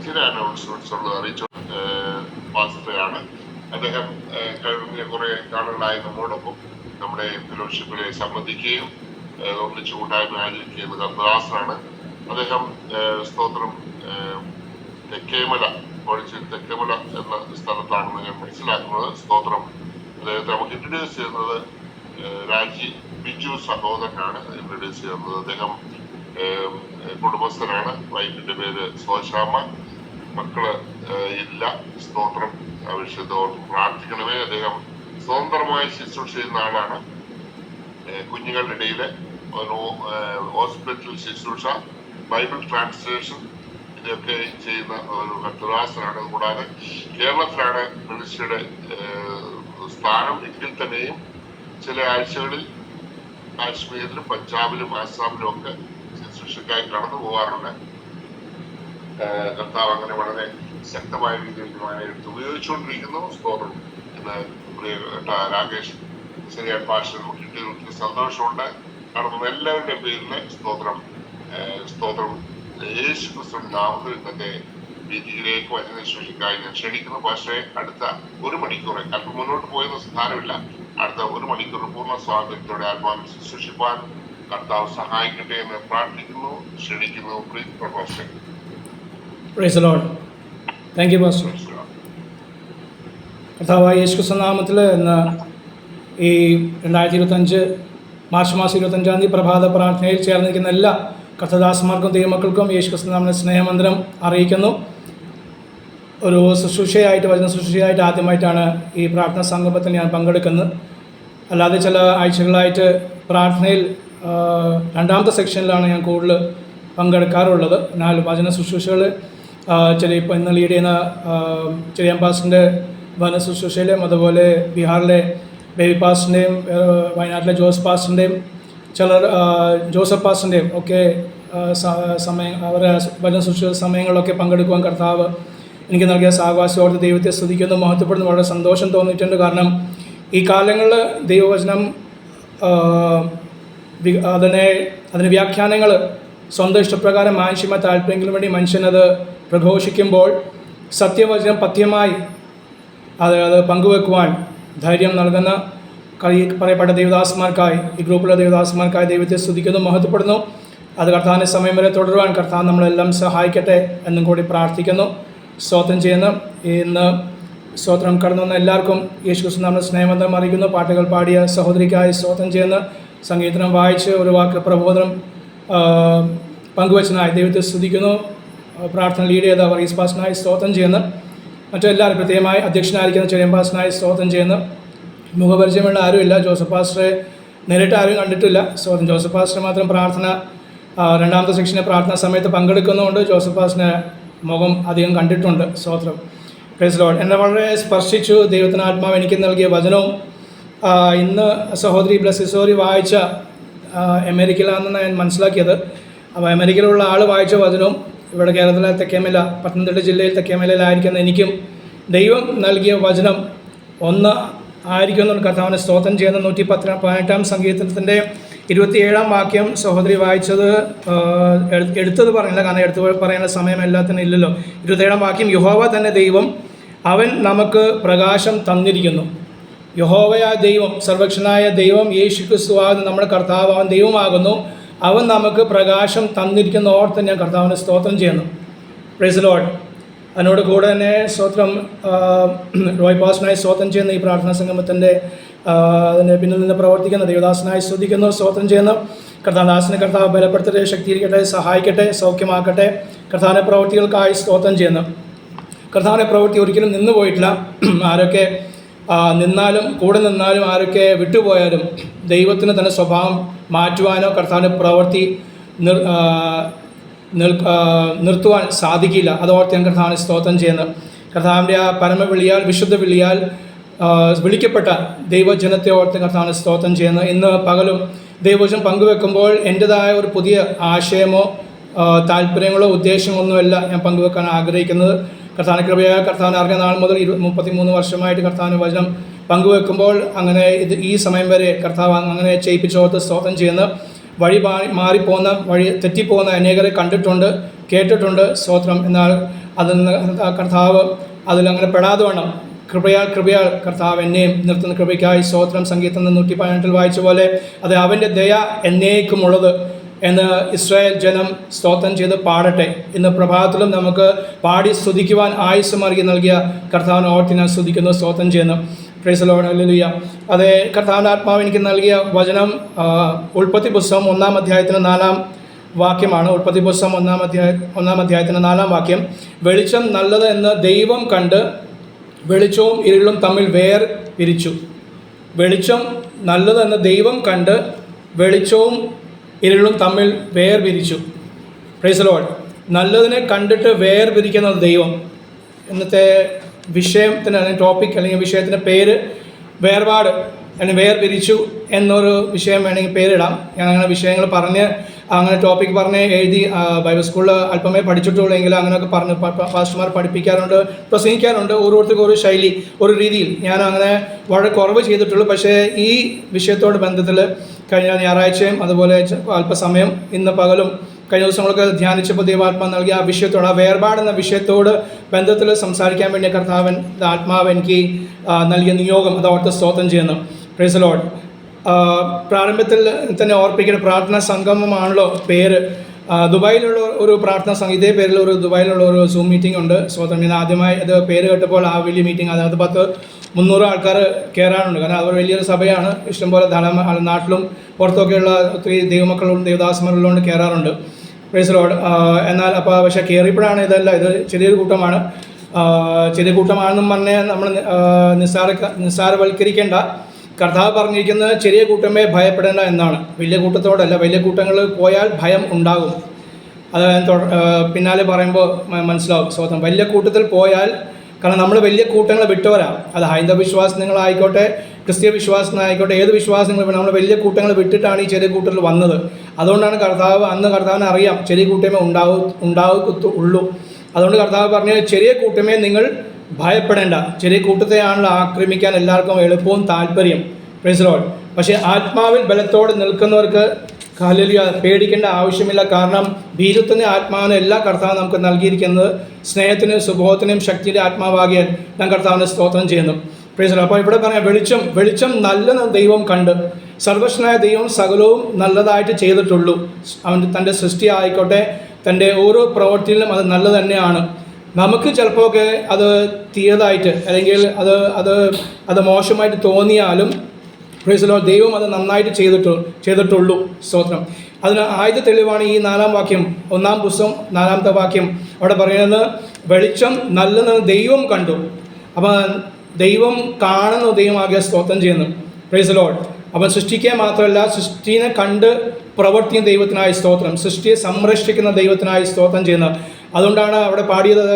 ചില അനൗൺസ്മെന്റ്സ് ഉള്ളത് അറിയിച്ചു പാസ്റ്ററാണ്. അദ്ദേഹം കഴിഞ്ഞ കുറെ നാളുകളായി നമ്മോടൊപ്പം നമ്മുടെ ഫെലോഷിപ്പിലെ സംബന്ധിക്കുകയും ഒന്നിച്ചു കൂട്ടായ്മ ആചരിക്കുകയും കർത്തദാസനാണ്. അദ്ദേഹം സ്തോത്രം തെക്കേമല തെക്കേമല എന്ന സ്ഥലത്താണെന്ന് ഞാൻ മനസ്സിലാക്കുന്നത്. സ്തോത്രം അദ്ദേഹത്തെ നമുക്ക് ഇൻട്രൊഡ്യൂസ് ചെയ്യുന്നത് രാജി ബിജു സഹോദരനാണ് ഇൻട്രൊഡ്യൂസ് ചെയ്യുന്നത്. അദ്ദേഹം കുടുംബസ്ഥനാണ്. വൈഫിന്റെ പേര് സോശാമ. മക്കള് ഇല്ല. സ്തോത്രം ആവശ്യത്തോട് പ്രാർത്ഥിക്കണമേ. അദ്ദേഹം സ്വതന്ത്രമായി ശുശ്രൂഷ ചെയ്യുന്ന ആളാണ്. കുഞ്ഞുങ്ങളുടെ ഇടയില് ഹോസ്പിറ്റൽ ശുശ്രൂഷ, ബൈബിൾ ട്രാൻസ്ലേഷൻ ഇതൊക്കെ ചെയ്യുന്ന ഒരു കർത്തദാസനാണ്. കൂടാതെ കേരളത്തിലാണ് മിനിസ്ട്രിയുടെ സ്ഥാനം എങ്കിൽ തന്നെയും ചില ആഴ്ചകളിൽ കാശ്മീരിലും പഞ്ചാബിലും ആസാമിലും ഒക്കെ ശുശ്രൂഷയ്ക്കായി കടന്നു പോകാറുണ്ട്. കർത്താവ് അങ്ങനെ വളരെ ശക്തമായ രീതിയിൽ എടുത്ത് ഉപയോഗിച്ചുകൊണ്ടിരിക്കുന്നു. സ്തോത്രം. ഇന്ന് പ്രിയപ്പെട്ട രാകേഷ് ശരിയായ ഭാഷയിൽ കിട്ടിയ ഒത്തിരി സന്തോഷമുണ്ട്. കാരണം എല്ലാവരുടെ പേരില് സ്തോത്രം സ്തോത്രം യേശു ക്രിസ്തുവിന്റെ നാമത്തിൽ ഇന്നത്തെ വേദിയിലേക്ക് വചന ശുശ്രൂഷയ്ക്കായി ഞാൻ ക്ഷണിക്കുന്നു. പക്ഷേ അടുത്ത ഒരു മണിക്കൂർ അല്പം മുന്നോട്ട് പോയെന്ന് സ്ഥാനമില്ല. അടുത്ത ഒരു മണിക്കൂർ പൂർണ്ണ സ്വാതന്ത്ര്യത്തോടെ ആത്മാവിൽ ശുശ്രൂഷിപ്പാൻ കർത്താവ് സഹായിക്കട്ടെ എന്ന് പ്രാർത്ഥിക്കുന്നു, ക്ഷണിക്കുന്നു. Thank you pastor. കർത്താവായ യേശു ക്രിസ്തു നാമത്തിൽ ഇന്ന് ഈ 2025 മാർച്ച് മാസം 25-ാം തീയതി പ്രഭാത പ്രാർത്ഥനയിൽ ചേർന്നിരിക്കുന്ന എല്ലാ കർത്തദാസന്മാർക്കും ദൈവമക്കൾക്കും യേശു ക്രിസ്തു നാമത്തിൽ സ്നേഹമന്ത്രം അറിയിക്കുന്നു. ഒരു ശുശ്രൂഷയായിട്ട് വചന ശുശ്രൂഷയായിട്ട് ആദ്യമായിട്ടാണ് ഈ പ്രാർത്ഥനാ സംഗമത്തിൽ ഞാൻ പങ്കെടുക്കുന്നത്. അല്ലാതെ ചില ആഴ്ചകളായിട്ട് പ്രാർത്ഥനയിൽ രണ്ടാമത്തെ സെക്ഷനിലാണ് ഞാൻ കൂടുതൽ പങ്കെടുക്കാറുള്ളത്. എന്നാൽ വചന ശുശ്രൂഷകൾ ചില ഇപ്പോൾ ഇന്ന് ലീഡ് ചെയ്യുന്ന ചെറിയ പാസ്റ്ററിൻ്റെ വചന ശുശ്രൂഷയിലും അതുപോലെ ബീഹാറിലെ ബേബി പാസ്റ്ററിൻ്റെയും വയനാട്ടിലെ ജോസ് പാസ്റ്ററിൻ്റെയും ചിലർ ജോസഫ് പാസ്റ്ററിൻ്റെയും ഒക്കെ സമയം അവരുടെ വചന ശുശ്രൂഷ സമയങ്ങളിലൊക്കെ പങ്കെടുക്കുവാൻ കർത്താവ് എനിക്ക് നൽകിയ സാവകാശത്തോടെ ദൈവത്തെ സ്തുതിക്കുന്നു, മഹത്വപ്പെടുന്നു. വളരെ സന്തോഷം തോന്നിയിട്ടുണ്ട്. കാരണം ഈ കാലങ്ങളിൽ ദൈവവചനം അതിന് വ്യാഖ്യാനങ്ങൾ സ്വന്തം ഇഷ്ടപ്രകാരം മാനുഷ്യമായ താല്പര്യങ്ങൾക്ക് വേണ്ടി മനുഷ്യനത് പ്രഘോഷിക്കുമ്പോൾ സത്യവചനം പഥ്യമായി അത് പങ്കുവെക്കുവാൻ ധൈര്യം നൽകുന്ന പറയപ്പെട്ട ദേവദാസന്മാർക്കായി ഈ ഗ്രൂപ്പിലെ ദേവദാസന്മാർക്കായി ദൈവത്തെ സ്തുതിക്കുന്നു, മഹത്വപ്പെടുന്നു. അത് കർത്താവിൻ്റെ സമയം വരെ തുടരുവാൻ കർത്താവ് നമ്മളെല്ലാം സഹായിക്കട്ടെ എന്നും കൂടി പ്രാർത്ഥിക്കുന്നു. സ്തോത്രം ചെയ്യുന്ന ഇന്ന് സ്തോത്രം കടന്നു വന്ന എല്ലാവർക്കും യേശു ക്രിസ്തു നമ്മുടെ സ്നേഹബന്ധം അറിയിക്കുന്നു. പാട്ടുകൾ പാടിയ സഹോദരിക്കായി സ്തോത്രം ചെയ്യുന്ന സംഗീതം വായിച്ച് ഒരു വാക്ക് പ്രബോധനം പങ്കുവച്ചനായി ദൈവത്തെ സ്തുതിക്കുന്നു. പ്രാർത്ഥന ലീഡ് ചെയ്ത വർഗീസ് പാസ്റ്ററിനായി സ്തോത്രം ചെയ്യുന്ന മറ്റെല്ലാവരും പ്രത്യേകമായി അധ്യക്ഷനായിരിക്കുന്ന ചെറിയ പാസ്റ്ററിനായി സ്തോത്രം ചെയ്യുന്ന മുഖപരിചയമുള്ള ആരുമില്ല. ജോസഫ് പാസ്റ്ററെ നേരിട്ട് ആരും കണ്ടിട്ടില്ല. സ്തോത്രം. ജോസഫ് പാസ്റ്റർ മാത്രം പ്രാർത്ഥന രണ്ടാമത്തെ സെക്ഷനെ പ്രാർത്ഥന സമയത്ത് പങ്കെടുക്കുന്നതുകൊണ്ട് ജോസഫ് പാസ്റ്ററിനെ മുഖം അധികം കണ്ടിട്ടുണ്ട്. സ്തോത്രം. Praise Lord. എന്നെ വളരെ സ്പർശിച്ചു ദൈവത്തിന് ആത്മാവ് എനിക്ക് നൽകിയ വചനവും. ഇന്ന് സഹോദരി ബ്ലസ്സിസോറി വായിച്ച അമേരിക്കയിലാണെന്ന് ഞാൻ മനസ്സിലാക്കിയത്. അപ്പോൾ അമേരിക്കയിലുള്ള ആൾ വായിച്ച വചനവും ഇവിടെ കേരളത്തിലെ തെക്കേമല പത്തനംതിട്ട ജില്ലയിൽ തെക്കേമലയിലായിരിക്കുന്ന എനിക്കും ദൈവം നൽകിയ വചനം ഒന്ന് ആയിരിക്കുമെന്നുള്ള കർത്താവിനെ സ്തോത്രം ചെയ്യുന്ന 118-ാം സങ്കീർത്തനത്തിൻ്റെ 27-ാം വാക്യം സഹോദരി വായിച്ചത് എടുത്തത് പറഞ്ഞില്ല, കാരണം എടുത്തു പറയുന്ന സമയം എല്ലാത്തിനും ഇല്ലല്ലോ. 27-ാം വാക്യം, യഹോവ തന്നെ ദൈവം, അവൻ നമുക്ക് പ്രകാശം തന്നിരിക്കുന്നു. യഹോവയായ ദൈവം, സർവക്ഷനായ ദൈവം, യേശു ക്രിസ്തുവാകുന്ന നമ്മുടെ കർത്താവ്, അവൻ ദൈവമാകുന്നു. അവൻ നമുക്ക് പ്രകാശം തന്നിരിക്കുന്ന ഓർത്ത് ഞാൻ കർത്താവിനെ സ്തോത്രം ചെയ്യുന്നു. Praise Lord. അതിനോട് കൂടെ തന്നെ സ്തോത്രം റോയ് പാസ്റ്ററിനായി സ്തോത്രം ചെയ്യുന്ന ഈ പ്രാർത്ഥനാ സംഗമത്തിൻ്റെ അതിന് പിന്നിൽ നിന്ന് പ്രവർത്തിക്കുന്ന ദേവദാസനായി സ്തുതിക്കുന്നു, സ്തോത്രം ചെയ്യുന്നു. കർത്താദാസിനെ കർത്താവ് ബലപ്പെടുത്തട്ടെ, ശക്തീകരിക്കട്ടെ, സഹായിക്കട്ടെ, സൗഖ്യമാക്കട്ടെ. കർത്താവിൻ്റെ പ്രവൃത്തികൾക്കായി സ്തോത്രം ചെയ്യുന്നു. കർത്താവിൻ്റെ പ്രവൃത്തി ഒരിക്കലും നിന്നു പോയിട്ടില്ല. ആരൊക്കെ നിന്നാലും കൂടെ നിന്നാലും ആരൊക്കെ വിട്ടുപോയാലും ദൈവത്തിന് തന്നെ സ്വഭാവം മാറ്റുവാനോ കർത്താവിൻ്റെ പ്രവൃത്തി നിർത്തുവാൻ സാധിക്കില്ല. അതോർത്ത് ഞാൻ കർത്താവിനെ സ്തോത്രം ചെയ്യുന്നത്. കർത്താവിൻ്റെ ആ പരമവിളിയാൽ വിശുദ്ധ വിളിയാൽ വിളിക്കപ്പെട്ട ദൈവജനത്തെ ഓർത്ത് കർത്താവിനെ സ്തോത്രം ചെയ്യുന്നത്. ഇന്ന് പകലും ദൈവവചനം പങ്കുവെക്കുമ്പോൾ എൻ്റെതായ ഒരു പുതിയ ആശയമോ താല്പര്യങ്ങളോ ഉദ്ദേശങ്ങളൊന്നുമല്ല ഞാൻ പങ്കുവെക്കാൻ ആഗ്രഹിക്കുന്നത്. കർത്താവിൻ്റെ കൃപയായ കർത്താവിനെ അറിഞ്ഞ നാൾ മുതൽ 33 വർഷമായിട്ട് കർത്താവിൻ്റെ വചനം പങ്കുവെക്കുമ്പോൾ അങ്ങനെ ഈ സമയം വരെ കർത്താവ് അങ്ങനെ ചെയ്യിപ്പിച്ചോർത്ത് സ്തോത്രം ചെയ്യുന്ന വഴി മാറിപ്പോകുന്ന തെറ്റിപ്പോകുന്ന അനേകരെ കണ്ടിട്ടുണ്ട്, കേട്ടിട്ടുണ്ട്. സ്തോത്രം. എന്നാൽ അതിൽ നിന്ന് കർത്താവ് അതിലങ്ങനെ പെടാതെ വേണം കൃപയാൽ കർത്താവ് എന്നെയും നിർത്തുന്ന കൃപയ്ക്കായി സ്തോത്രം. സങ്കീർത്തനം 118 വായിച്ച പോലെ അത് അവൻ്റെ ദയ എന്നേക്കുമുള്ളത് എന്ന് ഇസ്രായേൽ ജനം സ്തോത്രം ചെയ്ത് പാടട്ടെ. ഇന്ന് പ്രഭാതത്തിലും നമുക്ക് പാടി സ്തുതിക്കുവാൻ ആയുസ്സ് നൽകിയ കർത്താവിനെ ഓർത്തി ഞാൻ സ്തുതിക്കുന്നു, സ്തോത്രം ചെയ്യുന്നു. Price the Lord, hallelujah. അതേ കർത്താവിൻ്റെ ആത്മാവ് എനിക്ക് നൽകിയ വചനം ഉൽപ്പത്തി പുസ്തകം 1-ാം അധ്യായത്തിന് 4-ാം വാക്യമാണ്. ഉൽപ്പത്തി പുസ്തകം 1-ാം അധ്യായത്തിന് 4-ാം വാക്യം. വെളിച്ചം നല്ലത് എന്ന് ദൈവം കണ്ട് വെളിച്ചവും ഇരുളും തമ്മിൽ വേർപിരിച്ചു. വെളിച്ചം നല്ലതെന്ന് ദൈവം കണ്ട് വെളിച്ചവും ഇരുളും തമ്മിൽ വേർപിരിച്ചു. Price the Lord. നല്ലതിനെ കണ്ടിട്ട് വേർപിരിക്കുന്നത് ദൈവം. ഇന്നത്തെ വിഷയത്തിന് അല്ലെങ്കിൽ ടോപ്പിക് അല്ലെങ്കിൽ വിഷയത്തിൻ്റെ പേര് വേർപാട് അല്ലെങ്കിൽ വേർപിരിച്ചു എന്നൊരു വിഷയം വേണമെങ്കിൽ പേരിടാം. ഞാൻ അങ്ങനെ വിഷയങ്ങൾ പറഞ്ഞ് അങ്ങനെ ടോപ്പിക് പറഞ്ഞ് എഴുതി ബൈബിൾ സ്കൂളിൽ അല്പമേ പഠിച്ചിട്ടുള്ളൂ എങ്കിലും അങ്ങനെയൊക്കെ പറഞ്ഞ് പാസ്റ്റർമാർ പഠിപ്പിക്കാറുണ്ട്, പ്രസംഗിക്കാറുണ്ട്. ഓരോരുത്തർക്കും ഒരു ശൈലി, ഒരു രീതിയിൽ. ഞാൻ അങ്ങനെ വളരെ കുറവ് ചെയ്തിട്ടുള്ളൂ. പക്ഷേ ഈ വിഷയത്തോട് ബന്ധത്തിൽ കഴിഞ്ഞ ഞായറാഴ്ചയും അതുപോലെ അല്പസമയം ഇന്ന് പകലും കഴിഞ്ഞ ദിവസങ്ങളൊക്കെ ധ്യാനിച്ചപ്പോൾ ദൈവാത്മാ നൽകിയ ആ വിഷയത്തോട്, ആ വേർപാടെന്ന വിഷയത്തോട് ബന്ധത്തിൽ സംസാരിക്കാൻ വേണ്ടി ആത്മാവ് എനിക്ക് നൽകിയ നിയോഗം അതോർത്ത് സ്തോത്രം ചെയ്യുന്നു. Price the Lord. പ്രാരംഭത്തിൽ തന്നെ ഓർപ്പിക്കുന്ന പ്രാർത്ഥനാ സംഗമമാണല്ലോ പേര്. ദുബായിലുള്ള ഒരു പ്രാർത്ഥനാ സംഘം, ഇതേ പേരിൽ ഒരു ദുബായിലുള്ള ഒരു സൂം മീറ്റിംഗ് ഉണ്ട്. സ്വതന്ത്രം ഞാൻ ആദ്യമായി അത് പേര് കേട്ടപ്പോൾ ആ വലിയ മീറ്റിംഗ്, അതിനകത്ത് 300 ആൾക്കാർ കയറാനുണ്ട്. കാരണം അവർ വലിയൊരു സഭയാണ്. ഇഷ്ടംപോലെ ധാരാളം നാട്ടിലും പുറത്തൊക്കെയുള്ള ഒത്തിരി ദൈവമക്കളും ദേവദാസന്മാരുള്ളതുകൊണ്ട് കയറാറുണ്ട്. Praise the Lord. എന്നാൽ പക്ഷേ കയറിയപ്പോഴാണ് ഇതല്ല, ഇത് ചെറിയൊരു കൂട്ടമാണ്. ചെറിയ കൂട്ടമാണെന്നും പറഞ്ഞാൽ നമ്മൾ നിസ്സാരവൽക്കരിക്കേണ്ട. കർത്താവ് പറഞ്ഞിരിക്കുന്നത് ചെറിയ കൂട്ടമേ ഭയപ്പെടേണ്ട എന്നാണ്, വലിയ കൂട്ടത്തോടല്ല. വലിയ കൂട്ടങ്ങൾ പോയാൽ ഭയം ഉണ്ടാകും. അത് പിന്നാലെ പറയുമ്പോൾ മനസ്സിലാവും. സ്വതന്ത്രം വലിയ കൂട്ടത്തിൽ പോയാൽ, കാരണം നമ്മൾ വലിയ കൂട്ടങ്ങൾ വിട്ടവരാണ്. അത് ഹൈന്ദവ വിശ്വാസങ്ങളായിക്കോട്ടെ, ക്രിസ്തീയ വിശ്വാസങ്ങളായിക്കോട്ടെ, ഏത് വിശ്വാസങ്ങളും നമ്മൾ വലിയ കൂട്ടങ്ങൾ വിട്ടിട്ടാണ് ഈ ചെറിയ കൂട്ടത്തിൽ വന്നത്. അതുകൊണ്ടാണ് കർത്താവിന് അറിയാം ചെറിയ കൂട്ടമേ ഉണ്ടാവുള്ളൂ. അതുകൊണ്ട് കർത്താവ് പറഞ്ഞ ചെറിയ കൂട്ടമേ നിങ്ങൾ ഭയപ്പെടേണ്ട. ചെറിയ കൂട്ടത്തെയാണല്ലോ ആക്രമിക്കാൻ എല്ലാവർക്കും എളുപ്പവും താല്പര്യം. Price the Lord. പക്ഷേ ആത്മാവിൽ ബലത്തോടെ നിൽക്കുന്നവർക്ക് ഹല്ലേലൂയ പേടിക്കേണ്ട ആവശ്യമില്ല. കാരണം ഭീരുത്വത്തിൻ്റെ ആത്മാവിന് എല്ലാ കർത്താവും നമുക്ക് നൽകിയിരിക്കുന്നത് സ്നേഹത്തിനും സുബോധത്തിനും ശക്തിയുടെ ആത്മാവാകിയാൽ ഞാൻ കർത്താവിനെ സ്തോത്രം ചെയ്യുന്നു. Price the Lord. അപ്പോൾ ഇവിടെ പറയാം വെളിച്ചം നല്ലതെന്ന് ദൈവം കണ്ട്. സർവ്വശനായ ദൈവം സകലവും നല്ലതായിട്ട് ചെയ്തിട്ടുള്ളൂ. തൻ്റെ സൃഷ്ടി ആയിക്കോട്ടെ, തൻ്റെ ഓരോ പ്രവൃത്തിയിലും അത് നല്ലത് തന്നെയാണ്. നമുക്ക് ചിലപ്പോഴൊക്കെ അത് തീയതായിട്ട് അല്ലെങ്കിൽ അത് മോശമായിട്ട് തോന്നിയാലും പ്രൈസ് ദി ലോർഡ് ദൈവം അത് നന്നായിട്ട് ചെയ്തിട്ടുള്ളൂ. സ്തോത്രം. അതിന് ആദ്യ തെളിവാണ് ഈ 4-ാം വാക്യം, 1-ാം പുസ്തകം 4-ാമത്തെ വാക്യം. അവിടെ പറയുന്നത് വെളിച്ചം നല്ലതെന്ന് ദൈവം കണ്ടു. അപ്പം ദൈവം കാണുന്ന ദൈവമാകിയ സ്തോത്രം ചെയ്യുന്നു. Price the Lord. അപ്പം സൃഷ്ടിക്കുക മാത്രമല്ല, സൃഷ്ടിനെ കണ്ട് പ്രവർത്തിക്കുന്ന ദൈവത്തിനായി സ്തോത്രം, സൃഷ്ടിയെ സംരക്ഷിക്കുന്ന ദൈവത്തിനായി സ്തോത്രം ചെയ്യുന്നത്. അതുകൊണ്ടാണ് അവിടെ പാടിയത്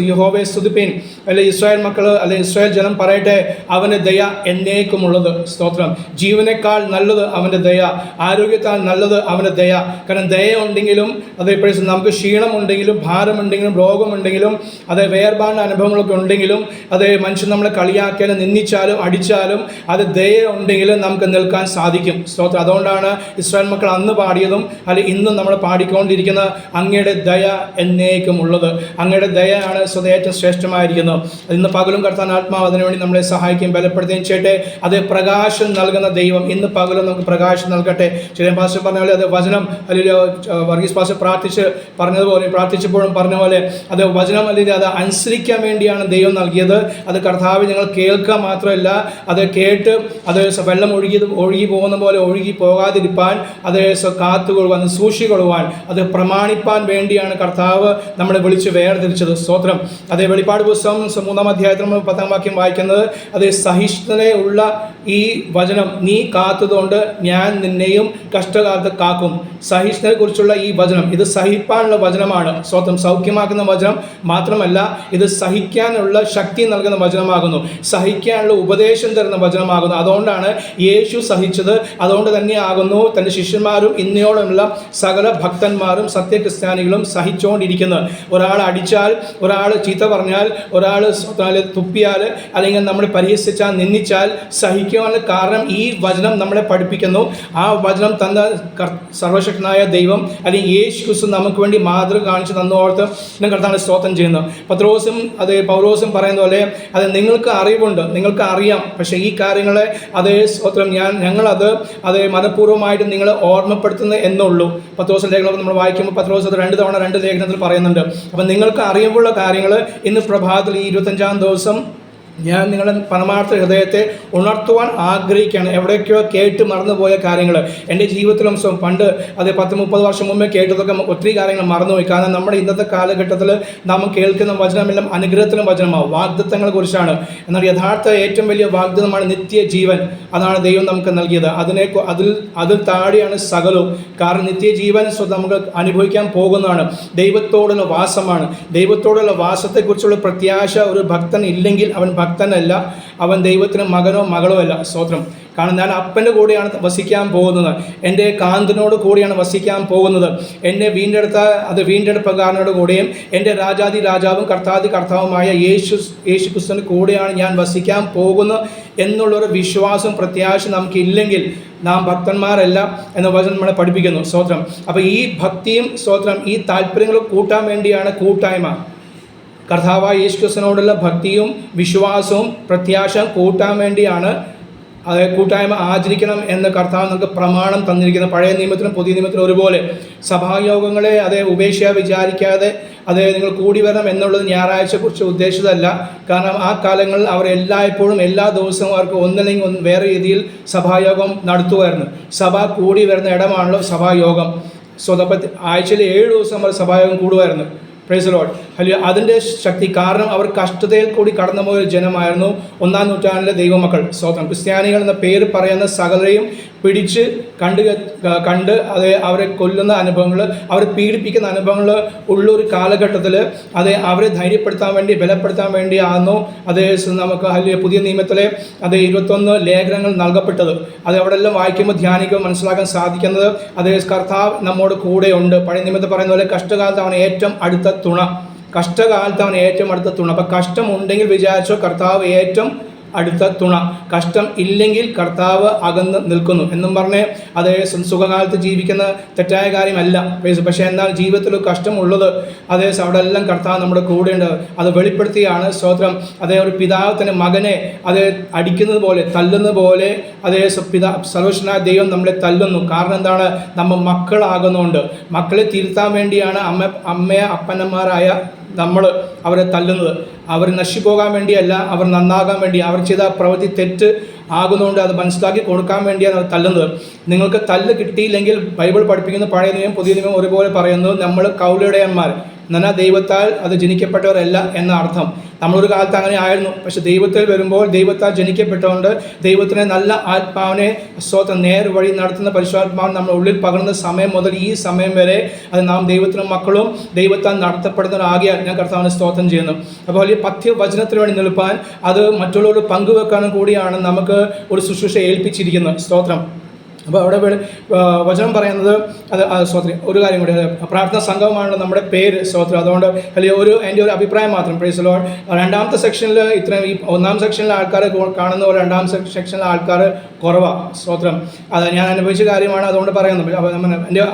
യഹോവയെ സ്തുതിപ്പീൻ, അല്ലെ ഇസ്രായേൽ മക്കൾ, അല്ലെ ഇസ്രായേൽ ജനം പറയട്ടെ അവൻ്റെ ദയ എന്നേക്കുമുള്ളത്. സ്തോത്രം. ജീവനേക്കാൾ നല്ലത് അവൻ്റെ ദയ, ആരോഗ്യത്താൽ നല്ലത് അവൻ്റെ ദയ. കാരണം ദയ ഉണ്ടെങ്കിലും അതേപ്പോഴും നമുക്ക് ക്ഷീണമുണ്ടെങ്കിലും ഭാരമുണ്ടെങ്കിലും രോഗമുണ്ടെങ്കിലും അത് വേർപാട് അനുഭവങ്ങളൊക്കെ ഉണ്ടെങ്കിലും അത് മനുഷ്യൻ നമ്മളെ കളിയാക്കിയാലും നിന്ദിച്ചാലും അടിച്ചാലും അത് ദയ ഉണ്ടെങ്കിലും നമുക്ക് നിൽക്കാൻ സാധിക്കും. സ്തോത്രം. അതുകൊണ്ടാണ് ഇസ്രായേൽ മക്കൾ അന്ന് പാടിയതും അല്ലെങ്കിൽ ഇന്നും നമ്മൾ പാടിക്കൊണ്ടിരിക്കുന്ന അങ്ങയുടെ ദയ എന്നേക്കും ഉള്ളത്. അങ്ങയുടെ ദയയാണ് ഏറ്റവും ശ്രേഷ്ഠമായിരിക്കുന്നത്. ഇന്ന് പകലും കർത്താൻ ആത്മാവ് അതിനുവേണ്ടി നമ്മളെ സഹായിക്കും, ബലപ്പെടുത്തുകയും ചെയ്യട്ടെ. അത് പ്രകാശം നൽകുന്ന ദൈവം ഇന്ന് പകലും നമുക്ക് പ്രകാശം നൽകട്ടെ. ചെറിയ പാസ്റ്റർ പറഞ്ഞ പോലെ അത് വചനം, അല്ലെങ്കിൽ വർഗീസ് പാസ്റ്റർ പ്രാർത്ഥിച്ചപ്പോഴും പറഞ്ഞ പോലെ അത് വചനം അല്ലെങ്കിൽ അത് അനുസരിക്കാൻ വേണ്ടിയാണ് ദൈവം നൽകിയത്. അത് കർത്താവ് ഞങ്ങൾ കേൾക്കുക മാത്രമല്ല, അത് കേട്ട് അത് വെള്ളം ഒഴുകി പോകുന്ന പോലെ ഒഴുകി പോകാതിരിപ്പാൻ, അത് കാത്തുകൊള്ളുവാൻ, സൂക്ഷിക്കൊള്ളുവാൻ, അത് പ്രമാണിപ്പാൻ വേണ്ടിയാണ് കർത്താവ് നമ്മളെ വിളിച്ച് വേർതിരിച്ചത്. സ്തോത്രം. അതേ വെളിപ്പാട് പുസ്തകം 3-ാം അധ്യായത്തിൽ 10-ാം വാക്യം വായിക്കുന്നത് അതേ സഹിഷ്ണുതയുള്ള ഈ വചനം നീ കാത്തതുകൊണ്ട് ഞാൻ നിന്നെയും കഷ്ടകാലത്ത് കാക്കും. സഹിഷ്ണുതയെ കുറിച്ചുള്ള ഈ വചനം ഇത് സഹിപ്പാനുള്ള വചനമാണ്. സ്തോത്രം. സൗഖ്യമാക്കുന്ന വചനം മാത്രമല്ല, ഇത് സഹിക്കാനുള്ള ശക്തി നൽകുന്ന വചനമാകുന്നു, സഹിക്കാനുള്ള ഉപദേശം തരുന്ന വചനമാകുന്നു. അതുകൊണ്ടാണ് യേശു സഹിച്ചത്. അതുകൊണ്ട് തന്നെയാകുന്നു തൻ്റെ ശിഷ്യന്മാരും ഇന്നയോളമുള്ള സകല ഭക്തന്മാരും സത്യക്രിസ്ത്യാനികളും സഹിച്ചുകൊണ്ടിരിക്കുന്നത്. ഒരാൾ അടിച്ചാൽ, ഒരാൾ ചീത്ത പറഞ്ഞാൽ, ഒരാൾ തുപ്പിയാൽ, അല്ലെങ്കിൽ നമ്മളെ പരിഹസിച്ചാൽ, നിന്ദിച്ചാൽ സഹിക്കുവാനുള്ള കാരണം ഈ വചനം നമ്മളെ പഠിപ്പിക്കുന്നു. ആ വചനം തന്ന സർവശക്തനായ ദൈവം അല്ലെങ്കിൽ യേശു ക്രിസ്തു നമുക്ക് വേണ്ടി മാതൃക കാണിച്ച് തന്നോർത്ത് കർത്താവിനെ സ്തോത്രം ചെയ്യുന്നു. പൗലോസും പറയുന്ന പോലെ അത് നിങ്ങൾക്ക് അറിവുണ്ട്, നിങ്ങൾക്ക് അറിയാം, പക്ഷേ ഈ കാര്യങ്ങളെ സ്തോത്രം ഞങ്ങളത് മനഃപൂർവ്വമായിട്ട് നിങ്ങളെ ഓർമ്മപ്പെടുത്തുന്നത് എന്നുള്ളൂ. പത്രോസ് ലേഖനം നമ്മൾ വായിക്കുമ്പോൾ പത്രോസ് 2 തവണ 2 ലേഖനത്തിൽ പറയുന്നുണ്ട്. അപ്പം നിങ്ങൾക്ക് അറിയുമ്പോഴുള്ള കാര്യങ്ങൾ ഇന്ന് പ്രഭാതത്തിൽ ഈ 25-ാം ദിവസം ഞാൻ നിങ്ങളുടെ പരമാർത്ഥ ഹൃദയത്തെ ഉണർത്തുവാൻ ആഗ്രഹിക്കുകയാണ്. എവിടേക്കോ കേട്ട് മറന്നുപോയ കാര്യങ്ങൾ എൻ്റെ ജീവിതത്തിലും പണ്ട് 10-30 വർഷം മുമ്പേ കേട്ടതൊക്കെ ഒത്തിരി കാര്യങ്ങൾ മറന്നുപോയി. കാരണം നമ്മുടെ ഇന്നത്തെ കാലഘട്ടത്തിൽ നാം കേൾക്കുന്ന വചനമെല്ലാം അനുഗ്രഹത്തിലും വചനമാവും, വാഗ്ദത്തങ്ങളെ കുറിച്ചാണ്. എന്നാൽ യഥാർത്ഥ ഏറ്റവും വലിയ വാഗ്ദത്തമാണ് നിത്യജീവൻ. അതാണ് ദൈവം നമുക്ക് നൽകിയത്. അതിൽ താഴെയാണ് സകലവും. കാരണം നിത്യജീവൻ നമുക്ക് അനുഭവിക്കാൻ പോകുന്നതാണ്. ദൈവത്തോടുള്ള വാസമാണ്. ദൈവത്തോടുള്ള വാസത്തെക്കുറിച്ചുള്ള പ്രത്യാശ ഒരു ഭക്തൻ ഇല്ലെങ്കിൽ അവൻ ഭക്തനല്ല, അവൻ ദൈവത്തിന് മകനോ മകളോ അല്ല. സ്തോത്രം. കാരണം ഞാൻ അപ്പൻ്റെ കൂടെയാണ് വസിക്കാൻ പോകുന്നത്, എൻ്റെ കാന്തനോട് കൂടിയാണ് വസിക്കാൻ പോകുന്നത്, എന്നെ വീണ്ടെടുപ്പുകാരനോട് കൂടെയും എൻ്റെ രാജാതി രാജാവും കർത്താതി കർത്താവുമായ യേശു ക്രിസ്തുവിൻ്റെ കൂടെയാണ് ഞാൻ വസിക്കാൻ പോകുന്നത് എന്നുള്ളൊരു വിശ്വാസം പ്രത്യാശ നമുക്കില്ലെങ്കിൽ നാം ഭക്തന്മാരല്ല എന്ന വചനം നമ്മളെ പഠിപ്പിക്കുന്നു. സ്തോത്രം. അപ്പോൾ ഈ ഭക്തിയും സ്തോത്രം ഈ താല്പര്യങ്ങളും കൂട്ടാൻ വേണ്ടിയാണ് കൂട്ടായ്മ. കർത്താവായ യേശു ക്രിസ്തുവിനോടുള്ള ഭക്തിയും വിശ്വാസവും പ്രത്യാശയും കൂട്ടാൻ വേണ്ടിയാണ് കൂട്ടായ്മ ആചരിക്കണം എന്ന് കർത്താവ് നമുക്ക് പ്രമാണം തന്നിരിക്കുന്നത്. പഴയ നിയമത്തിലും പുതിയ നിയമത്തിലും ഒരുപോലെ സഭായോഗങ്ങളെ വിചാരിക്കാതെ നിങ്ങൾ കൂടി വരണം എന്നുള്ളത് ഞായറാഴ്ചയെക്കുറിച്ച് ഉദ്ദേശിച്ചതല്ല. കാരണം ആ കാലങ്ങളിൽ അവർ എല്ലായ്പ്പോഴും എല്ലാ ദിവസവും അവർക്ക് ഒന്നല്ലെങ്കിൽ വേറെ രീതിയിൽ സഭായോഗം നടത്തുമായിരുന്നു. സഭ കൂടി വരുന്ന ഇടമാണല്ലോ സഭായോഗം. ആഴ്ചയിൽ 7 ദിവസം അവർ സഭായോഗം കൂടുമായിരുന്നു. Praise the Lord. അതിൻ്റെ ശക്തി കാരണം അവർ കഷ്ടതയിൽ കൂടി കടന്നുപോയ ജനമായിരുന്നു 1-ാം നൂറ്റാണ്ടിലെ ദൈവമക്കൾ. സ്തോത്രം. ക്രിസ്ത്യാനികൾ എന്ന പേര് പറയുന്ന സകലരെയും പിടിച്ച് കണ്ട് അവരെ കൊല്ലുന്ന അനുഭവങ്ങൾ, അവരെ പീഡിപ്പിക്കുന്ന അനുഭവങ്ങൾ ഉള്ളൊരു കാലഘട്ടത്തിൽ അവരെ ധൈര്യപ്പെടുത്താൻ വേണ്ടി, ബലപ്പെടുത്താൻ വേണ്ടിയായിരുന്നു നമുക്ക് പുതിയ നിയമത്തിലെ 21 ലേഖനങ്ങൾ നൽകപ്പെട്ടത്. അവിടെല്ലാം വായിക്കുമ്പോൾ ധ്യാനിക്കുമ്പോൾ മനസ്സിലാക്കാൻ സാധിക്കുന്നത് കർത്താവ് നമ്മോട് കൂടെയുണ്ട്. പഴയ നിയമത്തിൽ പറയുന്ന പോലെ കഷ്ടകാലത്ത് അവൻ ഏറ്റവും അടുത്ത തുണ. അപ്പം കഷ്ടമുണ്ടെങ്കിൽ വിചാരിച്ചോ കർത്താവ് ഏറ്റവും അടുത്ത തുണ. കഷ്ടം ഇല്ലെങ്കിൽ കർത്താവ് അകന്ന് നിൽക്കുന്നു എന്നും പറഞ്ഞ് സുഖകാലത്ത് ജീവിക്കുന്ന തെറ്റായ കാര്യമല്ല. പക്ഷേ എന്നാൽ ജീവിതത്തിൽ കഷ്ടമുള്ളത് അവിടെ എല്ലാം കർത്താവ് നമ്മുടെ കൂടെയുണ്ട്. അത് വെളിപ്പെടുത്തിയാണ്. സ്തോത്രം. ഒരു പിതാവ് തന്നെ മകനെ അടിക്കുന്നത് പോലെ, തല്ലുന്നത് പോലെ സർവശക്തനായ ദൈവം നമ്മളെ തല്ലുന്നു. കാരണം എന്താണ്? നമ്മൾ മക്കളാകുന്നുണ്ട്. മക്കളെ തിരുത്താൻ വേണ്ടിയാണ് അപ്പനന്മാരായ നമ്മൾ അവരെ തല്ലുന്നത്. അവർ നശിപ്പോകാൻ വേണ്ടിയല്ല, അവർ നന്നാകാൻ വേണ്ടി. അവർ ചെയ്ത പ്രവൃത്തി തെറ്റ് ആകുന്നതുകൊണ്ട് അത് മനസ്സിലാക്കി കൊടുക്കാൻ വേണ്ടിയാണ് അവർ തല്ലുന്നത്. നിങ്ങൾക്ക് തല്ല് കിട്ടിയില്ലെങ്കിൽ ബൈബിൾ പഠിപ്പിക്കുന്ന പഴയ നിയമം പുതിയ നിയമം ഒരുപോലെ പറയുന്നത് നമ്മൾ കൗലിടയന്മാർ എന്നാൽ ദൈവത്താൽ ജനിക്കപ്പെട്ടവരല്ല എന്ന അർത്ഥം. നമ്മളൊരു കാലത്ത് അങ്ങനെ ആയിരുന്നു. പക്ഷെ ദൈവത്തിൽ വരുമ്പോൾ ദൈവത്താൽ ജനിക്കപ്പെട്ടുകൊണ്ട് ദൈവത്തിനെ നല്ല ആത്മാവിനെ നേർവഴി നടത്തുന്ന പരിശുദ്ധാത്മാവ് നമ്മുടെ ഉള്ളിൽ പകർന്ന സമയം മുതൽ ഈ സമയം വരെ നാം ദൈവത്തിനും മക്കളും ദൈവത്താൽ നടത്തപ്പെടുന്നവരാകിയാൽ ഞാൻ കർത്താവിനെ സ്തോത്രം ചെയ്യുന്നു. അപ്പോൾ വലിയ പഥ്യവചനത്തിന് വേണ്ടി നിൽപ്പാൻ മറ്റുള്ളവരോട് പങ്കുവെക്കാനും കൂടിയാണ് നമുക്ക് ഒരു ശുശ്രൂഷ ഏൽപ്പിച്ചിരിക്കുന്നത്. സ്തോത്രം. അപ്പോൾ അവിടെ വചനം പറയുന്നത് സ്തോത്രം. ഒരു കാര്യം കൂടി, പ്രാർത്ഥന സംഘമാണല്ലോ നമ്മുടെ പേര്. സ്തോത്രം. അതുകൊണ്ട് എൻ്റെ ഒരു അഭിപ്രായം മാത്രം. Price the Lord. 2ാമത്തെ സെക്ഷനിൽ ഇത്രയും ഈ 1-ാം സെക്ഷനിലെ ആൾക്കാർ കാണുന്ന പോലെ 2ാം സെക്ഷനിലെ ആൾക്കാർ കുറവാണ്. സ്തോത്രം. ഞാൻ അനുഭവിച്ച കാര്യമാണ്, അതുകൊണ്ട് പറയുന്നത്.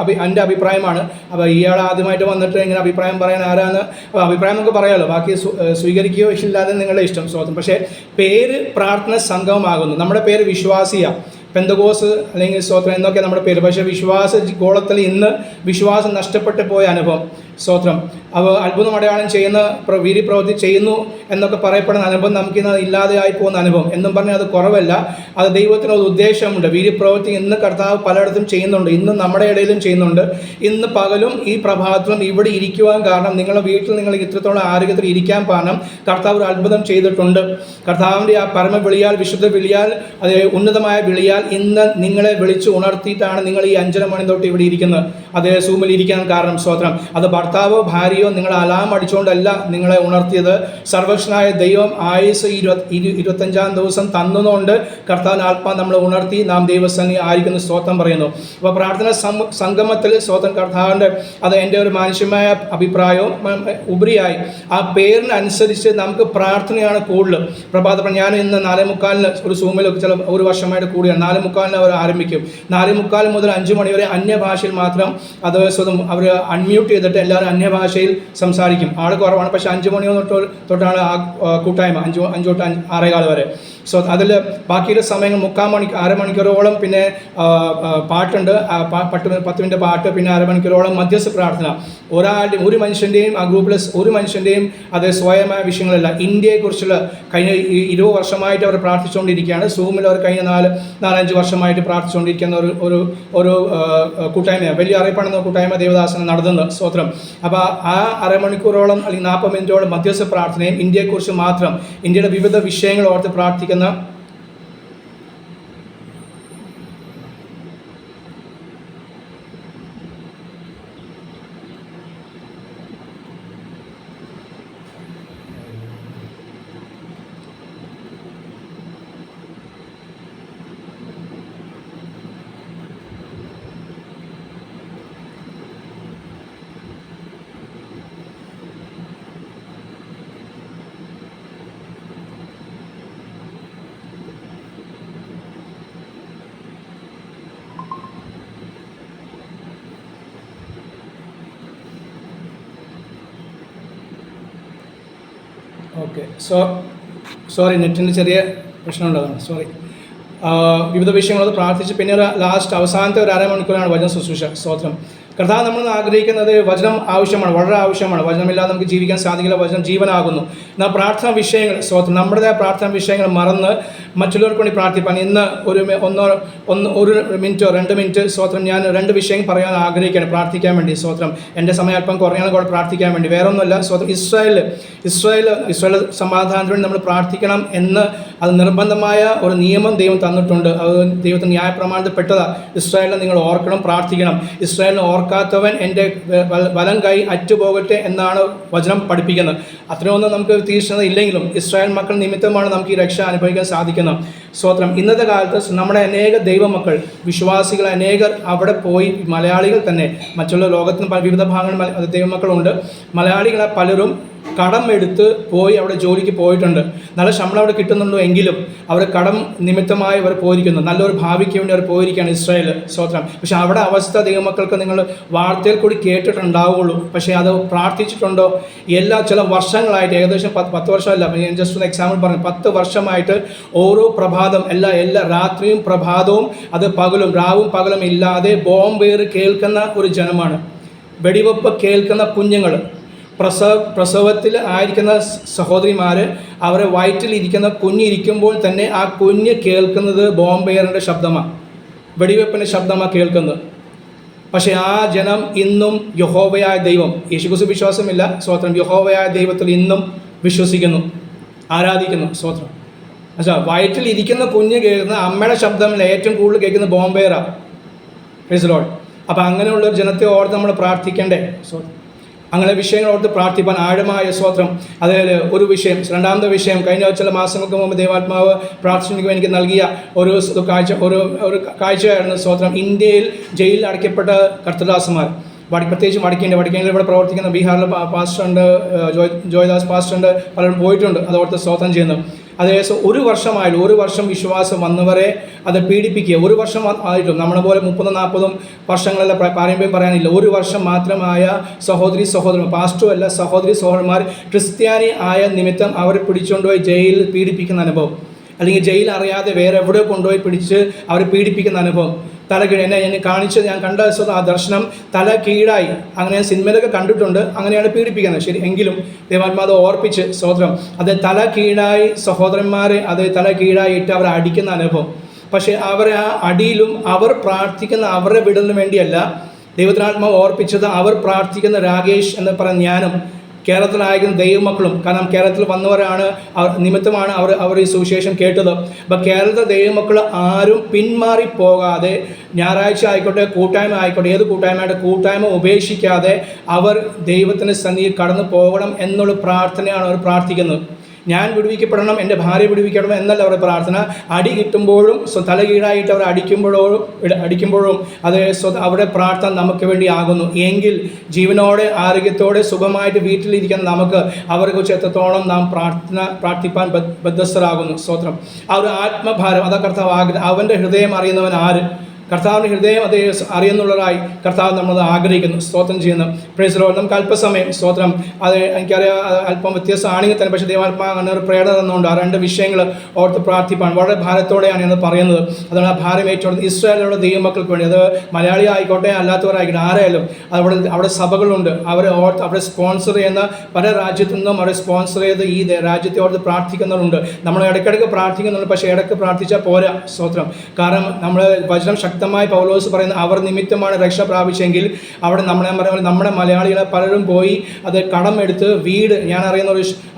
അപ്പോൾ എൻ്റെ അഭിപ്രായമാണ്. അപ്പോൾ ഇയാൾ ആദ്യമായിട്ട് വന്നിട്ട് ഇങ്ങനെ അഭിപ്രായം പറയാൻ ആരാന്ന് അഭിപ്രായം നമുക്ക് പറയാമല്ലോ, ബാക്കി സ്വീകരിക്കുകയോ ഇല്ലാതെ നിങ്ങളുടെ ഇഷ്ടം. സ്തോത്രം. പക്ഷേ പേര് പ്രാർത്ഥന സംഘമാകുന്നു. നമ്മുടെ പേര് വിശ്വാസിയാണ്. പെന്തകോസ് അല്ലെങ്കിൽ സ്തോത്രം എന്നൊക്കെ നമ്മുടെ പേര്. പക്ഷേ വിശ്വാസ ഗോളത്തിൽ ഇന്ന് വിശ്വാസം നഷ്ടപ്പെട്ടു പോയ അനുഭവം. സ്തോത്രം. അപ്പോൾ അത്ഭുതം അടയാളം ചെയ്യുന്ന വീര്യപ്രവൃത്തി ചെയ്യുന്നു എന്നൊക്കെ പറയപ്പെടുന്ന അനുഭവം നമുക്കിന്ന് ഇല്ലാതെയായി പോകുന്ന അനുഭവം എന്നും പറഞ്ഞാൽ അത് കുറവല്ല. അത് ദൈവത്തിന് ഒരു ഉദ്ദേശമുണ്ട്. വീര്യപ്രവൃത്തി ഇന്ന് കർത്താവ് പലയിടത്തും ചെയ്യുന്നുണ്ട്. ഇന്ന് നമ്മുടെ ഇടയിലും ചെയ്യുന്നുണ്ട്. ഇന്ന് പകലും ഈ പ്രഭാതത്തിലും ഇവിടെ ഇരിക്കുവാൻ കാരണം നിങ്ങളുടെ വീട്ടിൽ നിങ്ങൾ ഇത്രത്തോളം ആരോഗ്യത്തിൽ ഇരിക്കാൻ കാരണം കർത്താവ് ഒരു അത്ഭുതം ചെയ്തിട്ടുണ്ട്. കർത്താവിൻ്റെ ആ പരമ വിളിയാൽ, വിശുദ്ധ വിളിയാൽ, ഉന്നതമായ വിളിയാൽ ഇന്ന് നിങ്ങളെ വിളിച്ച് ഉണർത്തിയിട്ടാണ് നിങ്ങൾ ഈ 5:30 മണി തൊട്ട് ഇവിടെ ഇരിക്കുന്നത്. അത് സൂമിൽ ഇരിക്കാൻ കാരണം സ്തോത്രം. അത് ഭർത്താവോ ഭാര്യയോ നിങ്ങൾ അലാം അടിച്ചുകൊണ്ടല്ല നിങ്ങളെ ഉണർത്തിയത്. സർവ്വശനായ ദൈവം ആയുസ് 25-ാം ദിവസം തന്നതുകൊണ്ട് കർത്താവിന് ആത്മാ നമ്മളെ ഉണർത്തി നാം ദൈവസന്നിധി ആയിരിക്കുന്ന സ്തോത്രം പറയുന്നു. അപ്പോൾ പ്രാർത്ഥന സംഗമത്തിൽ സ്തോത്രം കർത്താവിൻ്റെ അത് എൻ്റെ ഒരു മാനുഷ്യമായ അഭിപ്രായവും ഉപരിയായി ആ പേരിനനുസരിച്ച് നമുക്ക് പ്രാർത്ഥനയാണ് കൂടുതൽ. ഞാൻ ഇന്ന് 4:45 ഒരു സൂമിൽ ചില ഒരു വർഷമായിട്ട് കൂടിയാണ്. 4:45 അവർ ആരംഭിക്കും. 4:45 മുതൽ 5 മണി വരെ അന്യഭാഷയിൽ മാത്രം അത് അവർ അൺമ്യൂട്ട് ചെയ്തിട്ട് എല്ലാവരും അന്യഭാഷയിൽ സംസാരിക്കും. ആൾ കുറവാണ്, പക്ഷേ 5 മണി തൊട്ടാണ് ആ കൂട്ടായ്മ, 5 തൊട്ട് 6:15 വരെ. സോ അതിൽ ബാക്കിയുള്ള സമയങ്ങൾ 3/4 അരമണിക്കൂറോളം പിന്നെ പാട്ടുണ്ട്, 10 മിനിറ്റ് പാട്ട്, പിന്നെ അരമണിക്കൂറോളം മധ്യസ്ഥ പ്രാർത്ഥന. ഒരു മനുഷ്യൻ്റെയും ആ ഗ്രൂപ്പിലെ ഒരു മനുഷ്യൻ്റെയും അത് സ്വയമായ വിഷയങ്ങളല്ല. ഇന്ത്യയെക്കുറിച്ചുള്ള കഴിഞ്ഞ 20 വർഷമായിട്ട് അവർ പ്രാർത്ഥിച്ചുകൊണ്ടിരിക്കുകയാണ്. സൂമിൽ അവർ കഴിഞ്ഞ 4-5 വർഷമായിട്ട് പ്രാർത്ഥിച്ചുകൊണ്ടിരിക്കുന്ന ഒരു കൂട്ടായ്മയാണ്. വലിയ അറിയപ്പെടുന്ന കൂട്ടായ്മ ദേവദാസന നടത്തുന്നത് സ്തോത്രം. അപ്പോൾ ആ അരമണിക്കൂറോളം അല്ലെങ്കിൽ 40 മിനിറ്റോളം മധ്യസ്ഥ പ്രാർത്ഥനയും ഇന്ത്യയെക്കുറിച്ച് മാത്രം, ഇന്ത്യയുടെ വിവിധ വിഷയങ്ങൾ ഓർത്ത് പ്രാർത്ഥിക്കുന്ന ഓക്കെ. സോറി, നെറ്റിൻ്റെ ചെറിയ പ്രശ്നം ഉണ്ടാകുന്നു, സോറി. വിവിധ വിഷയങ്ങളത് പ്രാർത്ഥിച്ച് പിന്നെ അവസാനത്തെ ഒരു അരമണിക്കൂറാണ് വചന ശുശ്രൂഷ. സ്തോത്രം. കർത്താവ് നമ്മൾ ആഗ്രഹിക്കുന്നത് വചനം ആവശ്യമാണ്, വളരെ ആവശ്യമാണ്. വചനമില്ലാതെ നമുക്ക് ജീവിക്കാൻ സാധിക്കില്ല. വചനം ജീവനാകുന്നു. എന്നാൽ പ്രാർത്ഥനാ വിഷയങ്ങൾ സ്തോത്രം, നമ്മുടേതായ പ്രാർത്ഥനാ വിഷയങ്ങൾ മറന്ന് മറ്റുള്ളവർക്ക് വേണ്ടി പ്രാർത്ഥിപ്പാൻ ഇന്ന് ഒരു മിനിറ്റോ 2 മിനിറ്റ് സ്തോത്രം ഞാൻ 2 വിഷയം പറയാൻ ആഗ്രഹിക്കുകയാണ് പ്രാർത്ഥിക്കാൻ വേണ്ടി. സ്തോത്രം. എൻ്റെ സമയം അല്പം കുറഞ്ഞാൽ കൂടെ പ്രാർത്ഥിക്കാൻ വേണ്ടി, വേറെ ഒന്നുമല്ല. സ്തോത്രം. ഇസ്രായേൽ സമാധാനത്തിന് വേണ്ടി നമ്മൾ പ്രാർത്ഥിക്കണം എന്ന് അത് നിർബന്ധമായ ഒരു നിയമം ദൈവം തന്നിട്ടുണ്ട്. അത് ദൈവത്തിന് ന്യായപ്രമാണത്തിൽ പെട്ടതാണ്. ഇസ്രായേലിനെ നിങ്ങൾ ഓർക്കണം, പ്രാർത്ഥിക്കണം. ഇസ്രായേലിനെ ഓർക്കാത്തവൻ എൻ്റെ വലം കൈ അറ്റുപോകട്ടെ എന്നാണ് വചനം പഠിപ്പിക്കുന്നത്. അത്രയൊന്നും നമുക്ക് തീർച്ചയായും ഇല്ലെങ്കിലും ഇസ്രായേൽ മക്കൾ നിമിത്തമാണ് നമുക്ക് ഈ രക്ഷ അനുഭവിക്കാൻ സാധിക്കുന്നത്. സ്തോത്രം. ഇന്നത്തെ കാലത്ത് നമ്മുടെ അനേക ദൈവമക്കൾ, വിശ്വാസികൾ അനേകർ അവിടെ പോയി, മലയാളികൾ തന്നെ, മറ്റുള്ള ലോകത്തിന് വിവിധ ഭാഗങ്ങളിൽ ദൈവമക്കളുണ്ട്. മലയാളികളെ പലരും കടം എടുത്ത് പോയി അവിടെ ജോലിക്ക് പോയിട്ടുണ്ട്. നല്ല ശമ്പളം അവിടെ കിട്ടുന്നുണ്ടോ എങ്കിലും അവർ കടം നിമിത്തമായി അവർ പോയിരിക്കുന്നു. നല്ലൊരു ഭാവിക്ക് വേണ്ടി അവർ പോയിരിക്കുകയാണ് ഇസ്രായേൽ. സ്തോത്രം. പക്ഷേ അവിടെ അവസ്ഥ ദൈവമക്കൾക്ക് നിങ്ങൾ വാർത്തയിൽ കൂടി കേട്ടിട്ടുണ്ടാവുകയുള്ളൂ. പക്ഷേ അത് പ്രാർത്ഥിച്ചിട്ടുണ്ടോ? ചില വർഷങ്ങളായിട്ട്, ഏകദേശം 10 വർഷമല്ല, ഞാൻ ജസ്റ്റ് ഒരു എക്സാമ്പിൾ പറഞ്ഞു, 10 വർഷമായിട്ട് ഓരോ പ്രഭാതം എല്ലാ രാത്രിയും പ്രഭാതവും അത് പകലും, രാവും പകലും ഇല്ലാതെ ബോംബേറ് കേൾക്കുന്ന ഒരു ജനമാണ്. വെടിവെപ്പ് കേൾക്കുന്ന കുഞ്ഞുങ്ങൾ, പ്രസവത്തിൽ ആയിരിക്കുന്ന സഹോദരിമാർ, അവരെ വയറ്റിലിരിക്കുന്ന കുഞ്ഞിരിക്കുമ്പോൾ തന്നെ ആ കുഞ്ഞ് കേൾക്കുന്നത് ബോംബേറിൻ്റെ ശബ്ദമാണ്, വെടിവെപ്പിൻ്റെ ശബ്ദമാണ് കേൾക്കുന്നത്. പക്ഷേ ആ ജനം ഇന്നും യഹോവയായ ദൈവം, യേശുക്രിസ്തു വിശ്വാസമില്ല, സ്തോത്രം, യഹോവയായ ദൈവത്തിൽ ഇന്നും വിശ്വസിക്കുന്നു, ആരാധിക്കുന്നു. സ്തോത്രം. പക്ഷേ വയറ്റിൽ ഇരിക്കുന്ന കുഞ്ഞ് കേൾക്കുന്ന അമ്മയുടെ ശബ്ദമില്ല, ഏറ്റവും കൂടുതൽ കേൾക്കുന്ന ബോംബേറാണ്. Price the Lord. അപ്പോൾ അങ്ങനെയുള്ള ഒരു ജനത്തെ ഓർത്ത് നമ്മൾ പ്രാർത്ഥിക്കണ്ടേ? അങ്ങനെ വിഷയങ്ങൾ ഓർത്ത് പ്രാർത്ഥിപ്പാൻ ആഴമായ സ്തോത്രം. അതിൽ ഒരു വിഷയം, രണ്ടാമത്തെ വിഷയം, കഴിഞ്ഞ ചില മാസങ്ങൾക്ക് മുമ്പ് ദൈവാത്മാവ് പ്രാർത്ഥനയ്ക്ക് എനിക്ക് നൽകിയ ഒരു കാഴ്ചയായിരുന്നു. സ്തോത്രം. ഇന്ത്യയിൽ ജയിലിൽ അടയ്ക്കപ്പെട്ട കർത്തദാസന്മാർ, പ്രത്യേകിച്ച് വടക്കേണ്ടിൽ ഇവിടെ പ്രവർത്തിക്കുന്ന ബീഹാറിലെ പാസ്റ്ററുണ്ട്, ജോയ്ദാസ് പാസ്റ്ററുണ്ട്, പലരും പോയിട്ടുണ്ട്. അതോർത്ത് സ്തോത്രം ചെയ്യുന്നു. അതേസമയം 1 വർഷമായാലും, 1 വർഷം വിശ്വാസം വന്നവരെ അത് പീഡിപ്പിക്കുക. 1 വർഷം ആയിട്ടും നമ്മളെ പോലെ 30-40 വർഷങ്ങളെല്ലാം പാരമ്പര്യം പറയാനില്ല. 1 വർഷം മാത്രമായ സഹോദരന്മാർ, പാസ്റ്ററും അല്ല, സഹോദരന്മാർ ക്രിസ്ത്യാനി ആയ നിമിത്തം അവരെ പിടിച്ചുകൊണ്ടുപോയി ജയിലിൽ പീഡിപ്പിക്കുന്ന അനുഭവം, അല്ലെങ്കിൽ ജയിൽ അറിയാതെ വേറെ എവിടെ കൊണ്ടുപോയി പിടിച്ച് അവരെ പീഡിപ്പിക്കുന്ന അനുഭവം. ഞാൻ കണ്ട ആ ദർശനം തല കീഴായി, അങ്ങനെ സിനിമയിലൊക്കെ കണ്ടിട്ടുണ്ട്, അങ്ങനെയാണ് പീഡിപ്പിക്കുന്നത്. ശരി, എങ്കിലും ദൈവാത്മാവ് ഓർപ്പിച്ച് സ്തോത്രം, അത് തല കീഴായി സഹോദരന്മാരെ അത് തല കീഴായി ഇട്ട് അവരെ അടിക്കുന്ന അനുഭവം. പക്ഷേ അവരെ ആ അടിയിലും അവർ പ്രാർത്ഥിക്കുന്ന അവരുടെ വിടലിന് വേണ്ടിയല്ല ദൈവത്തിനാത്മാവ് ഓർപ്പിച്ചത്. അവർ പ്രാർത്ഥിക്കുന്ന രാകേഷ് എന്ന് പറയുന്ന ഞാനും കേരളത്തിലായിരിക്കുന്ന ദൈവമക്കളും, കാരണം കേരളത്തിൽ വന്നവരാണ്, നിമിത്തമാണ് അവർ ഈ സുവിശേഷം കേട്ടത്. അപ്പം കേരളത്തിലെ ദൈവമക്കൾ ആരും പിന്മാറിപ്പോകാതെ, ഞായറാഴ്ച ആയിക്കോട്ടെ, കൂട്ടായ്മ ആയിക്കോട്ടെ, ഏത് കൂട്ടായ്മയുടെ കൂട്ടായ്മ ഉപേക്ഷിക്കാതെ അവർ ദൈവത്തിൻ്റെ സന്നിധിയിൽ കടന്നു പോകണം എന്നുള്ള പ്രാർത്ഥനയാണ് അവർ പ്രാർത്ഥിക്കുന്നത്. ഞാൻ വിടുവിക്കപ്പെടണം, എൻ്റെ ഭാര്യ വിടുവിക്കണം എന്നല്ല അവരുടെ പ്രാർത്ഥന. അടി കിട്ടുമ്പോഴും തലകീഴായിട്ട് അവർ അടിക്കുമ്പോഴും അത് അവരുടെ പ്രാർത്ഥന നമുക്ക് വേണ്ടി ആകുന്നു എങ്കിൽ ജീവനോടെ ആരോഗ്യത്തോടെ സുഖമായിട്ട് വീട്ടിലിരിക്കുന്ന നമുക്ക് അവരെക്കുറിച്ച് എത്രത്തോളം നാം പ്രാർത്ഥിപ്പാൻ ബദ്ധസ്ഥരാകുന്നു. സ്തോത്രം. ആ ഒരു ആത്മഭാരം, അതാ കർത്താവ് ആഗ്രഹം. അവൻ്റെ ഹൃദയം അറിയുന്നവൻ ആര്? കർത്താവിൻ്റെ ഹൃദയം അതേ അറിയുന്നുള്ളതായി കർത്താവ് നമ്മൾ ആഗ്രഹിക്കുന്നു. സ്തോത്രം ചെയ്യുന്നു. Price the Lord. നമുക്ക് അല്പസമയം സ്തോത്രം, അത് എനിക്കറിയാം അല്പം വ്യത്യാസമാണെങ്കിൽ തന്നെ, പക്ഷേ ദൈവാത്മാവ് അങ്ങനെ ഒരു പ്രേരണ തന്നുകൊണ്ട് ആ രണ്ട് വിഷയങ്ങൾ ഓർത്ത് പ്രാർത്ഥിപ്പാൻ വളരെ ഭാരത്തോടെയാണ് എന്ന് പറയുന്നത്. അതാണ് ആ ഭാരം ഏറ്റെടുത്ത് ഇസ്രായേലിലുള്ള ദൈവമക്കൾക്ക് വേണ്ടി, അത് മലയാളി ആയിക്കോട്ടെ അല്ലാത്തവരായിക്കോട്ടെ ആരായാലും, അവിടെ സഭകളുണ്ട്, അവരെ സ്പോൺസർ ചെയ്യുന്ന പല രാജ്യത്തു നിന്നും അവരെ സ്പോൺസർ ചെയ്ത് ഈ രാജ്യത്തെ ഓർത്ത് പ്രാർത്ഥിക്കുന്നവരുണ്ട്. നമ്മൾ ഇടയ്ക്കിടയ്ക്ക് പ്രാർത്ഥിക്കുന്നുണ്ട്, പക്ഷേ ഇടയ്ക്ക് പ്രാർത്ഥിച്ചാൽ പോരാ. സ്തോത്രം. കാരണം നമ്മൾ വചനം ശക്തമായി പൗലോസ് പറയുന്ന അവർ നിമിത്തമാണ് രക്ഷ പ്രാപിച്ചെങ്കിൽ അവിടെ നമ്മുടെ മലയാളികളെ പലരും പോയി അത് കടമെടുത്ത് വീട്, ഞാൻ അറിയുന്ന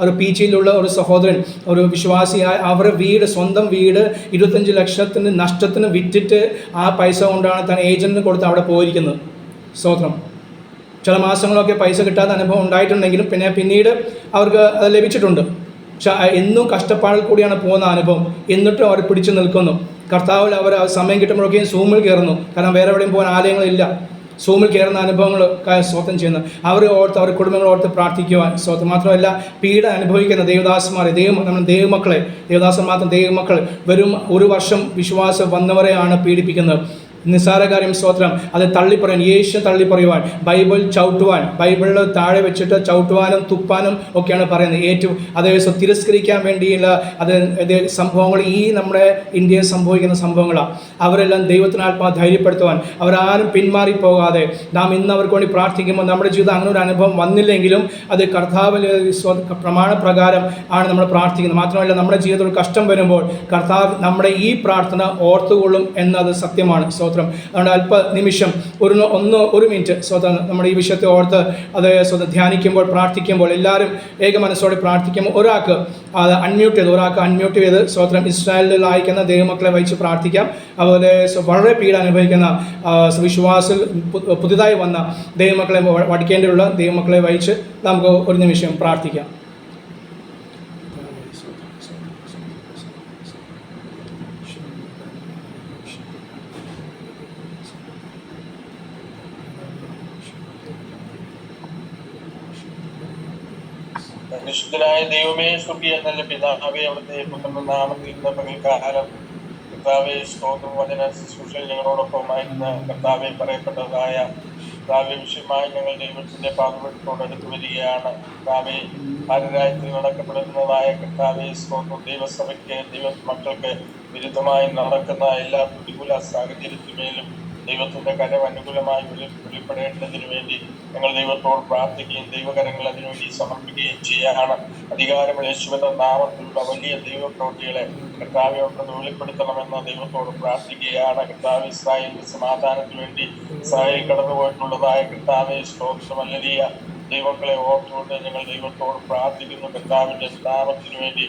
ഒരു പീച്ചിയിലുള്ള ഒരു സഹോദരൻ, ഒരു വിശ്വാസിയായ, അവരുടെ വീട്, സ്വന്തം വീട് 25 ലക്ഷത്തിന് നഷ്ടത്തിന് വിറ്റിട്ട് ആ പൈസ കൊണ്ടാണ് താൻ ഏജന്റിന് കൊടുത്ത് അവിടെ പോയിരിക്കുന്നത്. സ്തോത്രം. ചില മാസങ്ങളൊക്കെ പൈസ കിട്ടാത്ത അനുഭവം ഉണ്ടായിട്ടുണ്ടെങ്കിലും പിന്നീട് അവർക്ക് അത് ലഭിച്ചിട്ടുണ്ട്. പക്ഷെ എന്നും കഷ്ടപ്പാടിൽ കൂടിയാണ് പോകുന്ന അനുഭവം. എന്നിട്ടും അവർ പിടിച്ചു നിൽക്കുന്നു. കർത്താവിൽ അവർ സമയം കിട്ടുമ്പോഴൊക്കെയും സൂമിൽ കയറുന്നു. കാരണം വേറെ എവിടെയും പോകാൻ ആലയങ്ങളില്ല. സൂമിൽ കയറുന്ന അനുഭവങ്ങൾ സ്തോത്രം ചെയ്യുന്നു. അവരെ ഓർത്ത്, അവരുടെ കുടുംബങ്ങളെ ഓർത്ത് പ്രാർത്ഥിക്കുവാൻ. സ്തോത്രം. മാത്രമല്ല പീഡ അനുഭവിക്കുന്ന ദേവദാസന്മാരെ, നമ്മുടെ ദൈവമക്കളെ, ദേവദാസൻ മാത്രം ദൈവമക്കൾ വെറും 1 വർഷം വിശ്വാസം വന്നവരെയാണ് പീഡിപ്പിക്കുന്നത്. നിസ്സാര കാര്യം. സ്തോത്രം. അത് തള്ളിപ്പറയാൻ, യേശു തള്ളിപ്പറയുവാൻ, ബൈബിൾ ചവിട്ടുവാൻ, ബൈബിളിൽ താഴെ വെച്ചിട്ട് ചവിട്ടുവാനും തുപ്പാനും ഒക്കെയാണ് പറയുന്നത്. അതേ തിരസ്കരിക്കാൻ വേണ്ടിയുള്ള സംഭവങ്ങൾ ഈ നമ്മുടെ ഇന്ത്യയിൽ സംഭവിക്കുന്ന സംഭവങ്ങളാണ്. അവരെല്ലാം ദൈവത്തിനാത്മാ ധൈര്യപ്പെടുത്തുവാൻ, അവരാരും പിന്മാറിപ്പോകാതെ നാം ഇന്ന് അവർക്ക് വേണ്ടി പ്രാർത്ഥിക്കുമ്പോൾ നമ്മുടെ ജീവിതം അങ്ങനെ ഒരു അനുഭവം വന്നില്ലെങ്കിലും അത് കർത്താവിൽ പ്രമാണപ്രകാരം ആണ് നമ്മൾ പ്രാർത്ഥിക്കുന്നത്. മാത്രമല്ല നമ്മുടെ ജീവിതത്തിൽ കഷ്ടം വരുമ്പോൾ കർത്താവ് നമ്മുടെ ഈ പ്രാർത്ഥന ഓർത്തുകൊള്ളും എന്നത് സത്യമാണ്. അതുകൊണ്ട് അല്പ നിമിഷം ഒരു മിനിറ്റ് സ്വതം നമ്മുടെ ഈ വിഷയത്തെ ഓർത്ത് അത് സ്വതം ധ്യാനിക്കുമ്പോൾ, പ്രാർത്ഥിക്കുമ്പോൾ, എല്ലാവരും ഏക മനസ്സോടെ പ്രാർത്ഥിക്കുമ്പോൾ ഒരാൾക്ക് അൺമ്യൂട്ട് ചെയ്ത് സ്വതന്ത്രം ഇസ്രായേലിൽ അയക്കുന്ന ദൈവമക്കളെ വഹിച്ച് പ്രാർത്ഥിക്കാം. അതുപോലെ വളരെ പീഡ അനുഭവിക്കുന്ന വിശ്വാസിൽ പുതുതായി വന്ന ദൈവമക്കളെ വടിക്കേണ്ടിയുള്ള ദൈവമക്കളെ വഹിച്ച് നമുക്ക് ഒരു നിമിഷം പ്രാർത്ഥിക്കാം. പരിശുദ്ധനായ ദൈവമേ, സ്വർഗീയ നല്ല പിതാവേ, അവിടുത്തെ പുത്രന്റെ നാമത്തിൽ ഇന്ന് പകൽക്കാലം കർത്താവെ സ്തോത്രം, വചന ശുശ്രൂഷയിൽ ഞങ്ങളോടൊപ്പമായിരുന്ന കർത്താവെ പറയപ്പെട്ടതായ കർത്താവെ വിഷയമായി ഞങ്ങൾ ദൈവത്തിന്റെ പാദപീഠത്തോടടുത്ത് വരികയാണ്. കർത്താവെ ഭാരരാജ്യത്തിൽ നടക്കപ്പെടുന്നതായ കർത്താവെ സ്തോത്രം, ദൈവസഭയ്ക്ക്, ദൈവ മക്കൾക്ക് വിരുദ്ധമായി നടക്കുന്ന എല്ലാ പ്രതികൂല സാഹചര്യത്തിന്മേലും ദൈവത്തിന്റെ കരം അനുകൂലമായി വെളിപ്പെടേണ്ടതിനു വേണ്ടി ഞങ്ങൾ ദൈവത്തോട് പ്രാർത്ഥിക്കുകയും ദൈവകരങ്ങൾ അതിനുവേണ്ടി സമർപ്പിക്കുകയും ചെയ്യാണ്. അധികാരമുള്ള യേശുവിന്റെ നാമത്തിലുള്ള വലിയ ദൈവപ്രവൃത്തികളെ കർത്താവിനോട് വെളിപ്പെടുത്തണമെന്ന് ദൈവത്തോട് പ്രാർത്ഥിക്കുകയാണ്. കർത്താവ് ഇസ്രായേലിന്റെ സമാധാനത്തിന് വേണ്ടി ഇസ്രായേൽ കടന്നുപോയിട്ടുള്ളതായ കർത്താവെ സ്തോത്രം, വലിയ ദൈവങ്ങളെ ഓർത്തുകൊണ്ട് ഞങ്ങൾ ദൈവത്തോട് പ്രാർത്ഥിക്കുന്നു. കർത്താവിന്റെ നാമത്തിനു വേണ്ടി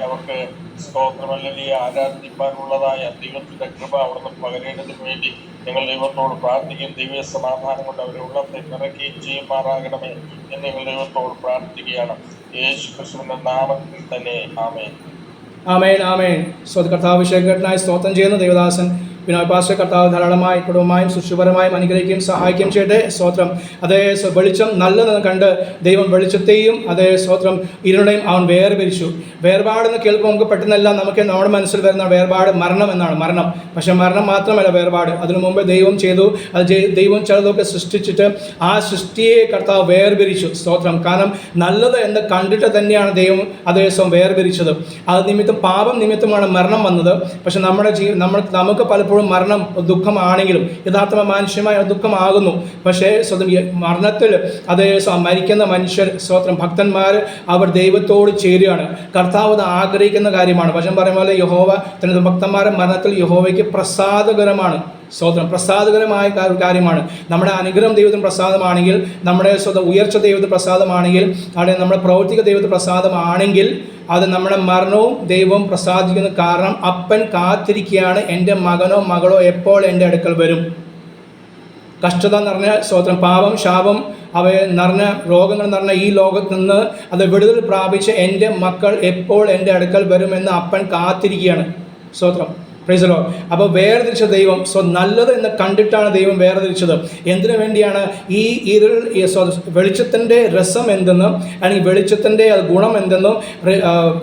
അവർക്ക് സ്തോത്രമല്ലിയ ആരാധിപ്പാനുള്ളതായ ദൈവത്തിന്റെ കൃപ അവിടുന്ന് പകരേണ്ടതിന് വേണ്ടി ഞങ്ങൾ ദൈവത്തോട് പ്രാർത്ഥിക്കും. ദൈവ സമാധാനം കൊണ്ട് അവരെ ഉള്ളത്തെ നിറയ്ക്കുകയും ചെയ്യുമാറാകണമേ എന്ന് ഞങ്ങൾ ദൈവത്തോട് പ്രാർത്ഥിക്കുകയാണ്. യേശു ക്രിസ്തുവിന്റെ നാമത്തിൽ തന്നെ ആമേൻ. ആമേൻ. ആമേൻ. കർത്താവ് അഭിഷേകനായി സ്തോത്രം ചെയ്യുന്ന ദേവദാസൻ വിനോയ് പാസ്റ്റർ കർത്താവ് ധാരാളമായി കുടുംബമായും സൃഷ്ടിപരമായും അനുഗ്രഹിക്കുകയും സഹായിക്കുകയും ചെയ്യട്ടെ. സ്തോത്രം. അതേ വെളിച്ചം നല്ലതെന്ന് കണ്ട് ദൈവം വെളിച്ചത്തെയും അതേ സ്തോത്രം ഇരുളെയും അവൻ വേർപിരിച്ചു. വേർപാടെന്ന് കേൾക്കുമ്പോൾ നമുക്ക് പെട്ടെന്നെല്ലാം നമുക്ക് നമ്മുടെ മനസ്സിൽ വരുന്ന വേർപാട് മരണം എന്നാണ്. മരണം. പക്ഷെ മരണം മാത്രമല്ല വേർപാട്. അതിനു മുമ്പ് ദൈവം ചെയ്തു. ദൈവം ചിലതൊക്കെ സൃഷ്ടിച്ചിട്ട് ആ സൃഷ്ടിയെ കർത്താവ് വേർപിരിച്ചു. സ്തോത്രം. കാരണം നല്ലത് എന്ന് കണ്ടിട്ട് തന്നെയാണ് ദൈവം അതേ വേർപിരിച്ചത്. അത് നിമിത്തം, പാപം നിമിത്തമാണ് മരണം വന്നത്. പക്ഷെ നമുക്ക് പലപ്പോഴും മരണം ദുഃഖമാണെങ്കിലും യഥാർത്ഥ മാനുഷ്യമായ ദുഃഖമാകുന്നു. പക്ഷേ മരണത്തിൽ അതേ മരിക്കുന്ന മനുഷ്യർ സ്തോത്രം ഭക്തന്മാർ അവർ ദൈവത്തോട് ചേരുകയാണ്. കർത്താവ് അത് ആഗ്രഹിക്കുന്ന കാര്യമാണ്. വചനം പറയുന്ന പോലെ യഹോവ തന്റെ ഭക്തന്മാരെ മരണത്തിൽ യഹോവയ്ക്ക് പ്രസാദകരമാണ്. സ്വതന്ത്രം പ്രസാദകരമായ കാര്യമാണ്. നമ്മുടെ അനുഗ്രഹം ദൈവത്തിന് പ്രസാദമാണെങ്കിൽ, നമ്മുടെ സ്വന്തം ഉയർച്ച ദൈവത്തിന് പ്രസാദമാണെങ്കിൽ, അവിടെ നമ്മുടെ പ്രവർത്തിക ദൈവത്തിന് പ്രസാദമാണെങ്കിൽ, അത് നമ്മുടെ മരണവും ദൈവം പ്രസാദിക്കുന്ന. കാരണം അപ്പൻ കാത്തിരിക്കുകയാണ്, എൻ്റെ മകനോ മകളോ എപ്പോൾ എൻ്റെ അടുക്കൽ വരും. കഷ്ടത നിറഞ്ഞ സ്വതന്ത്രം, പാപം, ശാപം, അവയെ നിറഞ്ഞ രോഗങ്ങൾ നിറഞ്ഞ ഈ ലോകത്ത് നിന്ന് അത് വിടുതൽ പ്രാപിച്ച് എൻ്റെ മക്കൾ എപ്പോൾ എൻ്റെ അടുക്കൽ വരുമെന്ന് അപ്പൻ കാത്തിരിക്കുകയാണ്. സ്വതന്ത്രം, പ്രൈസ് ദി ലോർഡ്. അപ്പോൾ വേർതിരിച്ച ദൈവം നല്ലത് എന്ന് കണ്ടിട്ടാണ് ദൈവം വേർതിരിച്ചത്. എന്തിനു വേണ്ടിയാണ്? ഈ ഇരുൾ, വെളിച്ചത്തിൻ്റെ രസം എന്തെന്നും അല്ലെങ്കിൽ വെളിച്ചത്തിൻ്റെ ഗുണം എന്തെന്നും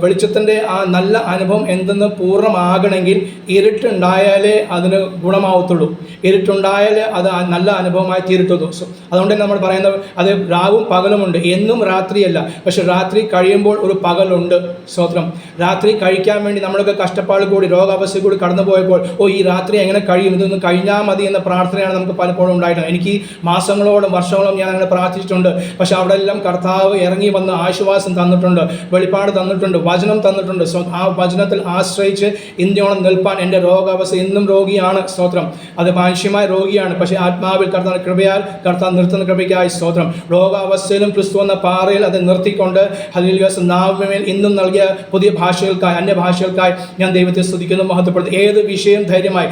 വെളിച്ചത്തിൻ്റെ ആ നല്ല അനുഭവം എന്തെന്ന് പൂർണ്ണമാകണമെങ്കിൽ ഇരുട്ടുണ്ടായാലേ അതിന് ഗുണമാവത്തുള്ളൂ. ഇരുട്ടുണ്ടായാലേ അത് നല്ല അനുഭവമായി തീരത്തുള്ളൂ. അതുകൊണ്ട് തന്നെ നമ്മൾ പറയുന്നത് അത് രാവും പകലുമുണ്ട്, എന്നും രാത്രിയല്ല. പക്ഷെ രാത്രി കഴിയുമ്പോൾ ഒരു പകലുണ്ട്. സ്വതന്ത്രം, രാത്രി കഴിക്കാൻ വേണ്ടി നമ്മളൊക്കെ കഷ്ടപ്പാട് കൂടി രോഗാവസ്ഥ കൂടി കടന്നു പോയപ്പോൾ ഈ രാത്രി എങ്ങനെ കഴിയും, ഇതൊന്ന് കഴിഞ്ഞാൽ മതി എന്ന പ്രാർത്ഥനയാണ് നമുക്ക് പലപ്പോഴും ഉണ്ടായിട്ടുണ്ട്. എനിക്ക് മാസങ്ങളോടും വർഷങ്ങളോളം ഞാൻ അങ്ങനെ പ്രാർത്ഥിച്ചിട്ടുണ്ട്. പക്ഷെ അവിടെ എല്ലാം കർത്താവ് ഇറങ്ങി വന്ന് ആശ്വാസം തന്നിട്ടുണ്ട്, വെളിപ്പാട് തന്നിട്ടുണ്ട്, വചനം തന്നിട്ടുണ്ട്. ആ വചനത്തിൽ ആശ്രയിച്ച് ഇന്ത്യയോളം നിൽപ്പാൻ എൻ്റെ രോഗാവസ്ഥ ഇന്നും രോഗിയാണ്. സ്തോത്രം, അത് മാനുഷ്യമായ രോഗിയാണ്. പക്ഷേ ആത്മാവിൽ കർത്താവ് കൃപയാൽ കർത്താവ് നിർത്തുന്ന കൃപയ്ക്കായി സ്തോത്രം. രോഗാവസ്ഥയിലും ക്രിസ്തു എന്ന പാറയിൽ അത് നിർത്തിക്കൊണ്ട് ഹല്ലേലൂയ നാവിന്മേൽ ഇന്നും നൽകിയ പുതിയ ഭാഷകൾക്കായി, അന്യഭാഷകൾക്കായി ഞാൻ ദൈവത്തെ സ്തുതിക്കുന്നു, മഹത്വപ്പെടുത്തുന്നു. ഏത് വിഷയം ധൈര്യമായി,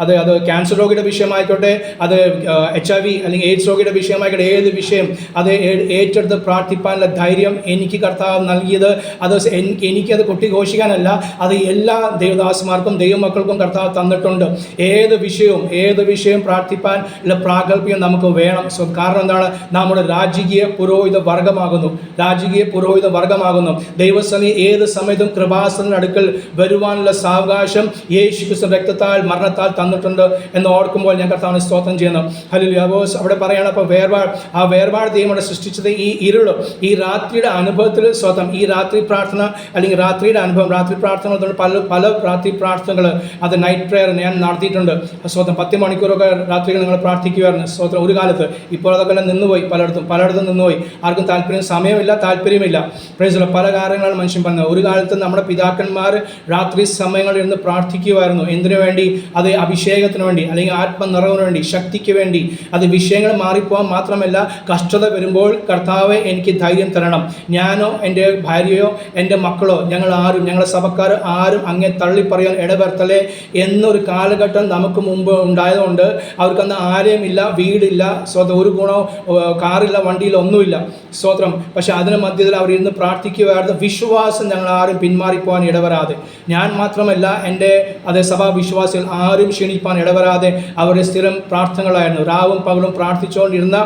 അത് ക്യാൻസർ രോഗിയുടെ വിഷയമായിക്കോട്ടെ, അത് HIV അല്ലെങ്കിൽ എയ്ഡ്സ് രോഗിയുടെ വിഷയമായിക്കോട്ടെ, ഏത് വിഷയം അത് ഏറ്റെടുത്ത് പ്രാർത്ഥിപ്പാനുള്ള ധൈര്യം എനിക്ക് കർത്താവ് നൽകിയത് അത് എനിക്കത് കൊട്ടിഘോഷിക്കാനല്ല, അത് എല്ലാ ദൈവദാസന്മാർക്കും ദൈവമക്കൾക്കും കർത്താവ് തന്നിട്ടുണ്ട്. ഏത് വിഷയവും പ്രാർത്ഥിപ്പാൻ ഉള്ള പ്രാഗൽഭ്യം നമുക്ക് വേണം. കാരണം എന്താണ്? നമ്മുടെ രാജകീയ പുരോഹിത വർഗമാകുന്നു. ദൈവസമി ഏത് സമയത്തും കൃപാസന അടുക്കൽ വരുവാനുള്ള സാവകാശം യേശുക്രിസ്തു രക്തത്താൽ മരണത്താൽ തന്നിട്ടുണ്ട് എന്ന് ഓർക്കുമ്പോൾ ഞാൻ കർത്താവിനെ സ്തോത്രം ചെയ്യുന്നു. ഹല്ലേലൂയ. അവിടെ പറയണം, അപ്പോൾ വേർപാട് ദൈവം സൃഷ്ടിച്ചത് ഈ ഇരുളും ഈ രാത്രിയുടെ അനുഭവത്തിൽ സ്വതം. ഈ രാത്രി പ്രാർത്ഥന അല്ലെങ്കിൽ രാത്രിയുടെ അനുഭവം, രാത്രി പ്രാർത്ഥന പല രാത്രി പ്രാർത്ഥനകൾ, അത് നൈറ്റ് പ്രയർ ഞാൻ നടത്തിയിട്ടുണ്ട്. സ്വതം 10 മണിക്കൂറൊക്കെ രാത്രികൾ നിങ്ങൾ പ്രാർത്ഥിക്കുമായിരുന്നു. സ്വതം ഒരു കാലത്ത്. ഇപ്പോൾ അതൊക്കെ നിന്നുപോയി, പലയിടത്തും നിന്നുപോയി. ആർക്കും താല്പര്യമില്ല. Price the Lord. പല കാര്യങ്ങളാണ് മനുഷ്യൻ പറഞ്ഞത്. ഒരു കാലത്ത് നമ്മുടെ പിതാക്കന്മാർ രാത്രി സമയങ്ങളിൽ ഇരുന്ന് പ്രാർത്ഥിക്കുമായിരുന്നു. എന്തിനു വേണ്ടി? അത് അഭിഷേകത്തിന് വേണ്ടി, അല്ലെങ്കിൽ ആത്മനിറവിന് വേണ്ടി, ശക്തിക്ക് വേണ്ടി. അത് വിഷയങ്ങൾ മാറിപ്പോകാൻ മാത്രമല്ല, കഷ്ടത വരുമ്പോൾ കർത്താവെ എനിക്ക് ധൈര്യം തരണം. ഞാനോ എൻ്റെ ഭാര്യയോ എൻ്റെ മക്കളോ ഞങ്ങളുടെ സഭക്കാർ ആരും അങ്ങേ തള്ളിപ്പറയാൻ ഇടവരുത്തലേ എന്നൊരു കാലഘട്ടം നമുക്ക് മുമ്പ് ഉണ്ടായതുകൊണ്ട് അവർക്കന്ന് ആരെയുമില്ല, വീടില്ല, ഒരു ഗുണോ, കാറില്ല, വണ്ടിയില്ല, ഒന്നുമില്ല. സ്തോത്രം. പക്ഷെ അതിന് മധ്യത്തിൽ അവർ ഇരുന്ന് പ്രാർത്ഥിക്കുമായിരുന്നു. വിശ്വാസം ഞങ്ങൾ ആരും പിന്മാറിപ്പോകാൻ ഇടവരാതെ, ഞാൻ മാത്രമല്ല എൻ്റെ അതേ സഭാ വിശ്വാസികൾ ആരും ക്ഷീണിപ്പാൻ ഇടവരാതെ അവരുടെ സ്ഥിരം പ്രാർത്ഥനകളായിരുന്നു. രാവും പകലും പ്രാർത്ഥിച്ചുകൊണ്ടിരുന്ന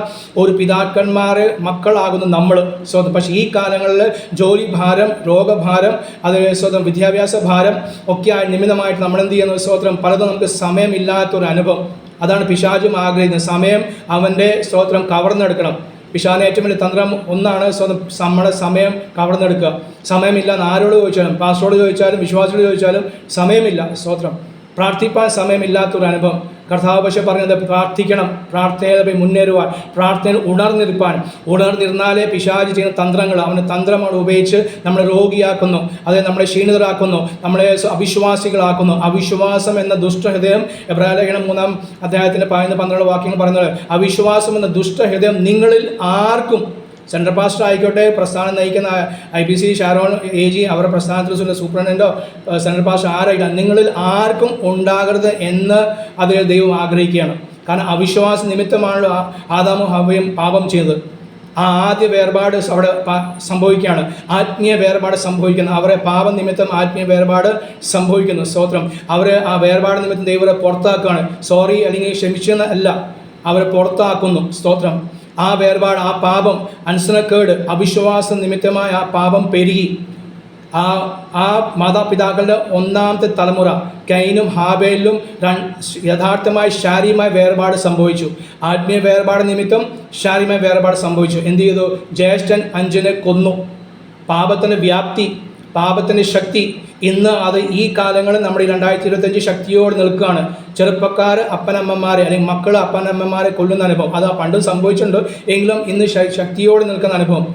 ഒരു പിതാക്കന്മാർ മക്കളാകുന്നു നമ്മൾ. സ്വന്തം. പക്ഷേ ഈ കാലങ്ങളിൽ ജോലിഭാരം, രോഗഭാരം, അതേ സ്വന്തം വിദ്യാഭ്യാസ ഭാരം ഒക്കെ നിമിത്തമായിട്ട് നമ്മൾ എന്ത് ചെയ്യുന്നു? സ്തോത്രം. പലതും നമുക്ക് സമയമില്ലാത്തൊരു അനുഭവം. അതാണ് പിശാചും ആഗ്രഹിക്കുന്നത്. സമയം അവൻ്റെ സ്തോത്രം കവർന്നെടുക്കണം. പിശാചിന് ഏറ്റവും വലിയ തന്ത്രം ഒന്നാണ് നമ്മുടെ സമയം കവർന്നെടുക്കുക. സമയമില്ലെന്ന് ആരോട് ചോദിച്ചാലും, പാസ്റ്ററോട് ചോദിച്ചാലും, വിശ്വാസിയോട് ചോദിച്ചാലും സമയമില്ല. സ്തോത്രം. പ്രാർത്ഥിപ്പാൻ സമയമില്ലാത്തൊരു അനുഭവം. കർത്താവ് പക്ഷേ പറഞ്ഞത് പ്രാർത്ഥിക്കണം, പ്രാർത്ഥനയിൽ മുന്നേറുവാൻ, പ്രാർത്ഥനയിൽ ഉണർന്നിരുന്നാലേ പിശാച് ചെയ്യുന്ന തന്ത്രങ്ങൾ, അവൻ്റെ തന്ത്രമാണ് ഉപയോഗിച്ച് നമ്മളെ രോഗിയാക്കുന്നു, അതെ നമ്മളെ ക്ഷീണിതരാക്കുന്നു, നമ്മളെ അവിശ്വാസികളാക്കുന്നു. അവിശ്വാസം എന്ന ദുഷ്ടഹൃദയം, എബ്രായലേഖനം 3-ാം അധ്യായത്തിൻ്റെ 12 വാക്യങ്ങൾ പറയുന്നത്, അവിശ്വാസം എന്ന ദുഷ്ടഹൃദയം നിങ്ങളിൽ ആർക്കും, സെൻട്രൽ പാസ്റ്റർ ആയിക്കോട്ടെ, പ്രസ്ഥാനം നയിക്കുന്ന IPC ഷാരോൺ AG, അവരുടെ പ്രസ്ഥാനത്തിൽ സൂപ്രണ്ടോ സെൻട്രൽ പാസ്റ്റർ ആരായില്ല, നിങ്ങളിൽ ആർക്കും ഉണ്ടാകരുത് എന്ന് അതിൽ ദൈവം ആഗ്രഹിക്കുകയാണ്. കാരണം അവിശ്വാസ നിമിത്തമാണല്ലോ ആദാമും ഹവ്വയും പാപം ചെയ്തത്. ആ ആദ്യ വേർപാട് അവിടെ സംഭവിക്കുകയാണ്. ആത്മീയ വേർപാട് സംഭവിക്കുന്നു. അവരെ പാപം നിമിത്തം ആത്മീയ വേർപാട് സംഭവിക്കുന്നു. സ്തോത്രം. അവരെ ആ വേർപാട് നിമിത്തം ദൈവരെ പുറത്താക്കുകയാണ്. സോറി അല്ലെങ്കിൽ ക്ഷമിച്ചെന്ന് അല്ല, അവരെ പുറത്താക്കുന്നു. സ്തോത്രം. ആ വേർപാട്, ആ പാപം, അനുസരണക്കേട്, അവിശ്വാസം നിമിത്തമായ ആ പാപം പെരുകി. ആ മാതാപിതാക്കളുടെ 1ാമത്തെ തലമുറ കൈനും ഹാബേലിലും യഥാർത്ഥമായി ശാരീരികമായ വേർപാട് സംഭവിച്ചു. ആത്മീയ വേർപാട് നിമിത്തം ശാരീരികമായ വേർപാട് സംഭവിച്ചു. എന്ത് ചെയ്തു? ജ്യേഷ്ഠൻ അഞ്ജനെ കൊന്നു. പാപത്തിൻ്റെ വ്യാപ്തി, പാപത്തിൻ്റെ ശക്തി ഇന്ന് അത് ഈ കാലങ്ങളിൽ നമ്മുടെ 2025 ശക്തിയോട് നിൽക്കുകയാണ്. ചെറുപ്പക്കാർ അപ്പനമ്മമാരെ അല്ലെങ്കിൽ മക്കൾ അപ്പനമ്മമാരെ കൊല്ലുന്ന അനുഭവം അത് പണ്ടും സംഭവിച്ചിട്ടുണ്ട്. എങ്കിലും ഇന്ന് ശക്തിയോട് നിൽക്കുന്ന അനുഭവം.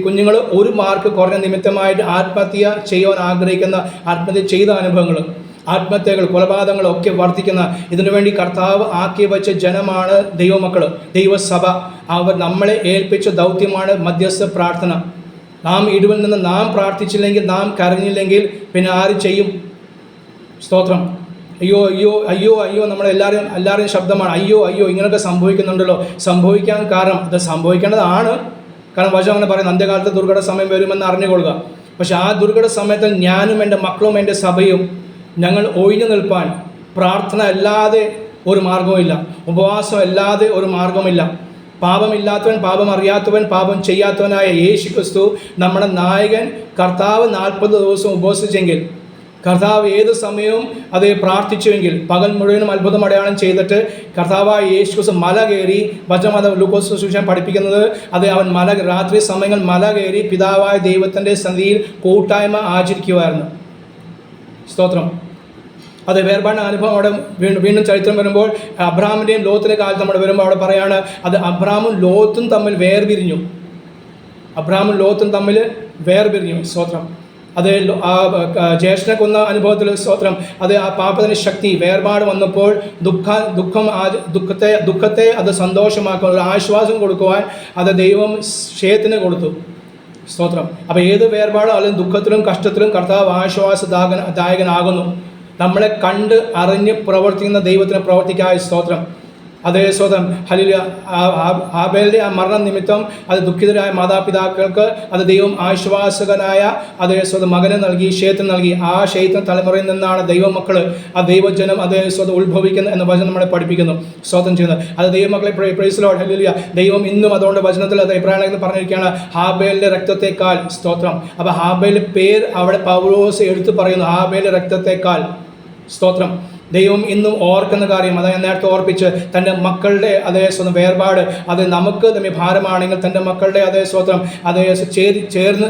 കുഞ്ഞുങ്ങൾ 1 മാർക്ക് കുറഞ്ഞ നിമിത്തമായിട്ട് ആത്മഹത്യ ചെയ്യാൻ ആഗ്രഹിക്കുന്ന, ആത്മഹത്യ ചെയ്ത അനുഭവങ്ങൾ. ആത്മഹത്യകൾ, കൊലപാതകങ്ങൾ ഒക്കെ വർദ്ധിക്കുന്ന, ഇതിനുവേണ്ടി കർത്താവ് ആക്കി വെച്ച ജനമാണ് ദൈവമക്കൾ, ദൈവസഭ. അവർ നമ്മളെ ഏൽപ്പിച്ച ദൗത്യമാണ് മധ്യസ്ഥ പ്രാർത്ഥന. നാം ഇടിവിൽ നിന്ന് നാം പ്രാർത്ഥിച്ചില്ലെങ്കിൽ, നാം കരഞ്ഞില്ലെങ്കിൽ പിന്നെ ആര് ചെയ്യും? സ്തോത്രം. അയ്യോ അയ്യോ അയ്യോ അയ്യോ, എല്ലാവരെയും ശബ്ദമാണ് അയ്യോ അയ്യോ, ഇങ്ങനെയൊക്കെ സംഭവിക്കുന്നുണ്ടല്ലോ. സംഭവിക്കാൻ കാരണം അത് സംഭവിക്കേണ്ടതാണ്. കാരണം വചനം അങ്ങനെ പറയുന്നത്, അന്ത്യകാലത്ത് ദുർഘട സമയം വരുമെന്ന് അറിഞ്ഞുകൊള്ളുക. പക്ഷെ ആ ദുർഘട സമയത്ത് ഞാനും എൻ്റെ മക്കളും എൻ്റെ സഭയും ഞങ്ങൾ ഒഴിഞ്ഞു നിൽപ്പാൻ പ്രാർത്ഥന അല്ലാതെ ഒരു മാർഗവുമില്ല, ഉപവാസം അല്ലാതെ ഒരു മാർഗമില്ല. പാപമില്ലാത്തവൻ, പാപം അറിയാത്തവൻ, പാപം ചെയ്യാത്തവനായ യേശു ക്രിസ്തു നമ്മുടെ നായകൻ കർത്താവ് 40 ദിവസം ഉപവസിച്ചെങ്കിൽ, കർത്താവ് ഏത് സമയവും അത് പ്രാർത്ഥിച്ചുവെങ്കിൽ, പകൽ മുഴുവനും അത്ഭുതം അടയാളം ചെയ്തിട്ട് കർത്താവായ യേശു ക്രിസ്തു മല കയറി, വചനം ലൂക്കോസ് സുവിശേഷം പഠിപ്പിക്കുന്നത് അത് അവൻ രാത്രി സമയങ്ങൾ മല കയറി പിതാവായ ദൈവത്തിൻ്റെ സന്നിധിയിൽ കൂട്ടായ്മ ആചരിക്കുമായിരുന്നു. സ്തോത്രം. അത് വേർപാടിൻ്റെ അനുഭവം അവിടെ വീണ്ടും ചരിത്രം വരുമ്പോൾ അബ്രഹാമിൻ്റെയും ലോത്തിൻ്റെ കാലത്ത് നമ്മൾ വരുമ്പോൾ അവിടെ പറയാണ്, അത് അബ്രഹാമും ലോത്തും തമ്മിൽ വേർപിരിഞ്ഞു. സ്തോത്രം. അത് ആ ജ്യേഷ്ഠനെ കൊന്ന അനുഭവത്തിൽ സ്തോത്രം, അത് ആ പാപത്തിൻ്റെ ശക്തി വേർപാട് വന്നപ്പോൾ ദുഃഖത്തെ അത് സന്തോഷമാക്കാൻ, ഒരു ആശ്വാസം കൊടുക്കുവാൻ അത് ദൈവം ഷേത്തിന് കൊടുത്തു. സ്തോത്രം. അപ്പോൾ ഏത് വേർപാടും അല്ലെങ്കിൽ ദുഃഖത്തിലും കഷ്ടത്തിലും കർത്താവ് ആശ്വാസദായകനാകുന്നു. നമ്മളെ കണ്ട് അറിഞ്ഞ് പ്രവർത്തിക്കുന്ന ദൈവത്തിന് പ്രവർത്തിക്കായ സ്തോത്രം. അതേ സ്തോത്രം. ഹല്ലേലൂയ. ഹാബേലിൻ്റെ ആ മരണം നിമിത്തം അത് ദുഃഖിതരായ മാതാപിതാക്കൾക്ക് അത് ദൈവം ആശ്വാസകനായ അതേ സ്വന്തം മകനെ നൽകി, ഷേത്തിന് നൽകി. ആ ഷേത്തിന് തലമുറയിൽ നിന്നാണ് ദൈവമക്കൾ, ആ ദൈവജനം അതേ സ്വന്തം ഉത്ഭവിക്കുന്നത് എന്ന വചനം നമ്മളെ പഠിപ്പിക്കുന്നു. സ്തോത്രം ചെയ്യുന്നത് അത് ദൈവമക്കളെ പ്രൈസ് ലോർഡ്. ഹല്ലേലൂയ. ദൈവം ഇന്നും അതുകൊണ്ട് വചനത്തിൽ അത് ഇബ്രാഹിം പറഞ്ഞിരിക്കുകയാണ്, ഹാബേലിൻ്റെ രക്തത്തെക്കാൾ. സ്തോത്രം. അപ്പോൾ ഹാബേലിൻ്റെ പേര് അവിടെ പൗലോസ് എടുത്തു പറയുന്നു, ഹാബേലിൻ്റെ രക്തത്തെക്കാൾ. സ്തോത്രം. ദൈവം ഇന്നും ഓർക്കുന്ന കാര്യം, അതായത് നേരത്തെ ഓർപ്പിച്ച് തൻ്റെ മക്കളുടെ അതേ സ്വന്തം വേർപാട് അത് നമുക്ക് തമ്മിൽ ഭാരമാണെങ്കിൽ തൻ്റെ മക്കളുടെ അതേ സ്വന്തം അതേ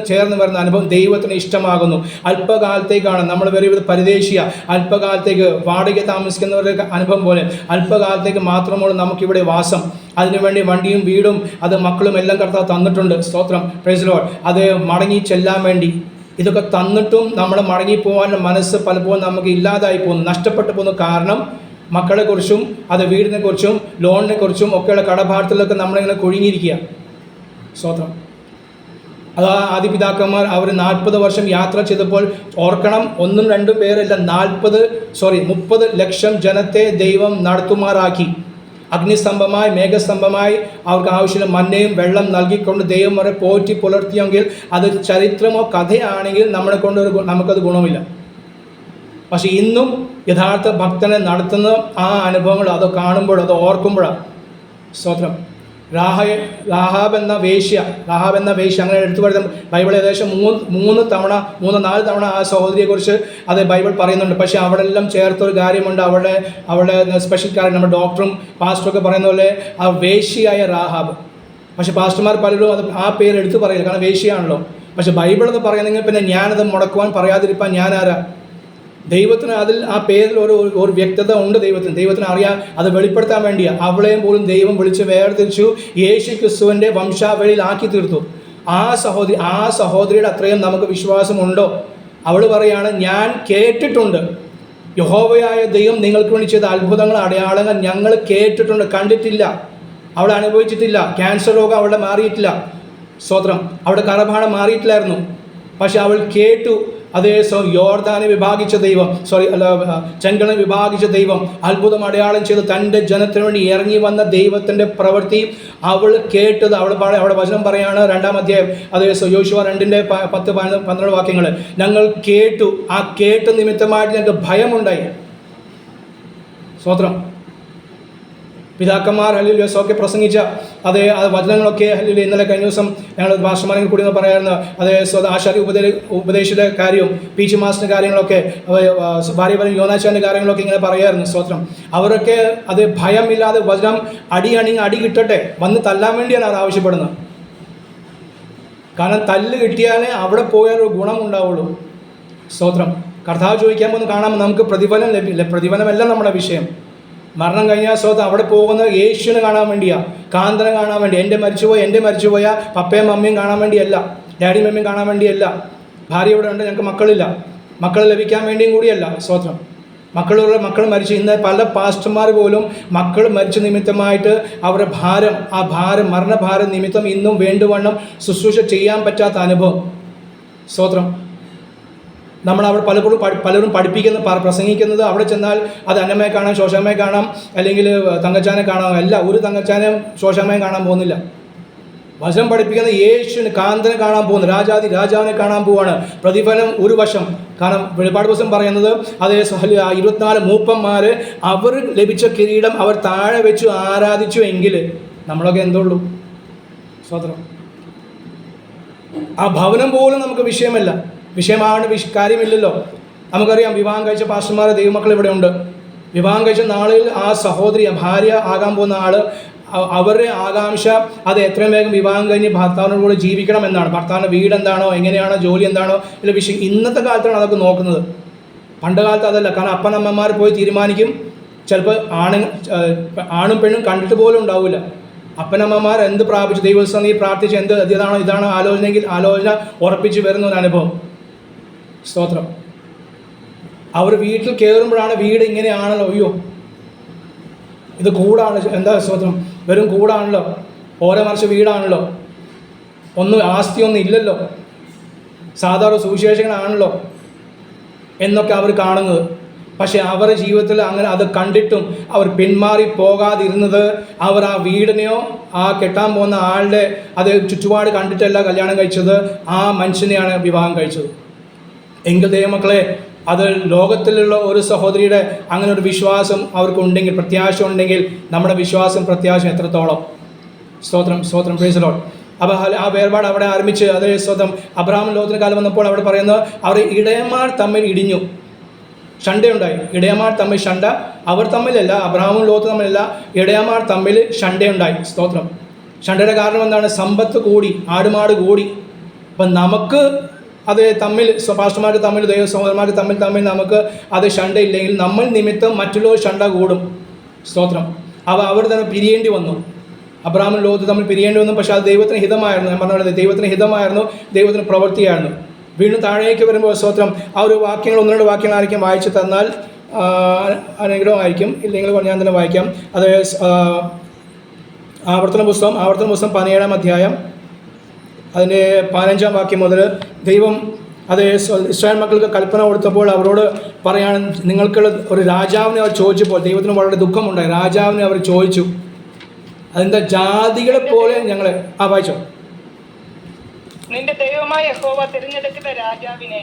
ചേർന്ന് വരുന്ന അനുഭവം ദൈവത്തിന് ഇഷ്ടമാകുന്നു. അല്പകാലത്തേക്കാണ് നമ്മൾ വരുന്നത് പരദേശിയ, അല്പകാലത്തേക്ക് വാടക താമസിക്കുന്നവരുടെ അനുഭവം പോലെ അല്പകാലത്തേക്ക് മാത്രമുള്ളൂ നമുക്കിവിടെ വാസം. അതിനുവേണ്ടി വണ്ടിയും വീടും അത് മക്കളും എല്ലാം കർത്താവ് തന്നിട്ടുണ്ട്. സ്തോത്രം. Praise Lord. അത് മടങ്ങി ചെല്ലാൻ വേണ്ടി ഇതൊക്കെ തന്നിട്ടും നമ്മൾ മടങ്ങിപ്പോകാനുള്ള മനസ്സ് പലപ്പോഴും നമുക്ക് ഇല്ലാതായി പോകുന്നു, നഷ്ടപ്പെട്ടു പോകുന്നു. കാരണം മക്കളെക്കുറിച്ചും അത് വീടിനെക്കുറിച്ചും ലോണിനെക്കുറിച്ചും ഒക്കെയുള്ള കടഭാരത്തിലൊക്കെ നമ്മളിങ്ങനെ കുഴുങ്ങിയിരിക്കുക. സ്തോത്രം. അത് ആദിപിതാക്കന്മാർ അവർ 40 വർഷം യാത്ര ചെയ്തപ്പോൾ ഓർക്കണം, 1 2 പേരല്ല, 30 ലക്ഷം ജനത്തെ ദൈവം നടത്തുമാറാക്കി. അഗ്നിസ്തംഭമായി മേഘസ്തംഭമായി അവർക്ക് ആവശ്യമുള്ള മന്നയും വെള്ളം നൽകിക്കൊണ്ട് ദൈവം വരെ പോറ്റി പുലർത്തിയെങ്കിൽ അത് ചരിത്രമോ കഥയാണെങ്കിൽ നമുക്കത് ഗുണമില്ല. പക്ഷെ ഇന്നും യഥാർത്ഥ ഭക്തനെ നടത്തുന്ന ആ അനുഭവങ്ങൾ അത് കാണുമ്പോൾ, അത് ഓർക്കുമ്പോഴാണ്. സ്തോത്രം. റാഹാബ് എന്ന വേശ്യ അങ്ങനെ എടുത്തു പറയുന്ന ബൈബിൾ ഏകദേശം 3-4 തവണ ആ സഹോദരിയെക്കുറിച്ച് അത് ബൈബിൾ പറയുന്നുണ്ട്. പക്ഷേ അവിടെ എല്ലാം ചേർത്തൊരു കാര്യമുണ്ട്. അവിടെ സ്പെഷ്യൽ കാര്യം നമ്മുടെ ഡോക്ടറും പാസ്റ്ററൊക്കെ പറയുന്ന പോലെ ആ വേശ്യയായ റാഹാബ്. പക്ഷെ പാസ്റ്റർമാർ പലരും അത് ആ പേര് എടുത്തു പറയില്ല, കാരണം വേശ്യയാണല്ലോ. പക്ഷെ ബൈബിൾ എന്ന് പറയുന്നെങ്കിൽ പിന്നെ ഞാനത് മുടക്കുവാൻ പറയാതിരിക്കാൻ ഞാനാരാ? ദൈവത്തിന് അതിൽ ആ പേരിൽ ഒരു വ്യക്തത ഉണ്ട്. ദൈവത്തിന് അറിയാം, അത് വെളിപ്പെടുത്താൻ വേണ്ടിയാണ്. അവളെയും പോലും ദൈവം വിളിച്ച് വേർതിരിച്ചു യേശു ക്രിസ്തുവിൻ്റെ വംശാവലിയിൽ ആക്കി തീർത്തു. ആ സഹോദരിയുടെ അത്രയും നമുക്ക് വിശ്വാസമുണ്ടോ? അവൾ പറയാണ്, ഞാൻ കേട്ടിട്ടുണ്ട്, യഹോവയായ ദൈവം നിങ്ങൾക്ക് വേണ്ടി ചെയ്ത അത്ഭുതങ്ങൾ അടയാളങ്ങൾ ഞങ്ങൾ കേട്ടിട്ടുണ്ട്, കണ്ടിട്ടില്ല. അവൾ അനുഭവിച്ചിട്ടില്ല. ക്യാൻസർ രോഗം അവളുടെ മാറിയിട്ടില്ല. സ്തോത്രം. അവിടെ കറഭാണം മാറിയിട്ടില്ലായിരുന്നു. പക്ഷെ അവൾ കേട്ടു. അതേ യോർദാനെ വിഭാഗിച്ച ദൈവം, ചെങ്കടലിനെ വിഭാഗിച്ച ദൈവം അത്ഭുതം അടയാളം ചെയ്ത് തൻ്റെ ജനത്തിന് വേണ്ടി ഇറങ്ങി വന്ന ദൈവത്തിൻ്റെ പ്രവൃത്തി അവൾ കേട്ടത്. അവിടെ വചനം പറയാണ് 2-ാം അധ്യായം, അതേ യോശുവ 2:10-12 വാക്യങ്ങൾ. ഞങ്ങൾ കേട്ടു, ആ കേട്ട നിമിത്തമായിട്ട് ഞങ്ങൾക്ക് ഭയമുണ്ടായി. സ്തോത്രം. പിതാക്കന്മാർ ഹല്ലേലൂയ ഒക്കെ പ്രസംഗിച്ച അതേ വചനങ്ങളൊക്കെ ഹല്ലേലൂയ. ഇന്നലെ കഴിഞ്ഞ ദിവസം ഞങ്ങൾ മാസ്റ്റർമാരെ കൂടി പറയാറുണ്ട്. അതേ ആശാരി ഉപദേശിയുടെ കാര്യവും പീച്ച് മാസ്റ്ററിൻ്റെ കാര്യങ്ങളൊക്കെ ഭാര്യ യോനാശാൻ്റെ കാര്യങ്ങളൊക്കെ ഇങ്ങനെ പറയായിരുന്നു. സ്തോത്രം. അവരൊക്കെ അത് ഭയമില്ലാതെ വചനം അടി കിട്ടട്ടെ, വന്ന് തല്ലാൻ വേണ്ടിയാണ് അവർ ആവശ്യപ്പെടുന്നത്. കാരണം തല്ല് കിട്ടിയാലേ അവിടെ പോയാൽ ഒരു ഗുണം ഉണ്ടാവുള്ളൂ. സ്തോത്രം. കർത്താവ് ചോദിക്കാൻ പോകുന്ന കാണാൻ നമുക്ക് പ്രതിഫലം ലഭിക്കില്ല. പ്രതിഫലമല്ല നമ്മുടെ വിഷയം. മരണം കഴിഞ്ഞാൽ അവിടെ പോകുന്ന യേശുവിനെ കാണാൻ വേണ്ടിയാണ്, കാന്തനെ കാണാൻ വേണ്ടി. എൻ്റെ മരിച്ചുപോയ പപ്പയും മമ്മിയും കാണാൻ വേണ്ടിയല്ല, ഡാഡിയും മമ്മിയും കാണാൻ വേണ്ടിയല്ല. ഭാര്യ ഇവിടെ ഉണ്ട്, ഞങ്ങൾക്ക് മക്കളില്ല, മക്കൾ ലഭിക്കാൻ വേണ്ടിയും കൂടിയല്ല. സ്തോത്രം. മക്കൾ മരിച്ചു. ഇന്ന് പല പാസ്റ്റർമാർ പോലും മക്കൾ മരിച്ച നിമിത്തമായിട്ട് അവരുടെ മരണഭാരം നിമിത്തം ഇന്നും വേണ്ടുവണ്ണം ശുശ്രൂഷ ചെയ്യാൻ പറ്റാത്ത അനുഭവം. സ്തോത്രം. നമ്മൾ അവിടെ പലരും പ്രസംഗിക്കുന്നത് അവിടെ ചെന്നാൽ അത് അന്നമ്മയെ കാണാം, ശോശാമ്മയെ കാണാം, അല്ലെങ്കിൽ തങ്കച്ചാനെ കാണാം. അല്ല, ഒരു തങ്കച്ചാനെയും ശോശാമ്മയും കാണാൻ പോകുന്നില്ല. വചനം പഠിപ്പിക്കുന്ന യേശുവിന് കാന്തനെ കാണാൻ പോകുന്നു, രാജാവിനെ കാണാൻ പോവാണ്. പ്രതിഫലം ഒരു വശം. കാരണം വെളിപ്പാട് പുസ്തകം പറയുന്നത് അതേ 24 മൂപ്പന്മാർ അവർ ലഭിച്ച കിരീടം അവർ താഴെ വെച്ച് ആരാധിച്ചു എങ്കിൽ നമ്മളൊക്കെ എന്തുള്ളൂ? സ്വതന്ത്രം. ആ ഭവനം പോലും നമുക്ക് വിഷയമാവേണ്ട കാര്യമില്ലല്ലോ. നമുക്കറിയാം, വിവാഹം കഴിച്ച പാസ്റ്റർമാരെ ദൈവമക്കൾ ഇവിടെ ഉണ്ട്. വിവാഹം കഴിച്ച നാളിൽ ആ സഹോദരി, ഭാര്യ ആകാൻ പോകുന്ന ആൾ, അവരുടെ ആകാംക്ഷ അത് എത്രയും വേഗം വിവാഹം കഴിഞ്ഞ് ഭർത്താവിനോട് കൂടെ ജീവിക്കണം എന്നാണ്. ഭർത്താവിൻ്റെ വീട് എന്താണോ, എങ്ങനെയാണോ, ജോലി എന്താണോ, ഇല്ല വിഷയം. ഇന്നത്തെ കാലത്താണ് അതൊക്കെ നോക്കുന്നത്. പണ്ട് കാലത്ത് അതല്ല. കാരണം അപ്പനമ്മമാർ പോയി തീരുമാനിക്കും. ചിലപ്പോൾ ആണും പെണ്ണും കണ്ടിട്ട് പോലും ഉണ്ടാവില്ല. അപ്പനമ്മമാർ എന്ത് പ്രാപിച്ചു, ദൈവസ്ഥ നീ പ്രാർത്ഥിച്ച് എന്ത് ഇതാണ് ആലോചനയെങ്കിൽ ആലോചന ഉറപ്പിച്ച് വരുന്ന ഒരു അനുഭവം. സ്തോത്രം. അവർ വീട്ടിൽ കയറുമ്പോഴാണ് വീട് ഇങ്ങനെയാണല്ലോ, അയ്യോ ഇത് കൂടാണ്, എന്താ സ്തോത്രം, വെറും കൂടാണല്ലോ, ഓരോ വർഷം വീടാണല്ലോ, ഒന്നും ആസ്തിയൊന്നും ഇല്ലല്ലോ, സാധാരണ സുവിശേഷങ്ങളാണല്ലോ എന്നൊക്കെ അവർ കാണുന്നത്. പക്ഷേ അവരുടെ ജീവിതത്തിൽ അങ്ങനെ അത് കണ്ടിട്ടും അവർ പിന്മാറി പോകാതിരുന്നത്, അവർ ആ വീടിനെയോ ആ കെട്ടാൻ പോകുന്ന ആളുടെ അത് ചുറ്റുപാട് കണ്ടിട്ടല്ല കല്യാണം കഴിച്ചത്, ആ മനുഷ്യനെയാണ് വിവാഹം കഴിച്ചത്. എങ്കിൽ ദൈവമക്കളെ, അത് ലോകത്തിലുള്ള ഒരു സഹോദരിയുടെ അങ്ങനെ ഒരു വിശ്വാസം അവർക്കുണ്ടെങ്കിൽ, പ്രത്യാശ ഉണ്ടെങ്കിൽ, നമ്മുടെ വിശ്വാസം പ്രത്യാശ എത്രത്തോളം. സ്തോത്രം പ്രൈസ് ദി ലോർഡ്. അപ്പോൾ ആ വേർപാട് അവിടെ ആരംഭിച്ച്, അതേ സ്തോത്രം. അബ്രഹാം ലോകത്തിന് കാലം വന്നപ്പോൾ അവിടെ പറയുന്നത് അവർ ഇടയന്മാർ തമ്മിൽ ഇടിഞ്ഞു, ഷണ്ടയുണ്ടായി. ഇടയന്മാർ തമ്മിൽ ഷണ്ട, അവർ തമ്മിലല്ല, അബ്രഹാമും ലോകത്ത് തമ്മിലല്ല, ഇടയന്മാർ തമ്മിൽ ഷണ്ടയുണ്ടായി. സ്തോത്രം. ഷണ്ടയുടെ കാരണം എന്താണ്? സമ്പത്ത് കൂടി, ആടുമാട് കൂടി. അപ്പം നമുക്ക് അത് തമ്മിൽ, പാസ്റ്റർമാർക്ക് തമ്മിൽ, ദൈവ സഹോദരന്മാർക്ക് തമ്മിൽ നമുക്ക് അത് ഷണ്ടയില്ലെങ്കിൽ നമ്മൾ നിമിത്തം മറ്റുള്ളവർ ഷണ്ട കൂടും. സ്തോത്രം. അവർ തന്നെ പിരിയേണ്ടി വന്നു. അബ്രഹാമും ലോകത്ത് തമ്മിൽ പിരിയേണ്ടി വന്നു. പക്ഷേ അത് ദൈവത്തിന് ഹിതമായിരുന്നു. ഞാൻ പറഞ്ഞത് ദൈവത്തിന് ഹിതമായിരുന്നു, ദൈവത്തിന് പ്രവൃത്തിയായിരുന്നു. വീണ്ടും താഴേക്ക് വരുമ്പോൾ സ്തോത്രം, ആ ഒരു വാക്യങ്ങൾ, 1-2 വാക്യങ്ങളായിരിക്കും വായിച്ചു തന്നാൽ അനുഗ്രഹമായിരിക്കും. ഇല്ലെങ്കിൽ ഞാൻ തന്നെ വായിക്കാം. അത് ആവർത്തന പുസ്തകം 17-ാം അധ്യായം അതിൻ്റെ 15-ാം വാക്യം മുതൽ ദൈവം അത് ഇസ്രായേൽ മക്കൾക്ക് കൽപ്പന കൊടുത്തപ്പോൾ അവരോട് പറയാണ്, നിങ്ങൾക്കുള്ള ഒരു രാജാവിനെ അവർ ചോദിച്ചപ്പോൾ ദൈവത്തിന് വളരെ ദുഃഖമുണ്ടായി. രാജാവിനെ അവർ ചോദിച്ചു, അതെന്താ? ജാതികളെ പോലെ ഞങ്ങളെ വായിച്ചോ. നിന്റെ ദൈവമായ യഹോവ തിരഞ്ഞെടുക്കുന്ന രാജാവിനെ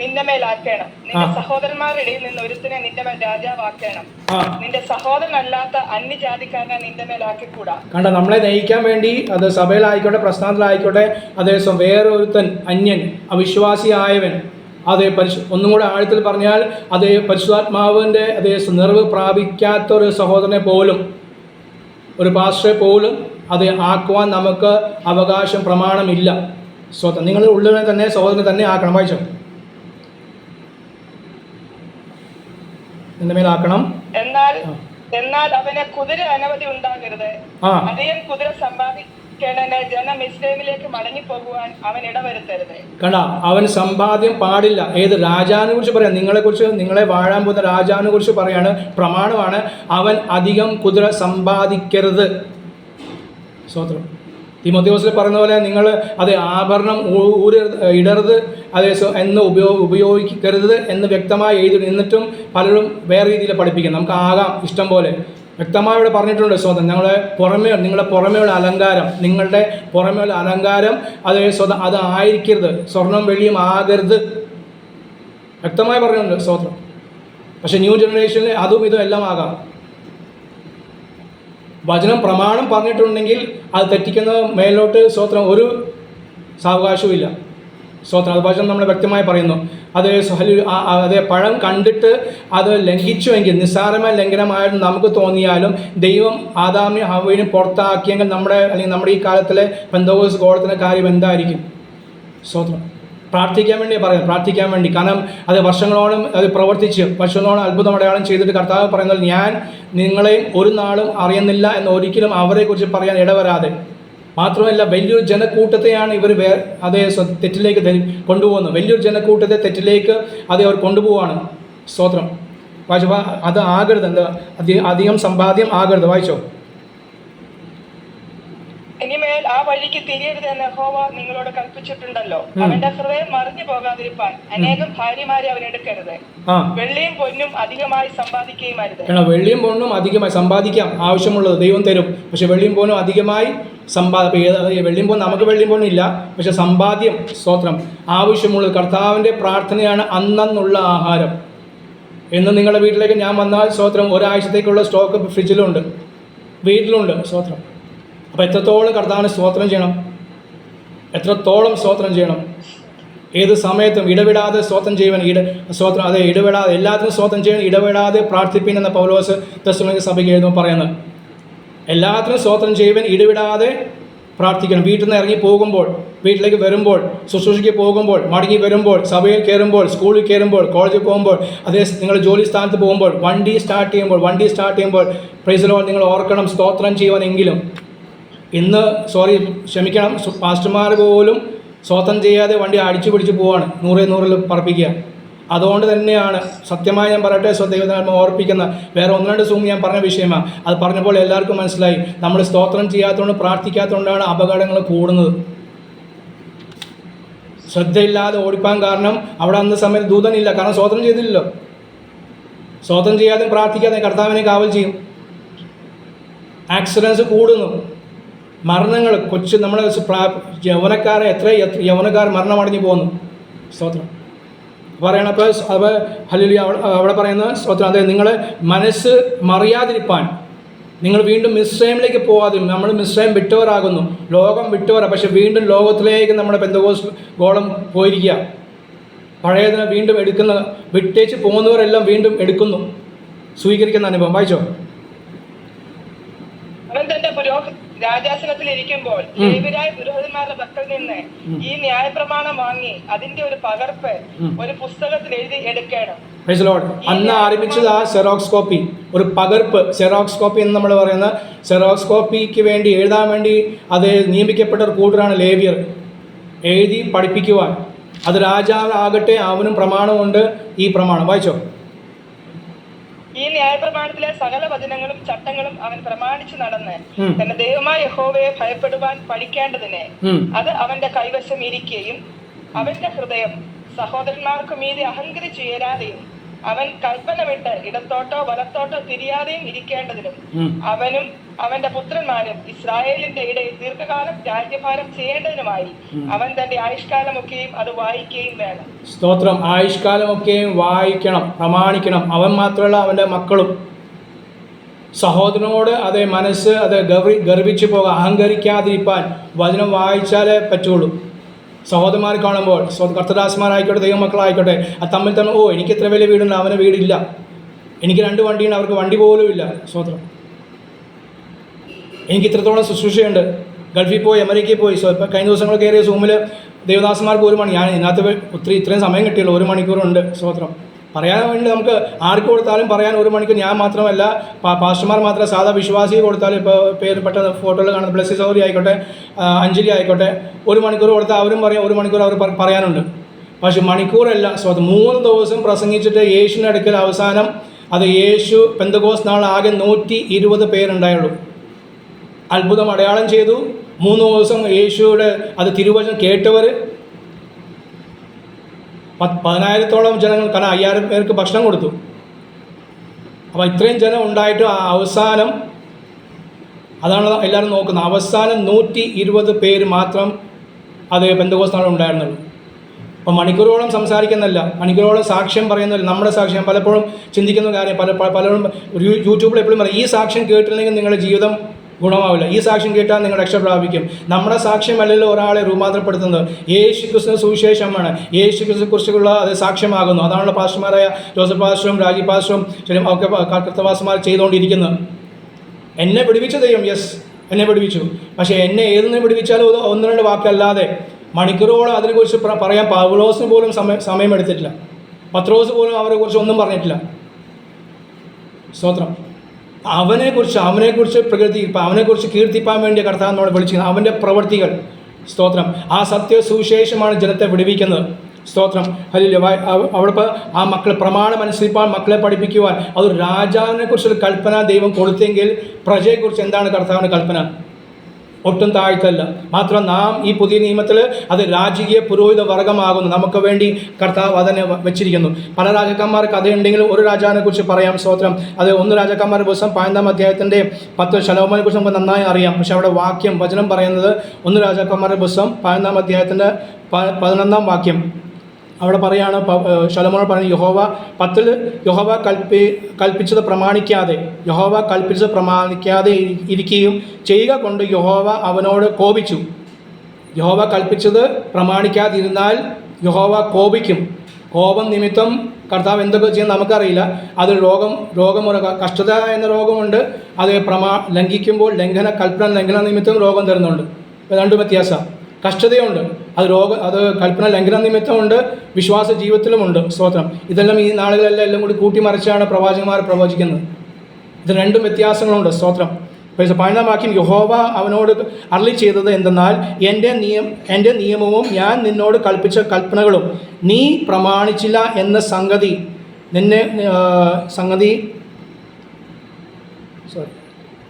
നിന്റെ മേലാക്കണം. നിന്റെ സഹോദരന്മാരുടെ ഇടയിൽ നിന്ന് ഒരുത്തിനെ നിന്റെ മേൽ രാജാവാക്കണം. നിന്റെ സഹോദരനല്ലാത്ത അന്യജാതിക്കാരനെ നിന്റെ മേലാക്കിക്കൂടാ. കണ്ട, നമ്മളെ നയിക്കാൻ വേണ്ടി അത് സഭയിലായിക്കോട്ടെ, പ്രസ്ഥാനത്തിലായിക്കോട്ടെ, അതേ വേറൊരുത്തൻ, അന്യൻ, അവിശ്വാസിയായവൻ, അതേ ഒന്നും കൂടെ ആഴത്തിൽ പറഞ്ഞാൽ അതേ പരിശുദ്ധാത്മാവിൻ്റെ അതേ നിറവ് പ്രാപിക്കാത്തൊരു സഹോദരനെ പോലും, ഒരു പാസ്റ്ററെ പോലും അത് ആക്കുവാൻ നമുക്ക് അവകാശം, പ്രമാണമില്ല. സ്വന്തം നിങ്ങൾ ഉള്ളവനെ തന്നെ സഹോദരനെ തന്നെ ആക്കണം. വായിച്ചോ. നിന്റെ മേലാക്കണം. എന്നാൽ അവന് കുതിര അനവധി ഉണ്ടാകരുത്. അധികം കുതിര സമ്പാദിക്കേണ്ടതിന് ജനം മിസ്രൈമിലേക്ക് മടങ്ങിപ്പോകുവാൻ അവൻ ഇടവരുത്തരുത്. കണ്ട, അവൻ സമ്പാദ്യം പാടില്ല. ഏത് രാജാവിനെ കുറിച്ച് പറയാം? നിങ്ങളെക്കുറിച്ച്, നിങ്ങളെ വാഴാൻ പോകുന്ന രാജാവിനെ കുറിച്ച് പറയാണ്. പ്രമാണമാണ്, അവൻ അധികം കുതിര സമ്പാദിക്കരുത്. സ്തോത്രം. തിമോഥെയോസിൽ പറയുന്ന പോലെ നിങ്ങൾ അത് ആഭരണം ഇടരുത്, അതേ എന്ന് ഉപയോഗിക്കരുത് എന്ന് വ്യക്തമായി എഴുതി. എന്നിട്ടും പലരും വേറെ രീതിയിൽ പഠിപ്പിക്കും. നമുക്ക് ആകാം ഇഷ്ടം പോലെ. വ്യക്തമായി ഇവിടെ പറഞ്ഞിട്ടുണ്ട്. സ്വന്തം നിങ്ങളെ പുറമേയുള്ള അലങ്കാരം, നിങ്ങളുടെ പുറമേയുള്ള അലങ്കാരം അതേ അത് ആയിരിക്കരുത്, സ്വർണം വെള്ളിയും ആകരുത്, വ്യക്തമായി പറഞ്ഞിട്ടുണ്ട്. സ്തോത്രം. പക്ഷെ ന്യൂ ജനറേഷനിൽ അതും ഇതും എല്ലാം ആകാം. വചനം പ്രമാണം പറഞ്ഞിട്ടുണ്ടെങ്കിൽ അത് തെറ്റിക്കുന്ന മേലോട്ട് സ്തോത്രം ഒരു സാവകാശവും ഇല്ല. സ്തോത്രം. അത് വചനം നമ്മളെ വ്യക്തമായി പറയുന്നു. അതേ പഴം കണ്ടിട്ട് അത് ലംഘിച്ചുവെങ്കിൽ, നിസ്സാരമായ ലംഘനമായിട്ട് നമുക്ക് തോന്നിയാലും ദൈവം ആദാമിനെ ഹവ്വയെ പുറത്താക്കിയെങ്കിൽ നമ്മുടെ ഈ കാലത്തിലെ പെന്തക്കോസ്ത് ഗോളത്തിൻ്റെ കാര്യം എന്തായിരിക്കും? സ്തോത്രം. പ്രാർത്ഥിക്കാൻ വേണ്ടി പറയാം, പ്രാർത്ഥിക്കാൻ വേണ്ടി. കാരണം അത് വർഷങ്ങളോളം അത് പ്രവർത്തിച്ച് വർഷങ്ങളോളം അത്ഭുതം അടയാളം ചെയ്തിട്ട് കർത്താവ് പറയുന്നത്, ഞാൻ നിങ്ങളെയും ഒരു നാളും അറിയുന്നില്ല എന്ന് ഒരിക്കലും അവരെക്കുറിച്ച് പറയാൻ ഇടവരാതെ. മാത്രമല്ല, വലിയൊരു ജനക്കൂട്ടത്തെയാണ് ഇവർ അതേ തെറ്റിലേക്ക് കൊണ്ടുപോകുന്നത്. വലിയൊരു ജനക്കൂട്ടത്തെ തെറ്റിലേക്ക് അവർ കൊണ്ടുപോവാണ്. സ്തോത്രം. വായിച്ചോ, അത് ആകരുത്, എന്താ അധികം സമ്പാദ്യം ആകരുത്. വായിച്ചോ. ഇനിമേൽ ആ വഴിക്ക് തിരിയരുത് എന്ന് യഹോവ നിങ്ങളോട് കൽപ്പിച്ചിട്ടുണ്ടല്ലോ. അവന്റെ ഹൃദയം മറിഞ്ഞു പോകാതിരിപ്പാൻ അനേകം ഭാര്യമാരെ അവൻ എടുക്കരുത്. വെള്ളിയും പൊന്നും അധികമായി സമ്പാദിക്കുകയും അരുത്. വെള്ളിയും പൊന്നും അധികമായി സമ്പാദിക്കാം, ആവശ്യമുള്ളത് ദൈവം തരും. പക്ഷെ വെള്ളിയും പൊന്നും അധികമായി വെള്ളിയും പൊന്നും നമുക്ക് വെള്ളിയും പൊന്നും ഇല്ല, പക്ഷെ സമ്പാദ്യം, സ്തോത്രം, ആവശ്യമുള്ളത്. കർത്താവിൻ്റെ പ്രാർത്ഥനയാണ് അന്നുള്ള ആഹാരം. എന്ന് നിങ്ങളുടെ വീട്ടിലേക്ക് ഞാൻ വന്നാൽ, സ്തോത്രം, ഒരാഴ്ചത്തേക്കുള്ള സ്റ്റോക്ക് ഫ്രിഡ്ജിലുണ്ട്, വീട്ടിലുണ്ട്, സ്തോത്രം. അപ്പോൾ എത്രത്തോളം കർത്താവിന് സ്തോത്രം ചെയ്യണം, എത്രത്തോളം സ്തോത്രം ചെയ്യണം. ഏത് സമയത്തും ഇടവിടാതെ സ്തോത്രം ചെയ്യുവാൻ, സ്തോത്രം, അതെ, ഇടവിടാതെ എല്ലാത്തിനും സ്തോത്രം ചെയ്യാൻ ഇടവിടാതെ പ്രാർത്ഥിപ്പിൻ എന്ന പൗലോസ് തെസ്സലോനിക്ക സഭയ്ക്ക് എഴുതുമ്പോൾ പറയുന്നത്. എല്ലാത്തിനും സ്തോത്രം ചെയ്യുവാൻ ഇടവിടാതെ പ്രാർത്ഥിക്കണം. വീട്ടിൽ നിന്ന് ഇറങ്ങി പോകുമ്പോൾ, വീട്ടിലേക്ക് വരുമ്പോൾ, ശുശ്രൂഷയ്ക്ക് പോകുമ്പോൾ, മടങ്ങി വരുമ്പോൾ, സഭയിൽ കയറുമ്പോൾ, സ്കൂളിൽ കയറുമ്പോൾ, കോളേജിൽ പോകുമ്പോൾ, അതേ നിങ്ങൾ ജോലി സ്ഥാനത്ത് പോകുമ്പോൾ, വണ്ടി സ്റ്റാർട്ട് ചെയ്യുമ്പോൾ പ്രൈസ് ദി ലോർഡ് നിങ്ങൾ ഓർക്കണം സ്തോത്രം ചെയ്യുവാനെങ്കിലും. ഇന്ന് ക്ഷമിക്കണം, പാസ്റ്റർമാർ പോലും സ്തോത്രം ചെയ്യാതെ വണ്ടി അടിച്ചു പിടിച്ച് പോവാണ്, 100 പറപ്പിക്കുക. അതുകൊണ്ട് തന്നെയാണ് സത്യമായി ഞാൻ പറയട്ടെ, ദൈവത്തിനാത്മ ഓർപ്പിക്കുന്ന വേറെ 1-2 സൂം ഞാൻ പറഞ്ഞ വിഷയമാണ്. അത് പറഞ്ഞപ്പോൾ എല്ലാവർക്കും മനസ്സിലായി. നമ്മൾ സ്തോത്രം ചെയ്യാത്തതുകൊണ്ട്, പ്രാർത്ഥിക്കാത്തതുകൊണ്ടാണ് അപകടങ്ങൾ കൂടുന്നത്. ശ്രദ്ധയില്ലാതെ ഓടിപ്പാൻ കാരണം അവിടെ അന്ന് സമയത്ത് ദൂതനില്ല, കാരണം സ്തോത്രം ചെയ്തില്ലല്ലോ. സ്തോത്രം ചെയ്യാതെ പ്രാർത്ഥിക്കാതെ കർത്താവിനെ കാവൽ ചെയ്യും. ആക്സിഡൻസ് കൂടുന്നു, മരണങ്ങൾ, നമ്മുടെ യൗവനക്കാരെ എത്ര യൗവനക്കാർ മരണമടഞ്ഞു പോകുന്നു. സ്തോത്രം പറയണപ്പോൾ അപ്പോൾ ഹല്ലേലൂയ അവിടെ പറയുന്ന സ്തോത്രം, അതെ, നിങ്ങളെ മനസ്സ് മറിയാതിരിപ്പാൻ, നിങ്ങൾ വീണ്ടും മിസ്രൈമിലേക്ക് പോകാതെ, നമ്മൾ മിസ്രൈം വിട്ടവരാകുന്നു, ലോകം വിട്ടവരാ, പക്ഷെ വീണ്ടും ലോകത്തിലേക്ക് നമ്മുടെ പെന്തക്കോസ്ത് ഗോളം പോയിരിക്കുക. പഴയതിനെ വീണ്ടും എടുക്കുന്ന, വിട്ടേച്ച് പോകുന്നവരെല്ലാം വീണ്ടും എടുക്കുന്നു, സ്വീകരിക്കുന്ന അനുഭവം. വായിച്ചോ. അവൻ തന്റെ രാജാസനത്തിൽ ഇരിക്കുമ്പോൾ ലേവ്യരായ പുരോഹിതന്മാരുടെ പക്കൽ നിന്ന് ഈ ന്യായപ്രമാണം വാങ്ങി അതിന്റെ ഒരു പകർപ്പ് ഒരു പുസ്തകത്തിൽ എഴുതി എടുക്കണം. അന്ന് ആരംഭിച്ചത് ആ സെറോക്സ് കോപ്പി, ഒരു പകർപ്പ്, സെറോക്സ് കോപ്പി എന്ന് നമ്മൾ പറയുന്ന സെറോക്സ് കോപ്പിക്ക് വേണ്ടി എഴുതാൻ വേണ്ടി അത് നിയമിക്കപ്പെട്ട ഒരു കൂട്ടരാണ് ലേവ്യർ, എഴുതി പഠിപ്പിക്കുവാൻ. അത് രാജാവാകട്ടെ, അവനും പ്രമാണമുണ്ട്. ഈ പ്രമാണം വായിച്ചോ. ഈ ന്യായപ്രമാണത്തിലെ സകല വചനങ്ങളും ചട്ടങ്ങളും അവൻ പ്രമാണിച്ചു നടന്ന് തന്റെ ദൈവമായ യഹോവയെ ഭയപ്പെടുവാൻ പഠിക്കേണ്ടതിന് അത് അവന്റെ കൈവശം ഇരിക്കുകയും അവന്റെ ഹൃദയം സഹോദരന്മാർക്ക് മീതെ അഹങ്കരിച്ചു ചേരാതെയും അവൻ കൽപ്പന വിട്ട് ഇടത്തോട്ടോ വലത്തോട്ടോ തിരിയാതെയും ഇരിക്കേണ്ടതിനും അവനും അവന്റെ പുത്രന്മാരും ഇസ്രായേലിന്റെ ഇടയിൽ ദീർഘകാലം രാജ്യഭാരം ചെയ്യേണ്ടതിനുമായി അവൻ തന്റെ ആയുഷ്കാലമൊക്കെയും അത് വായിക്കുകയും വേണം. സ്തോത്രം. ആയുഷ്കാലമൊക്കെയും വായിക്കണം, പ്രമാണിക്കണം. അവൻ മാത്രമല്ല, അവന്റെ മക്കളും. സഹോദരനോട് അതേ മനസ്സ് അത് ഗർവിച്ചു പോകാൻ, അഹങ്കരിക്കാതിരിക്കാൻ വചനം വായിച്ചാലേ പറ്റുള്ളൂ. സഹോദരന്മാർ കാണുമ്പോൾ, കർത്തദാസന്മാരായിക്കോട്ടെ, ദൈവമക്കളായിക്കോട്ടെ, അത് തമ്മിൽ തന്നെ, എനിക്ക് ഇത്ര വലിയ വീടുണ്ട്, അവന് വീടില്ല, എനിക്ക് 2 വണ്ടിയുണ്ട്, അവർക്ക് വണ്ടി പോലും ഇല്ല. സ്തോത്രം. എനിക്ക് ഇത്രത്തോളം ശുശ്രൂഷയുണ്ട്, ഗൾഫിൽ പോയി, അമേരിക്കയിൽ പോയി. ഇപ്പോൾ കഴിഞ്ഞ ദിവസങ്ങൾ കയറിയ സൂമിൽ ദേവദാസന്മാർക്ക് 1 മണി, ഞാൻ ഇതിനകത്ത് ഇത്രയും സമയം കിട്ടിയല്ലോ, 1 മണിക്കൂറുണ്ട്. സ്തോത്രം. പറയാൻ വേണ്ടി നമുക്ക് ആർക്ക് കൊടുത്താലും പറയാൻ 1 മണിക്കൂർ. ഞാൻ മാത്രമല്ല, പാസ്റ്റർമാർ മാത്രമല്ല, സാധാ വിശ്വാസിയെ കൊടുത്താലും, ഇപ്പോൾ പേരുപെട്ട ഫോട്ടോയിൽ കാണുന്ന ബ്ലെസ്സി സൗരി ആയിക്കോട്ടെ, അഞ്ജലി ആയിക്കോട്ടെ, 1 മണിക്കൂർ കൊടുത്താൽ അവരും പറയാം, 1 മണിക്കൂർ അവർ പറയാനുണ്ട്. പക്ഷെ മണിക്കൂറല്ല. സ്തോത്രം. 3 ദിവസം പ്രസംഗിച്ചിട്ട് യേശുവിൻ്റെ അടുക്കൽ അവസാനം അത് യേശു പെന്തക്കോസ്ത് നാൾ ആകെ 120 പേരുണ്ടായുള്ളൂ. അത്ഭുതം അടയാളം ചെയ്തു. 3 ദിവസം യേശുവിടെ അത് തിരുവചനം കേട്ടവർ 10,000-ഓളം ജനങ്ങൾ, കാരണം 5,000 പേർക്ക് ഭക്ഷണം കൊടുത്തു. അപ്പോൾ ഇത്രയും ജനം ഉണ്ടായിട്ട് അവസാനം, അതാണ് എല്ലാവരും നോക്കുന്നത്, അവസാനം 120 പേര് മാത്രം അത് പെന്തക്കോസ്ത് നാൾ ഉണ്ടായിരുന്നുള്ളൂ. അപ്പോൾ മണിക്കൂറോളം സംസാരിക്കുന്നല്ല, മണിക്കൂറോളം സാക്ഷ്യം പറയുന്നില്ല. നമ്മുടെ സാക്ഷ്യം പലപ്പോഴും ചിന്തിക്കുന്ന കാര്യം, പലരും യൂട്യൂബിൽ എപ്പോഴും പറയും, ഈ സാക്ഷ്യം കേട്ടില്ലെങ്കിൽ നിങ്ങളുടെ ജീവിതം ഗുണമാവില്ല, ഈ സാക്ഷ്യം കേട്ടാൽ നിങ്ങൾ രക്ഷ പ്രാപിക്കും. നമ്മുടെ സാക്ഷ്യമല്ലല്ലോ ഒരാളെ രൂപാന്തരപ്പെടുത്തുന്നത്, യേശു ക്രിസ്തു സുവിശേഷമാണ്. യേശു ക്രിസ്തുവിനെ കുറിച്ചുള്ള അത് സാക്ഷ്യമാകുന്നു. അതാണല്ലോ പാസ്റ്റർമാരായ ജോസഫ് പാസ്റ്ററും രാജീവ് പാസ്റ്ററും ഒക്കെ കർത്തവാസന്മാർ ചെയ്തുകൊണ്ടിരിക്കുന്നത്. എന്നെ പിടിപ്പിച്ച ദൈവം, യെസ്, എന്നെ പിടിപ്പിച്ചു. പക്ഷേ എന്നെ ഏതെന്ന് പിടിപ്പിച്ചാലും 1-2 വാക്കല്ലാതെ മണിക്കൂറോളം അതിനെക്കുറിച്ച് പറയാൻ പൗലോസിന് പോലും സമയമെടുത്തിട്ടില്ല. പത്രോസ് പോലും അവരെക്കുറിച്ച് ഒന്നും പറഞ്ഞിട്ടില്ല. സ്തോത്രം. അവനെക്കുറിച്ച് അവനെക്കുറിച്ച് കീർത്തിപ്പാൻ വേണ്ടി കർത്താവ് നമ്മളെ വിളിച്ചിരുന്നത്, അവൻ്റെ പ്രവൃത്തികൾ. സ്തോത്രം. ആ സത്യ സുവിശേഷമാണ് ജനത്തെ വിടുവിക്കുന്നത്. സ്തോത്രം. ഹല്ലേലൂയ. അവിടെ ആ മക്കളെ പ്രമാണം അനുസരിപ്പാൻ, മക്കളെ പഠിപ്പിക്കുവാൻ, അതൊരു രാജാവിനെ കുറിച്ചൊരു കൽപ്പന ദൈവം കൊടുത്തെങ്കിൽ പ്രജയെക്കുറിച്ച് എന്താണ് കർത്താവിൻ്റെ കൽപ്പന? ഒട്ടും താഴ്ത്തല്ല. മാത്രം നാം ഈ പുതിയ നിയമത്തിൽ അത് രാജകീയ പുരോഹിത വർഗമാകുന്നു. നമുക്ക് വേണ്ടി കർത്താവ് അതിനെ വെച്ചിരിക്കുന്നു. പല രാജാക്കന്മാർക്ക് കഥയുണ്ടെങ്കിലും ഒരു രാജാവിനെ കുറിച്ച് പറയാം. സ്തോത്രം. അത് 1 രാജാക്കന്മാരുടെ പുസ്തകം 15-ാം അധ്യായത്തിൻ്റെ 10 ശലോമോനെ കുറിച്ച് നമുക്ക് നന്നായി അറിയാം. പക്ഷെ അവിടെ വചനം പറയുന്നത് 1 രാജാക്കന്മാരുടെ പുസ്തകം 15-ാം അധ്യായത്തിൻ്റെ 11-ാം വാക്യം. അവിടെ പറയാണ്, ശലോമോൻ പറയുന്നത്, യഹോവ കൽപ്പിച്ചത് പ്രമാണിക്കാതെ ഇരിക്കുകയും ചെയ്യുക കൊണ്ട് യഹോവ അവനോട് കോപിച്ചു. യഹോവ കൽപ്പിച്ചത് പ്രമാണിക്കാതിരുന്നാൽ യഹോവ കോപിക്കും. കോപം നിമിത്തം കർത്താവ് എന്തൊക്കെ ചെയ്യുന്നത് നമുക്കറിയില്ല. അത് രോഗം കഷ്ടത എന്ന രോഗമുണ്ട്. അത് ലംഘിക്കുമ്പോൾ കൽപ്പന ലംഘന നിമിത്തം രോഗം തരുന്നുണ്ട്. രണ്ടും വ്യത്യാസം. കഷ്ടതയുണ്ട്, അത് കൽപ്പന ലംഘന നിമിത്തമുണ്ട്, വിശ്വാസ ജീവിതത്തിലുമുണ്ട്. സ്തോത്രം. ഇതെല്ലാം ഈ നാളുകളെല്ലാം എല്ലാം കൂടി കൂട്ടിമറിച്ചാണ് പ്രവാചകന്മാർ പ്രവചിക്കുന്നത്. ഇത് രണ്ടും വ്യത്യാസങ്ങളുണ്ട്. സ്തോത്രം. 15-ാം വാക്യം, യഹോവ അവനോട് അരുളി ചെയ്തത് എന്തെന്നാൽ, എൻ്റെ നിയമവും ഞാൻ നിന്നോട് കൽപ്പിച്ച കൽപ്പനകളും നീ പ്രമാണിച്ചില്ല എന്ന സംഗതി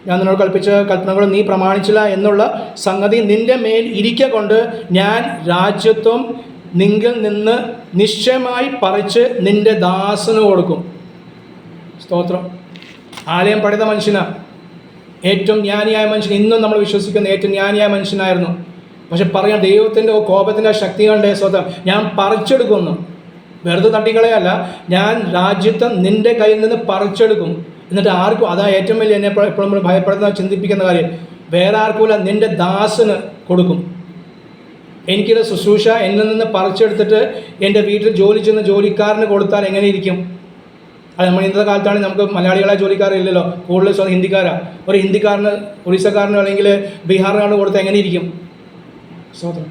ഞാൻ നിന്നോട് കൽപ്പിച്ച കൽപ്പനകൾ നീ പ്രമാണിച്ചില്ല എന്നുള്ള സംഗതി നിൻ്റെ മേൽ ഇരിക്ക കൊണ്ട് ഞാൻ രാജ്യത്വം നിങ്കിൽ നിന്ന് നിശ്ചയമായി പറിച്ച് നിൻ്റെ ദാസന് കൊടുക്കും. സ്തോത്രം. ആലയം പണിത മനുഷ്യനാണ് ഏറ്റവും ജ്ഞാനിയായ മനുഷ്യൻ. ഇന്നും നമ്മൾ വിശ്വസിക്കുന്ന ഏറ്റവും ജ്ഞാനിയായ മനുഷ്യനായിരുന്നു. പക്ഷെ പറയാം, ദൈവത്തിൻ്റെ കോപത്തിൻ്റെ ശക്തി കണ്ടേ സ്തോത്രം, ഞാൻ പറിച്ചെടുക്കുന്നു. വെറുതെ തട്ടിക്കളയല്ല, ഞാൻ രാജ്യത്വം നിൻ്റെ കയ്യിൽ നിന്ന് പറിച്ചെടുക്കും. എന്നിട്ട് ആർക്കും, അതാ ഏറ്റവും വലിയ എന്നെ എപ്പോഴും നമ്മൾ ഭയപ്പെടുന്ന ചിന്തിപ്പിക്കുന്ന കാര്യം, വേറെ ആർക്കുമില്ല, നിൻ്റെ ദാസന് കൊടുക്കും. എനിക്കിത് ശുശ്രൂഷ എന്നിൽ നിന്ന് പറിച്ചെടുത്തിട്ട് എൻ്റെ വീട്ടിൽ ജോലി ചെയ്യുന്ന ജോലിക്കാരന് കൊടുത്താൽ എങ്ങനെ ഇരിക്കും? അത് നമ്മൾ ഇന്നത്തെ കാലത്താണെങ്കിൽ നമുക്ക് മലയാളികളായ ജോലിക്കാരില്ലല്ലോ, കൂടുതൽ ഹിന്ദിക്കാരാണ്. ഒരു ഹിന്ദിക്കാരന്, ഒറീസക്കാരനോ അല്ലെങ്കിൽ ബീഹാറിനാണ് കൊടുത്താൽ എങ്ങനെ ഇരിക്കും? സ്തോത്രം.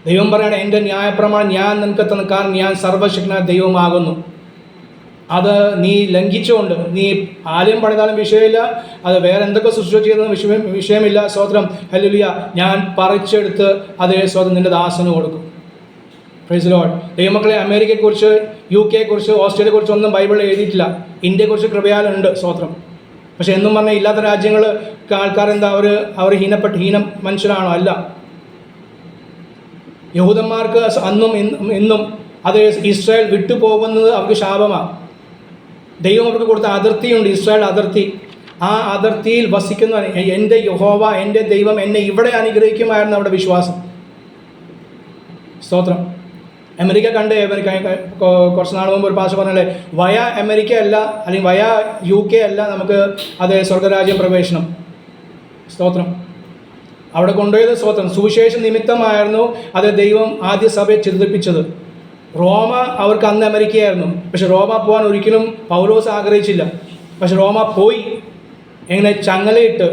ദൈവം പറയുകയാണ്, എൻ്റെ ന്യായപ്രമാണം ഞാൻ നിനക്ക് തന്ന, കാരണം ഞാൻ സർവശക്തനായ ദൈവമാകുന്നു. അത് നീ ലംഘിച്ചുകൊണ്ട്, നീ ആലയം പണിതാലും വിഷയമില്ല, അത് വേറെ എന്തൊക്കെ ശുശ്രൂഷ ചെയ്യുന്ന വിഷയമില്ല. സ്തോത്രം. ഹല്ലേലൂയ. ഞാൻ പറിച്ചെടുത്ത് അതേ സ്തോത്രം നിൻ്റെ ദാസന് കൊടുക്കും. Praise Lord. ദൈവമക്കളെ, അമേരിക്കയെക്കുറിച്ച്, UK-യെക്കുറിച്ച്, ഓസ്ട്രേലിയയെക്കുറിച്ച് ഒന്നും ബൈബിളിൽ എഴുതിയിട്ടില്ല. ഇന്ത്യയെക്കുറിച്ച് കൃപയാലുണ്ട്. സ്തോത്രം. പക്ഷെ എന്നും പറഞ്ഞാൽ ഇല്ലാത്ത രാജ്യങ്ങൾക്ക് ആൾക്കാരെന്താ, അവർ ഹീന മനുഷ്യരാണോ? അല്ല. യഹൂദന്മാർക്ക് അന്നും ഇന്നും അത് ഇസ്രായേൽ വിട്ടുപോകുന്നത് അവർക്ക് ശാപമാണ്. ദൈവം അവർക്ക് കൊടുത്ത അതിർത്തിയുണ്ട്, ഇസ്രായേൽ അതിർത്തി. ആ അതിർത്തിയിൽ വസിക്കുന്ന എൻ്റെ യഹോവ, എൻ്റെ ദൈവം എന്നെ ഇവിടെ അനുഗ്രഹിക്കുമായിരുന്നു അവിടെ വിശ്വാസം. സ്തോത്രം. അമേരിക്ക കണ്ടേ, കുറച്ച് നാൾ മുമ്പ് ഒരു പാസ്റ്റർ പറഞ്ഞല്ലേ, വയ അമേരിക്ക അല്ല, അല്ലെങ്കിൽ വയ UK അല്ല നമുക്ക് അതേ സ്വർഗരാജ്യം പ്രവേശനം. സ്തോത്രം. അവിടെ കൊണ്ടുപോയത് സ്തോത്രം സുവിശേഷ നിമിത്തമായിരുന്നു അത് ദൈവം ആദ്യ സഭയെ ചിന്തിപ്പിച്ചത്. റോമ അവർക്ക് അന്ന് അമേരിക്കയായിരുന്നു. പക്ഷെ റോമ പോകാൻ ഒരിക്കലും പൗലോസ് ആഗ്രഹിച്ചില്ല. പക്ഷെ റോമ പോയി. എങ്ങനെ? ചങ്ങലയിട്ട്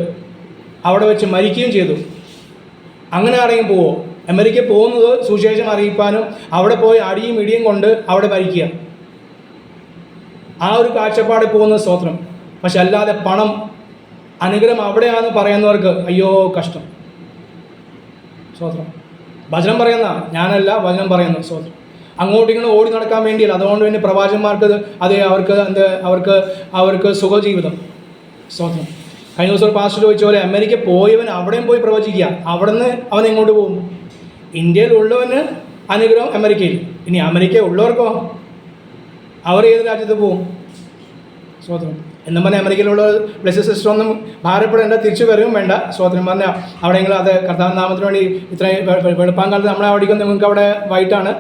അവിടെ വെച്ച് മരിക്കുകയും ചെയ്തു. അങ്ങനെ ആരെങ്കിലും പോവോ? അമേരിക്ക പോകുന്നത് സുവിശേഷം അറിയിപ്പാനും അവിടെ പോയി അടിയും ഇടിയും കൊണ്ട് അവിടെ മരിക്കുക. ആ ഒരു കാഴ്ചപ്പാടിൽ പോകുന്ന സ്തോത്രം. പക്ഷെ അല്ലാതെ പണം, അനുഗ്രഹം അവിടെയാണെന്ന് പറയുന്നവർക്ക് അയ്യോ കഷ്ടം. സ്തോത്രം. വചനം പറയുന്ന ഞാനല്ല, വചനം പറയുന്നു. സ്തോത്രം. അങ്ങോട്ടും ഇങ്ങോട്ടും ഓടി നടക്കാൻ വേണ്ടിയല്ല. അതുകൊണ്ട് തന്നെ പ്രവാചകന്മാർക്ക് അതേ അവർക്ക് സുഖജീവിതം. സ്തോത്രം. കഴിഞ്ഞ ദിവസം ഒരു പാസ്റ്റർ ചോദിച്ച പോലെ, അമേരിക്ക പോയവൻ അവിടെയും പോയി പ്രവചിക്കുക, അവിടെ നിന്ന് അവൻ എങ്ങോട്ട് പോകും? ഇന്ത്യയിൽ ഉള്ളവന് അനുഗ്രഹം അമേരിക്കയിൽ. ഇനി അമേരിക്ക ഉള്ളവർക്കോ അവർ ഏത് രാജ്യത്ത് പോകും? സ്തോത്രം. എന്നും പറഞ്ഞാൽ അമേരിക്കയിലുള്ള ബ്ലെസ്സഡ് സിസ്റ്റർ ഒന്നും ഭാരപ്പെടേണ്ട, തിരിച്ചു വരും വേണ്ട. സ്തോത്രം. പറഞ്ഞാൽ അവിടെയെങ്കിലും അത് കർത്താവ് നാമത്തിന് വേണ്ടി ഇത്രയും വെളുപ്പാങ്കാലത്ത് നമ്മളെ അവിടേക്കും നിങ്ങൾക്ക് അവിടെ വൈകിട്ടാണ്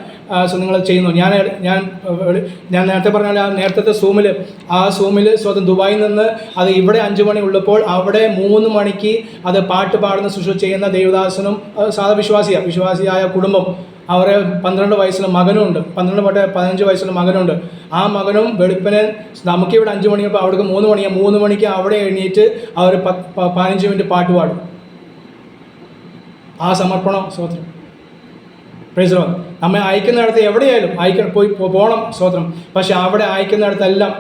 നിങ്ങൾ ചെയ്യുന്നു. ഞാൻ നേരത്തെ പറഞ്ഞ നേരത്തെ സൂമിൽ സ്വന്തം ദുബായിൽ നിന്ന് അത് ഇവിടെ 5 മണി ഉള്ളപ്പോൾ അവിടെ 3 മണിക്ക് അത് പാട്ട് പാടുന്ന ശുശ്രൂഷ ചെയ്യുന്ന ദേവദാസനും സാധാ വിശ്വാസിയായ കുടുംബം, അവരെ 12 വയസ്സുള്ള മകനുണ്ട്, 12-15 വയസ്സുള്ള മകനുണ്ട്. ആ മകനും വെളുപ്പിന് നമുക്കിവിടെ 5 മണിയപ്പോൾ അവിടേക്ക് 3 മണിക്ക് അവിടെ എഴുന്നേറ്റ് അവർ 15 മിനിറ്റ് പാട്ട് പാടും. ആ സമർപ്പണം. സ്തോത്രം. Praise Lord. നമ്മെ അയക്കുന്നിടത്ത് എവിടെയായാലും പോകണം. സ്തോത്രം. പക്ഷെ അവിടെ അയക്കുന്നിടത്തെല്ലാം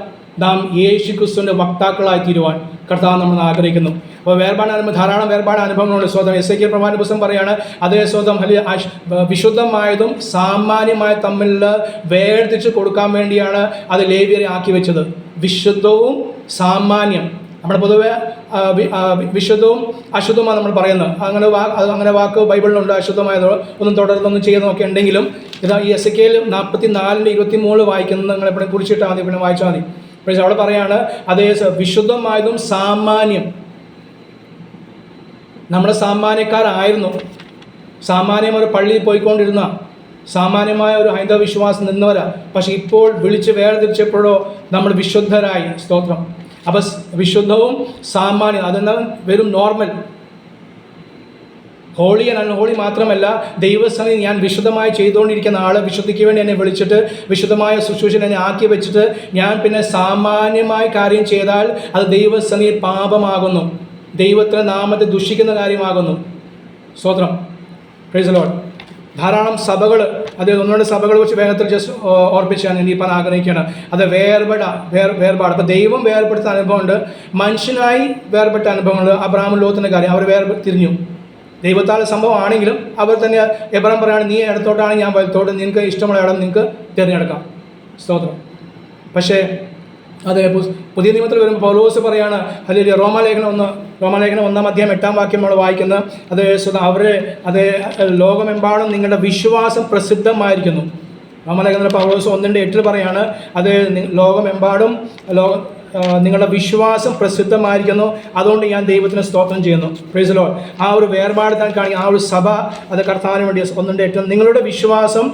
നാം യേശു ക്രിസ്തുവിൻ്റെ വക്താക്കളായി തീരുവാൻ കർത്താവ് നമ്മൾ ആഗ്രഹിക്കുന്നു. അപ്പോൾ വേർപാട് ധാരാളം വേർപാട് അനുഭവങ്ങളുണ്ട്. സ്വതം എസേക്കിയേൽ പ്രവാചക പുസ്തകം പറയാണ്, അതേ സ്വതം വിശുദ്ധമായതും സാമാന്യമായ തമ്മിലുള്ള വേർതിരിച്ച് കൊടുക്കാൻ വേണ്ടിയാണ് അത് ലേവ്യരെ ആക്കി വെച്ചത്. വിശുദ്ധവും സാമാന്യം, നമ്മൾ പൊതുവെ വിശുദ്ധവും അശുദ്ധവുമാണ് നമ്മൾ പറയുന്നത്. അങ്ങനെ വാക്ക് ബൈബിളിലുണ്ട്, അശുദ്ധമായതോ ഒന്നും തുടർന്നൊന്നും ചെയ്യുന്നതൊക്കെ ഉണ്ടെങ്കിലും ഇതാ ഈ എസേക്കിയേൽ 44:23 വായിക്കുന്നത് നിങ്ങൾ എപ്പോഴും കുറിച്ചിട്ടാൽ മതി, പിന്നെ വായിച്ചാൽ മതി. പക്ഷേ അവിടെ പറയാണ് അതേ വിശുദ്ധമായതും സാമാന്യം. നമ്മുടെ സാമാന്യക്കാരായിരുന്നു, സാമാന്യം ഒരു പള്ളിയിൽ പോയിക്കൊണ്ടിരുന്ന സാമാന്യമായ ഒരു ഹൈന്ദവ വിശ്വാസം നിന്നവരാ. പക്ഷെ ഇപ്പോൾ വിളിച്ച് വേർതിരിച്ചപ്പോഴോ നമ്മൾ വിശുദ്ധരായി. സ്തോത്രം. അപ്പം വിശുദ്ധവും സാമാന്യം അതെന്നാൽ വെറും നോർമൽ. ഹോളി ആൻഡ് അൺഹോളി മാത്രമല്ല, ദൈവസന്നിധി ഞാൻ വിശുദ്ധമായി ചെയ്തുകൊണ്ടിരിക്കുന്ന ആൾ വിശുദ്ധിക്ക് വേണ്ടി എന്നെ വിളിച്ചിട്ട് വിശുദ്ധമായ ശുശ്രൂഷ എന്നെ ആക്കി വെച്ചിട്ട് ഞാൻ പിന്നെ സാമാന്യമായ കാര്യം ചെയ്താൽ അത് ദൈവസന്നിധി പാപമാകുന്നു, ദൈവത്തിൻ്റെ നാമത്തെ ദുഷിക്കുന്ന കാര്യമാകുന്നു. സ്തോത്രം. Price the Lord. ധാരാളം സഭകൾ, അത് ഒന്നുകൊണ്ട് സഭകളെ കുറിച്ച് വേഗത്തിൽ ജസ്റ്റ് ഓർപ്പിച്ചാണ് ഇനിയിപ്പോൾ ആഗ്രഹിക്കുകയാണ്. അത് വേർപാട്. അപ്പോൾ ദൈവം വേർപെടുത്ത അനുഭവമുണ്ട്, മനുഷ്യനായി വേർപെട്ട അനുഭവമുണ്ട്. അബ്രഹാം ലോത്തിൻ്റെ കാര്യം, അവർ തിരിഞ്ഞു. ദൈവത്താൽ സംഭവം ആണെങ്കിലും അവർ തന്നെ എബ്രഹാം പറയുകയാണ്, നീ ഇടത്തോട്ടാണെങ്കിൽ ഞാൻ വലത്തോട്ട്, നിനക്ക് ഇഷ്ടമുള്ള ഇടം നിങ്ങൾക്ക് തിരഞ്ഞെടുക്കാം. സ്തോത്രം. പക്ഷേ അതെ പുതിയ നിയമത്തിൽ വരുമ്പോൾ പൗലോസ് പറയാണ്, അല്ലെങ്കിൽ റോമാലേഖനം 1:8 നമ്മൾ വായിക്കുന്നത്, അത് ലോകമെമ്പാടും നിങ്ങളുടെ വിശ്വാസം പ്രസിദ്ധമായിരിക്കുന്നു. റോമാലേഖനത്തിൽ പൗലോസ് 1:8 പറയാണ്, അത് ലോകമെമ്പാടും നിങ്ങളുടെ വിശ്വാസം പ്രസിദ്ധമായിരിക്കുന്നു, അതുകൊണ്ട് ഞാൻ ദൈവത്തിന് സ്തോത്രം ചെയ്യുന്നു. Price the Lord. ആ ഒരു വേർപാട് താൻ കാണിക്കുക, ആ ഒരു സഭ അത് കർത്താവിന് വേണ്ടി 1:8 നിങ്ങളുടെ വിശ്വാസം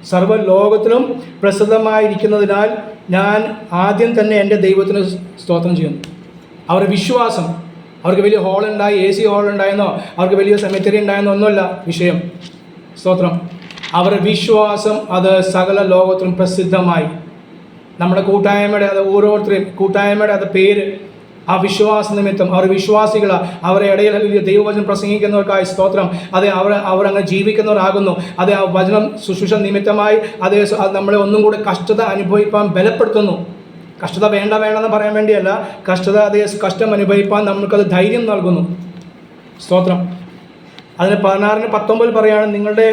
സർവ്വലോകത്തിലും പ്രസിദ്ധമായിരിക്കുന്നതിനാൽ ഞാൻ ആദ്യം തന്നെ എൻ്റെ ദൈവത്തിന് സ്തോത്രം ചെയ്യുന്നു. അവരുടെ വിശ്വാസം, അവർക്ക് വലിയ ഹാളുണ്ടായി, AC ഹാളുണ്ടായെന്നോ അവർക്ക് വലിയ സെമിത്തേരി ഉണ്ടായെന്നോ ഒന്നുമല്ല വിഷയം. സ്തോത്രം. അവരുടെ വിശ്വാസം അത് സകല ലോകത്തിലും പ്രസിദ്ധമായി. നമ്മുടെ കൂട്ടായ്മയുടെ അത് ഓരോരുത്തരെയും കൂട്ടായ്മയുടെ അത് പേര് ആ വിശ്വാസ നിമിത്തം അവർ വിശ്വാസികളാണ്. അവരുടെ ഇടയിൽ ദൈവവചനം പ്രസംഗിക്കുന്നവർക്കായി സ്തോത്രം. അതെ അവരങ്ങനെ ജീവിക്കുന്നവരാകുന്നു. അതെ ആ വചനം ശുശ്രൂഷ നിമിത്തമായി അത് നമ്മളെ ഒന്നും കൂടെ കഷ്ടത അനുഭവിപ്പാൻ ബലപ്പെടുത്തുന്നു. കഷ്ടത വേണ്ടെന്ന് പറയാൻ വേണ്ടിയല്ല, കഷ്ടം അനുഭവിപ്പാൻ നമുക്കത് ധൈര്യം നൽകുന്നു. സ്തോത്രം. അതിന് 16:19 പറയുകയാണ്, നിങ്ങളുടെ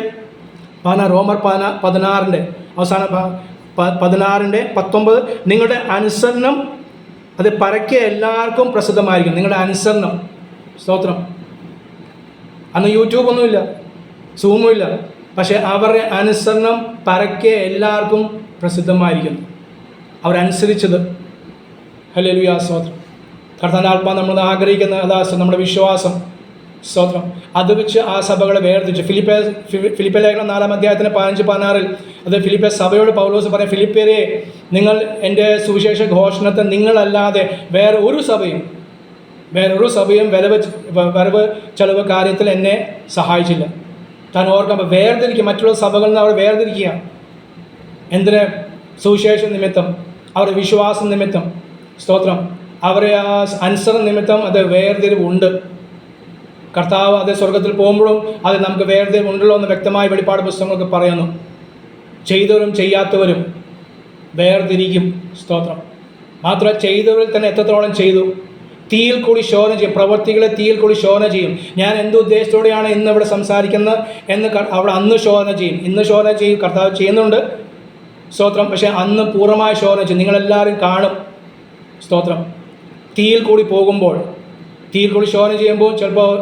റോമർ 16 അവസാന 16:19 നിങ്ങളുടെ അനുസരണം അത് പരക്കെ എല്ലാവർക്കും പ്രസിദ്ധമായിരിക്കും. നിങ്ങളുടെ അനുസരണം. സ്തോത്രം. അന്ന് യൂട്യൂബൊന്നുമില്ല, സൂമുമില്ല, പക്ഷേ അവരുടെ അനുസരണം പരക്കെ എല്ലാവർക്കും പ്രസിദ്ധമായിരിക്കുന്നു. അവരനുസരിച്ചത്. ഹല്ലേലൂയ. സ്തോത്രം. കർത്താവിൻ്റെ ആത്മാവ് നമ്മൾ ആഗ്രഹിക്കുന്ന അതാ നമ്മുടെ വിശ്വാസം. സ്തോത്രം. അത് വെച്ച് ആ സഭകളെ വേർതിരിച്ചു. ഫിലിപ്പേ ലേഖനം 4:15-16 അത് ഫിലിപ്പേ സഭയോട് പൗലോസ് പറയും, ഫിലിപ്പേരെ നിങ്ങൾ എൻ്റെ സുവിശേഷ ഘോഷണത്തെ നിങ്ങളല്ലാതെ വേറൊരു സഭയും വരവ് ചെലവ് കാര്യത്തിൽ എന്നെ സഹായിച്ചില്ല. താൻ ഓർക്കുമ്പോൾ വേർതിരിക്കുക, മറ്റുള്ള സഭകളിൽ നിന്ന് അവർ വേർതിരിക്കുക. എന്തിന്? സുവിശേഷ നിമിത്തം, അവരുടെ വിശ്വാസം നിമിത്തം. സ്തോത്രം. അവരെ ആ അനുസരണ നിമിത്തം അത് വേർതിരിവുണ്ട്. കർത്താവ് അത് സ്വർഗത്തിൽ പോകുമ്പോഴും അത് നമുക്ക് വേർതിരിവുണ്ടല്ലോ എന്ന് വ്യക്തമായി വെളിപ്പാട് പുസ്തകങ്ങളൊക്കെ പറയുന്നു. ചെയ്തവരും ചെയ്യാത്തവരും വേർതിരിക്കും. സ്തോത്രം. മാത്രമല്ല ചെയ്തവരിൽ തന്നെ എത്രത്തോളം ചെയ്തു, തീയിൽ കൂടി ശോധന ചെയ്യും. പ്രവൃത്തികളെ തീയിൽ കൂടി ശോധന ചെയ്യും. ഞാൻ എന്ത് ഉദ്ദേശത്തോടെയാണ് ഇന്ന് ഇവിടെ സംസാരിക്കുന്നത് എന്ന് അവിടെ അന്ന് ശോധന ചെയ്യും, ഇന്ന് ശോധന ചെയ്യും. കർത്താവ് ചെയ്യുന്നുണ്ട്. സ്തോത്രം. പക്ഷേ അന്ന് പൂർണ്ണമായ ശോധന ചെയ്യും. നിങ്ങളെല്ലാവരും കാണും. സ്തോത്രം. തീയിൽ കൂടി പോകുമ്പോൾ, തീയിൽ കൂടി ശോധന ചെയ്യുമ്പോൾ ചിലപ്പോൾ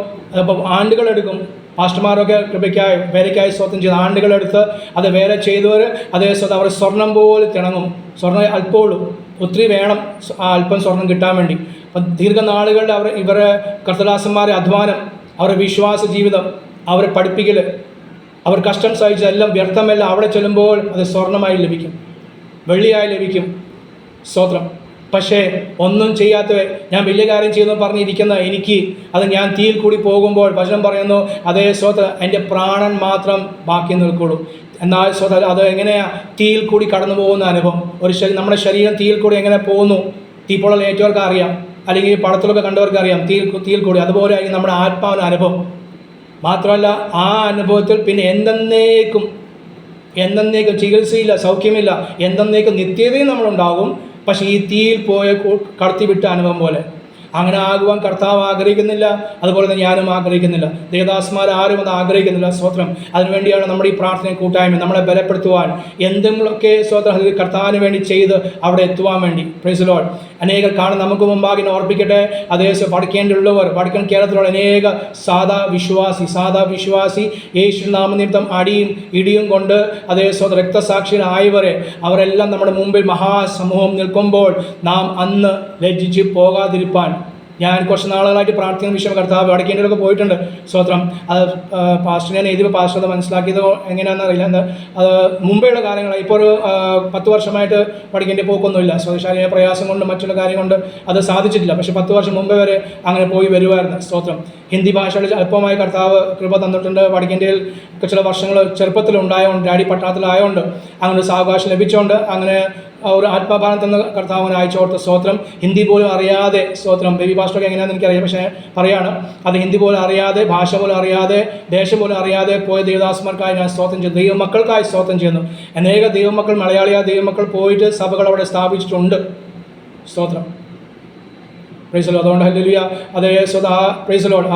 ആണ്ടുകളെടുക്കും. പാസ്റ്റർമാരൊക്കെ കൃപയ്ക്കായി വേലയ്ക്കായി സ്തോത്രം ചെയ്ത് ആണ്ടുകളെടുത്ത് അത് വേല ചെയ്തവർ അതേ അവർ സ്വർണം പോലെ തിണങ്ങും. സ്വർണ്ണം അല്പമുള്ളൂ, ഒത്തിരി വേണം ആ അല്പം സ്വർണം കിട്ടാൻ വേണ്ടി. അപ്പം ദീർഘനാളുകളുടെ ഇവരെ കർത്തദാസന്മാരെ അധ്വാനം, അവരുടെ വിശ്വാസ ജീവിതം, അവരെ പഠിപ്പിക്കൽ, അവർ കഷ്ടം സഹിച്ചതെല്ലാം വ്യർത്ഥമല്ല. അവിടെ ചെല്ലുമ്പോൾ അത് സ്വർണ്ണമായി ലഭിക്കും, വെള്ളിയായി ലഭിക്കും. സ്തോത്രം. പക്ഷേ ഒന്നും ചെയ്യാത്തവേ ഞാൻ വലിയ കാര്യം ചെയ്യുന്നു പറഞ്ഞിരിക്കുന്ന എനിക്ക് അത് ഞാൻ തീയിൽ കൂടി പോകുമ്പോൾ വചനം പറയുന്നു, അതേ സ്തോത്രം, എൻ്റെ പ്രാണൻ മാത്രം ബാക്കി നിൽക്കുള്ളൂ. എന്നാൽ സ്തോത്രം അത് എങ്ങനെയാണ് തീയിൽ കൂടി കടന്നു പോകുന്ന അനുഭവം? നമ്മുടെ ശരീരം തീയിൽ കൂടി എങ്ങനെ പോകുന്നു? തീപ്പൊള്ളൽ ഏറ്റവർക്ക് അറിയാം, അല്ലെങ്കിൽ പടത്തിലൊക്കെ കണ്ടവർക്ക് അറിയാം തീയിൽ കൂടി. അതുപോലെ ആയിരിക്കും നമ്മുടെ ആത്മാവിന് അനുഭവം. മാത്രമല്ല ആ അനുഭവത്തിൽ പിന്നെ എന്നേക്കും ചികിത്സയില്ല, സൗഖ്യമില്ല, എന്നേക്കും നിത്യതയും നമ്മളുണ്ടാകും. പക്ഷേ ഈ തീയിൽ പോയ കടത്തിവിട്ട അനുഭവം പോലെ അങ്ങനെ ആകുവാൻ കർത്താവ് ആഗ്രഹിക്കുന്നില്ല. അതുപോലെ തന്നെ ഞാനും ആഗ്രഹിക്കുന്നില്ല. ദേവദാസന്മാർ ആരും അത് ആഗ്രഹിക്കുന്നില്ല. സ്തോത്രം. അതിനുവേണ്ടിയാണ് നമ്മുടെ ഈ പ്രാർത്ഥന കൂട്ടായ്മ നമ്മളെ ബലപ്പെടുത്തുവാൻ, എന്തെങ്കിലുമൊക്കെ സ്തോത്രം കർത്താവിന് വേണ്ടി ചെയ്ത് അവിടെ എത്തുവാൻ വേണ്ടി. Price the Lord. അനേകർ കാണും. നമുക്ക് മുമ്പാകെ ഓർപ്പിക്കട്ടെ, അതേ വടക്കേണ്ടിലുള്ളവർ, വടക്കൻ കേരളത്തിലുള്ള അനേക സാധാ വിശ്വാസി യേശു നാമനിമിത്തം അടിയും ഇടിയും കൊണ്ട് അതേ രക്തസാക്ഷികളായവരെ അവരെല്ലാം നമ്മുടെ മുമ്പിൽ മഹാസമൂഹം നിൽക്കുമ്പോൾ നാം അന്ന് ലജ്ജിച്ച് പോകാതിരിപ്പാൻ ഞാൻ കുറച്ച് നാളുകളായിട്ട് പ്രാർത്ഥിക്കുന്ന വിഷയം കർത്താവ് വടക്കേണ്ടിലൊക്കെ പോയിട്ടുണ്ട്. സ്തോത്രം. അത് പാസ്റ്റർ ഞാൻ എഴുതിയ പാസ്റ്റർ അത് മനസ്സിലാക്കിയത് എങ്ങനെയാണെന്ന് അറിയില്ല. അത് മുമ്പെയുള്ള കാര്യങ്ങളാണ്. ഇപ്പോൾ ഒരു 10 വർഷമായിട്ട് വടക്കേണ്ടി പോക്കൊന്നുമില്ല. ശാരീരിക പ്രയാസം കൊണ്ട് മറ്റുള്ള കാര്യം കൊണ്ട് അത് സാധിച്ചിട്ടില്ല. പക്ഷേ 10 വർഷം മുമ്പേ വരെ അങ്ങനെ പോയി വരുമായിരുന്നു. സ്തോത്രം. ഹിന്ദി ഭാഷയുടെ അല്പമായി കർത്താവ് കൃപ തന്നിട്ടുണ്ട്. വടക്കേണ്ടിയിൽ ചില വർഷങ്ങൾ ചെറുപ്പത്തിലുണ്ടായതുകൊണ്ട്, ഡാഡി പട്ടണത്തിലായതുകൊണ്ട് അങ്ങനെ ഒരു സാവകാശം ലഭിച്ചുകൊണ്ട് അങ്ങനെ ഒരു ആത്മഭാരം തന്ന കർത്താവിന് അയച്ചോർത്ത സ്തോത്രം. ഹിന്ദി പോലും അറിയാതെ സ്തോത്രം. ബേബി പാസ്റ്ററൊക്കെ എങ്ങനെയാണെന്ന് എനിക്കറിയാം. പക്ഷേ പറയാണ്, അത് ഹിന്ദി പോലും അറിയാതെ, ഭാഷ പോലും അറിയാതെ, ദേശം പോലും അറിയാതെ പോയ ദൈവദാസന്മാർക്കായി ഞാൻ സ്തോത്രം ചെയ്യുന്നു. ദൈവമക്കൾക്കായി സ്തോത്രം ചെയ്യുന്നു. അനേക ദൈവമക്കൾ, മലയാളിയായ ദൈവമക്കൾ പോയിട്ട് സഭകൾ അവിടെ സ്ഥാപിച്ചിട്ടുണ്ട്. സ്തോത്രം. Price the Lord. അതുകൊണ്ട് ഹല്ലേലൂയ. അതേ പ്രൈസ് ദി ലോർഡ്.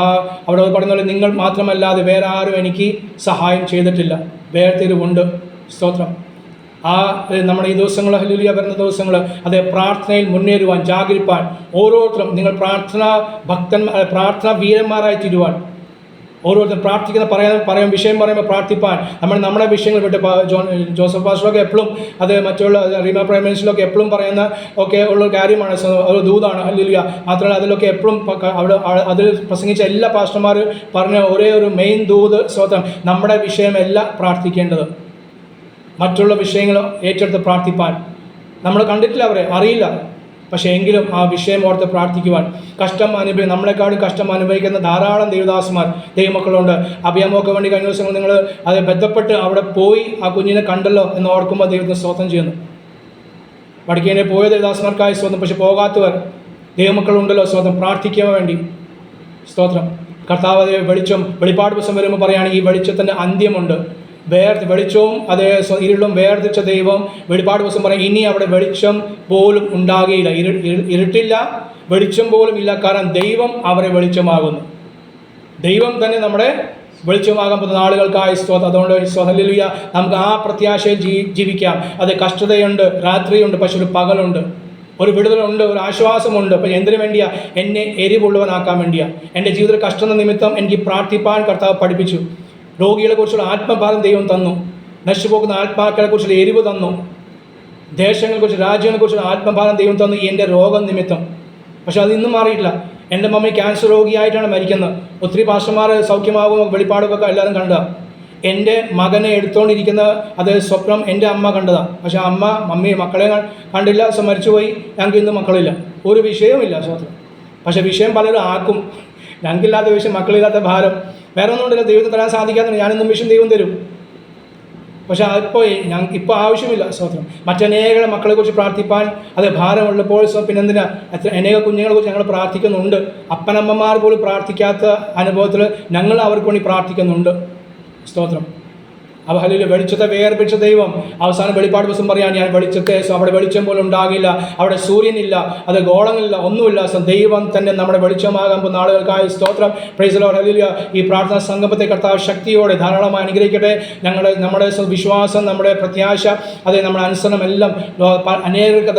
അവിടെ പറയുന്ന പോലെ നിങ്ങൾ മാത്രമല്ലാതെ വേറെ ആരും എനിക്ക് സഹായം ചെയ്തിട്ടില്ല. വേർതിരിവുണ്ട്. സ്തോത്രം. നമ്മുടെ ഈ ദിവസങ്ങൾ ഹല്ലേലൂയ വരുന്ന ദിവസങ്ങൾ അതേ പ്രാർത്ഥനയിൽ മുന്നേറുവാൻ, ജാഗരിപ്പാൻ ഓരോരുത്തരും നിങ്ങൾ പ്രാർത്ഥനാ വീരന്മാരായി തീരുവാൻ ഓരോരുത്തരും പ്രാർത്ഥിക്കുന്ന പറയാൻ വിഷയം പറയുമ്പോൾ പ്രാർത്ഥിപ്പാൻ നമ്മുടെ വിഷയങ്ങൾ വിട്ട് ജോസഫ് പാസ്റ്ററൊക്കെ എപ്പോഴും അത് മറ്റുള്ള റീമ പ്രൈം മിനിസ്റ്ററിലൊക്കെ എപ്പോഴും പറയുന്ന ഒക്കെ ഉള്ള കാര്യമാണ്. ഒരു ദൂതാണ് ഹല്ലേലൂയ. മാത്രമല്ല അതിലൊക്കെ എപ്പോഴും അവിടെ അതിൽ പ്രസംഗിച്ച എല്ലാ പാസ്റ്റർമാർ പറഞ്ഞ ഒരേ ഒരു മെയിൻ ദൂത് സ്തോത്രം, നമ്മുടെ വിഷയമല്ല പ്രാർത്ഥിക്കേണ്ടത്, മറ്റുള്ള വിഷയങ്ങൾ ഏറ്റെടുത്ത് പ്രാർത്ഥിപ്പാൻ. നമ്മൾ കണ്ടിട്ടില്ല, അവരെ അറിയില്ല. പക്ഷേ എങ്കിലും ആ വിഷയം ഓർത്ത് പ്രാർത്ഥിക്കുവാൻ, നമ്മളെക്കാളും കഷ്ടം അനുഭവിക്കുന്ന ധാരാളം ദേവദാസന്മാർ, ദൈവമക്കളുണ്ട്. അഭിയാമൊക്കെ വേണ്ടി കഴിഞ്ഞ ദിവസങ്ങൾ നിങ്ങൾ അത് ബന്ധപ്പെട്ട് അവിടെ പോയി ആ കുഞ്ഞിനെ കണ്ടല്ലോ എന്ന് ഓർക്കുമ്പോൾ ദൈവത്തിന് സ്തോത്രം ചെയ്യുന്നു. വടക്കേനെ പോയ ദേവദാസന്മാർക്കായി സ്തോത്രം. പക്ഷെ പോകാത്തവർ ദൈവമക്കളുണ്ടല്ലോ സ്തോത്രം, പ്രാർത്ഥിക്കാൻ വേണ്ടി സ്തോത്രം. കർത്താവ് വെളിച്ചം വെളിപ്പാട് ദിവസം വരുമ്പോൾ പറയുകയാണ്, ഈ വെളിച്ചത്തിൻ്റെ അന്ത്യമുണ്ട്. വെളിച്ചവും അതേ ഇരുളും വേർതിരിച്ച ദൈവം വെളിപ്പാട് ദിവസം പറയും, ഇനി അവിടെ വെളിച്ചം പോലും ഉണ്ടാകുകയില്ല. ഇരുട്ടില്ല, വെളിച്ചം പോലും ഇല്ല. കാരണം ദൈവം അവരെ വെളിച്ചമാകുന്നു. ദൈവം തന്നെ നമ്മുടെ വെളിച്ചമാകാൻ പോകുന്ന ആളുകൾക്കായി സ്തോത്രം. അതുകൊണ്ട് ഹല്ലേലൂയ, നമുക്ക് ആ പ്രത്യാശയിൽ ജീവിക്കാം. അത് കഷ്ടതയുണ്ട്, രാത്രിയുണ്ട്, പക്ഷെ ഒരു പകലുണ്ട്, ഒരു വിടുതലുണ്ട്, ഒരു ആശ്വാസമുണ്ട്. അപ്പം എന്തിനു വേണ്ടിയാ? എന്നെ എരിവുള്ളവനാക്കാൻ വേണ്ടിയാ. എൻ്റെ ജീവിതത്തിൽ കഷ്ടത നിമിത്തം എനിക്ക് പ്രാർത്ഥിപ്പാൻ കർത്താവ് പഠിപ്പിച്ചു. രോഗികളെ കുറിച്ചുള്ള ആത്മഭാരം ദൈവം തന്നു. നശിച്ചുപോകുന്ന ആത്മാക്കളെ കുറിച്ചുള്ള എരിവ് തന്നു. ദേശങ്ങളെക്കുറിച്ച്, രാജ്യങ്ങളെക്കുറിച്ചുള്ള ആത്മഭാരം ദൈവം തന്നു എൻ്റെ രോഗം നിമിത്തം. പക്ഷെ അതിന്നും മാറിയിട്ടില്ല. എൻ്റെ മമ്മി ക്യാൻസർ രോഗിയായിട്ടാണ് മരിക്കുന്നത്. ഒത്തിരി പാസ്റ്റർമാർ സൗഖ്യമാകുമ്പോൾ വെളിപ്പാടുകളൊക്കെ എല്ലാവരും കണ്ടതാണ്. എൻ്റെ മകനെ എടുത്തുകൊണ്ടിരിക്കുന്ന അതേ സ്വപ്നം എൻ്റെ അമ്മ കണ്ടതാണ്. പക്ഷെ മക്കളെ കണ്ടില്ല, മരിച്ചുപോയി. ഞങ്ങൾക്ക് ഇന്ന് മക്കളില്ല, ഒരു വിഷയവുമില്ല സ്വത്രം. പക്ഷെ വിഷയം പലരും ആക്കും. ഞങ്ങൾക്കില്ലാത്ത വിഷയം, മക്കളില്ലാത്ത ഭാരം, വേറെ ഒന്നും ഉണ്ടല്ലോ. ദൈവത്തിന് തരാൻ സാധിക്കാത്ത ഞാനെന്നും വിഷയം ദൈവം തരും. പക്ഷെ ഞങ്ങൾക്ക് ഇപ്പോൾ ആവശ്യമില്ല സ്തോത്രം. മറ്റനേക മക്കളെക്കുറിച്ച് പ്രാർത്ഥിപ്പാൻ അത് ഭാരമുള്ളപ്പോൾ പിന്നെന്തിനാ അനേക കുഞ്ഞുങ്ങളെക്കുറിച്ച് ഞങ്ങൾ പ്രാർത്ഥിക്കുന്നുണ്ട്. അപ്പനമ്മമാർ പോലും പ്രാർത്ഥിക്കാത്ത അനുഭവത്തിൽ ഞങ്ങൾ അവർക്ക് വേണ്ടി പ്രാർത്ഥിക്കുന്നുണ്ട്. സ്തോത്രം. അവ ഹല്ലേലൂയ. വെളിച്ചത്തെ വേർപിടിച്ച ദൈവം അവസാനം വെളിപ്പാട് ദിവസം പറയാൻ, ഞാൻ വെളിച്ചത്തെ അവിടെ വെളിച്ചം പോലും ഉണ്ടാകില്ല, അവിടെ സൂര്യനില്ല, അത് ഗോളങ്ങളില്ല, ഒന്നുമില്ല. ദൈവം തന്നെ നമ്മുടെ വെളിച്ചമാകാൻ പോകുന്ന ആളുകൾക്കായി സ്തോത്രം. Price the Lord. ഹല്ലേലൂയ. ഈ പ്രാർത്ഥനാ സംഗമത്തെ കർത്താവ് ശക്തിയോടെ ധാരാളമായി അനുഗ്രഹിക്കട്ടെ. നമ്മുടെ വിശ്വാസം, നമ്മുടെ പ്രത്യാശ, അതേ നമ്മുടെ അനുസരണം എല്ലാം അനേകർക്ക്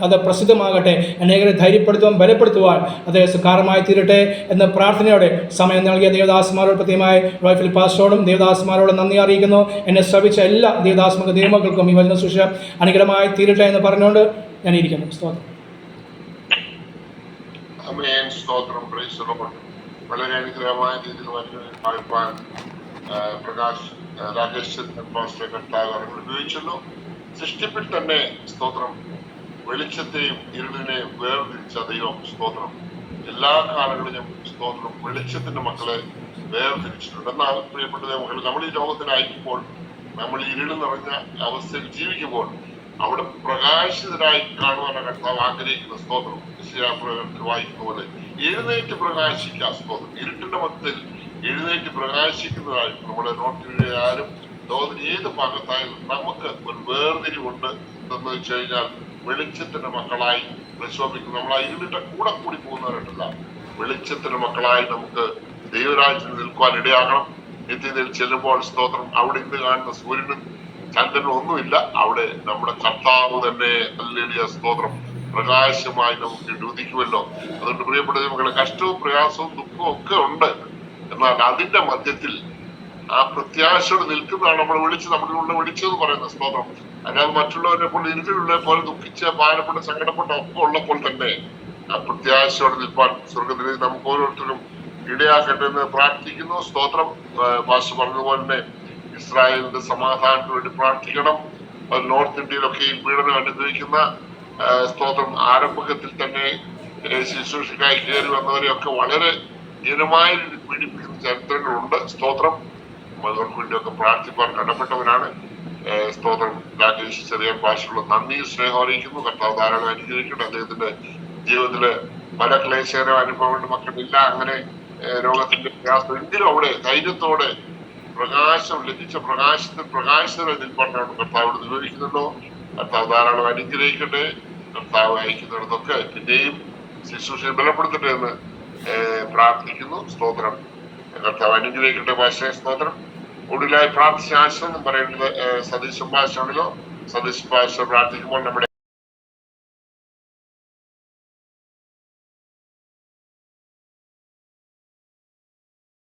അത് പ്രസിദ്ധമാകട്ടെ. അനേകരെ ധൈര്യപ്പെടുത്തുവാൻ, ബലപ്പെടുത്തുവാൻ അതേ കാരണമായി തീരട്ടെ എന്ന് പ്രാർത്ഥനയോടെ സമയം നൽകിയ ദേവദാസന്മാരോട് പ്രത്യേകമായി റോയ് ഫിലിപ്പ് പാസ്റ്ററോടും ദേവദാസന്മാരോടും നന്ദി അറിയിക്കുന്നു. എന്നെ ശ്രമിച്ച എല്ലാ ദൈവമക്കൾക്കും ഈ വചന ശുശ്രൂഷ അനുഗ്രഹമായി തീരട്ടെ എന്ന് പറഞ്ഞുകൊണ്ട് ഞാൻ ഇരിക്കുന്നു. സ്തോത്രം. വളരെ അനുഗ്രഹമായ രീതിയിൽ രാകേഷ് ഉപയോഗിച്ചല്ലോ. സൃഷ്ടിപ്പിൽ തന്നെ സ്തോത്രം വെളിച്ചത്തെയും ഇരുളിനെയും വേർതിരിച്ച ദൈവം സ്തോത്രം എല്ലാ കാലങ്ങളിലും സ്തോത്രം വെളിച്ചത്തിന്റെ മക്കളെ വേർതിരിച്ചിട്ടുണ്ട്. എന്നാൽ പ്രിയപ്പെട്ട മക്കൾ, നമ്മൾ ഈ ലോകത്തിലായിരിക്കുമ്പോൾ, നമ്മൾ ഇരുൾ നിറഞ്ഞ അവസ്ഥയിൽ ജീവിക്കുമ്പോൾ അവിടെ പ്രകാശിതരായി കാണുവാനാണ് കർത്താവ് ആഗ്രഹിക്കുന്ന. സ്തോത്രം. വായിക്കുന്ന പോലെ എഴുന്നേറ്റ് പ്രകാശിക്കുക. സ്തോത്രം. ഇരുട്ടിന്റെ മധ്യത്തിൽ എഴുന്നേറ്റ് പ്രകാശിക്കുന്നതായി നമ്മുടെ നോട്ടിലായാലും ലോകത്തിന് ഏത് ഭാഗത്തായാലും നമുക്ക് ഒരു വേർതിരിവുണ്ട് എന്ന് വെച്ച് കഴിഞ്ഞാൽ വെളിച്ചത്തിന്റെ മക്കളായി പ്രശോഭിക്കും. നമ്മൾ ആ ഇരുളിന്റെ കൂടെ കൂടി പോകുന്നവരല്ല, വെളിച്ചത്തിന്റെ മക്കളായി നമുക്ക് ദൈവരാജ്യത്തിൽ നിൽക്കുവാൻ ഇടയാകണം. നിത്യതയിൽ ചെല്ലുമ്പോൾ സ്തോത്രം അവിടെ ഇന്ന് കാണുന്ന സൂര്യനും ചന്ദ്രനും ഒന്നുമില്ല, അവിടെ നമ്മുടെ കർത്താവ് തന്നെ ഹല്ലേലൂയ സ്തോത്രം പ്രകാശമായി നമുക്ക് ഉദിക്കുമല്ലോ. അതുകൊണ്ട് പ്രിയപ്പെട്ട മക്കളെ, കഷ്ടവും പ്രയാസവും ദുഃഖവും ഒക്കെ ഉണ്ട്. എന്നാൽ അതിന്റെ മധ്യത്തിൽ ആ പ്രത്യാശയോടെ നിൽക്കുന്നതാണ് നമ്മൾ നമ്മളിലുള്ള വിളിച്ചെന്ന് പറയുന്ന സ്തോത്രം. അല്ലാതെ മറ്റുള്ളവരെ പോലെ ഇരുട്ടിലുള്ള പോലെ ദുഃഖിച്ച് ഭാരപ്പെട്ട് സങ്കടപ്പെട്ട ഒക്കെ ഉള്ളപ്പോൾ തന്നെ ആ പ്രത്യാശയോടെ നിൽപ്പാൻ സ്വർഗത്തിൽ നമുക്ക് ഓരോരുത്തരും ഇടയാക്കട്ടെ എന്ന് പ്രാർത്ഥിക്കുന്നു. സ്തോത്രം. പാസ്റ്റർ പറഞ്ഞതുപോലെ തന്നെ ഇസ്രായേലിന്റെ സമാധാനത്തിന് വേണ്ടി പ്രാർത്ഥിക്കണം. നോർത്ത് ഇന്ത്യയിലൊക്കെ ഈ പീഡനം അനുഭവിക്കുന്ന സ്തോത്രം ആരംഭത്തിൽ തന്നെ ശുശ്രൂഷക്കായി കയറി വന്നവരെയൊക്കെ വളരെ ഹീനമായ പീഡിപ്പിക്കുന്ന ചരിത്രങ്ങളുണ്ട്. സ്തോത്രം. അവർക്ക് വേണ്ടിയൊക്കെ പ്രാർത്ഥിപ്പാൻ കടപ്പെട്ടവരാണ്. സ്തോത്രം. രാജേഷ് ചെറിയ ഭാഷയുള്ള നന്ദിയും സ്നേഹം അറിയിക്കുന്നു. കർത്താവ് ധാരാളം അനുഗ്രഹിക്കട്ടെ. അദ്ദേഹത്തിന്റെ ജീവിതത്തില് പല ക്ലേശകര അനുഭവങ്ങളുടെ മക്കളില്ല, അങ്ങനെ രോഗത്തിന്റെ പ്രയാസം, എങ്കിലും അവിടെ ധൈര്യത്തോടെ ലഭിച്ച പ്രകാശത്തിൽ നിൽപ്പാനാണ് കർത്താവ് വിവരിക്കുന്നുണ്ടോ. കർത്താവ് ധാരാളം അനുഗ്രഹിക്കട്ടെ. കർത്താവ് അയക്കുന്നിടത്തൊക്കെ പിന്നെയും ശുശ്രൂഷയെ ബലപ്പെടുത്തട്ടെ എന്ന് പ്രാർത്ഥിക്കുന്നു. സ്തോത്രം. കർത്താവ് അനുഗ്രഹിക്കട്ടെ. ഭാഷയെ സ്തോത്രം. ഒടുവിലായി പ്രാർത്ഥിച്ച ആശ്രമം പറയുന്നത് സതീശ് ഭാഷയാണല്ലോ. സതീശ് ഭാഷ പ്രാർത്ഥിക്കുമ്പോൾ നമ്മുടെ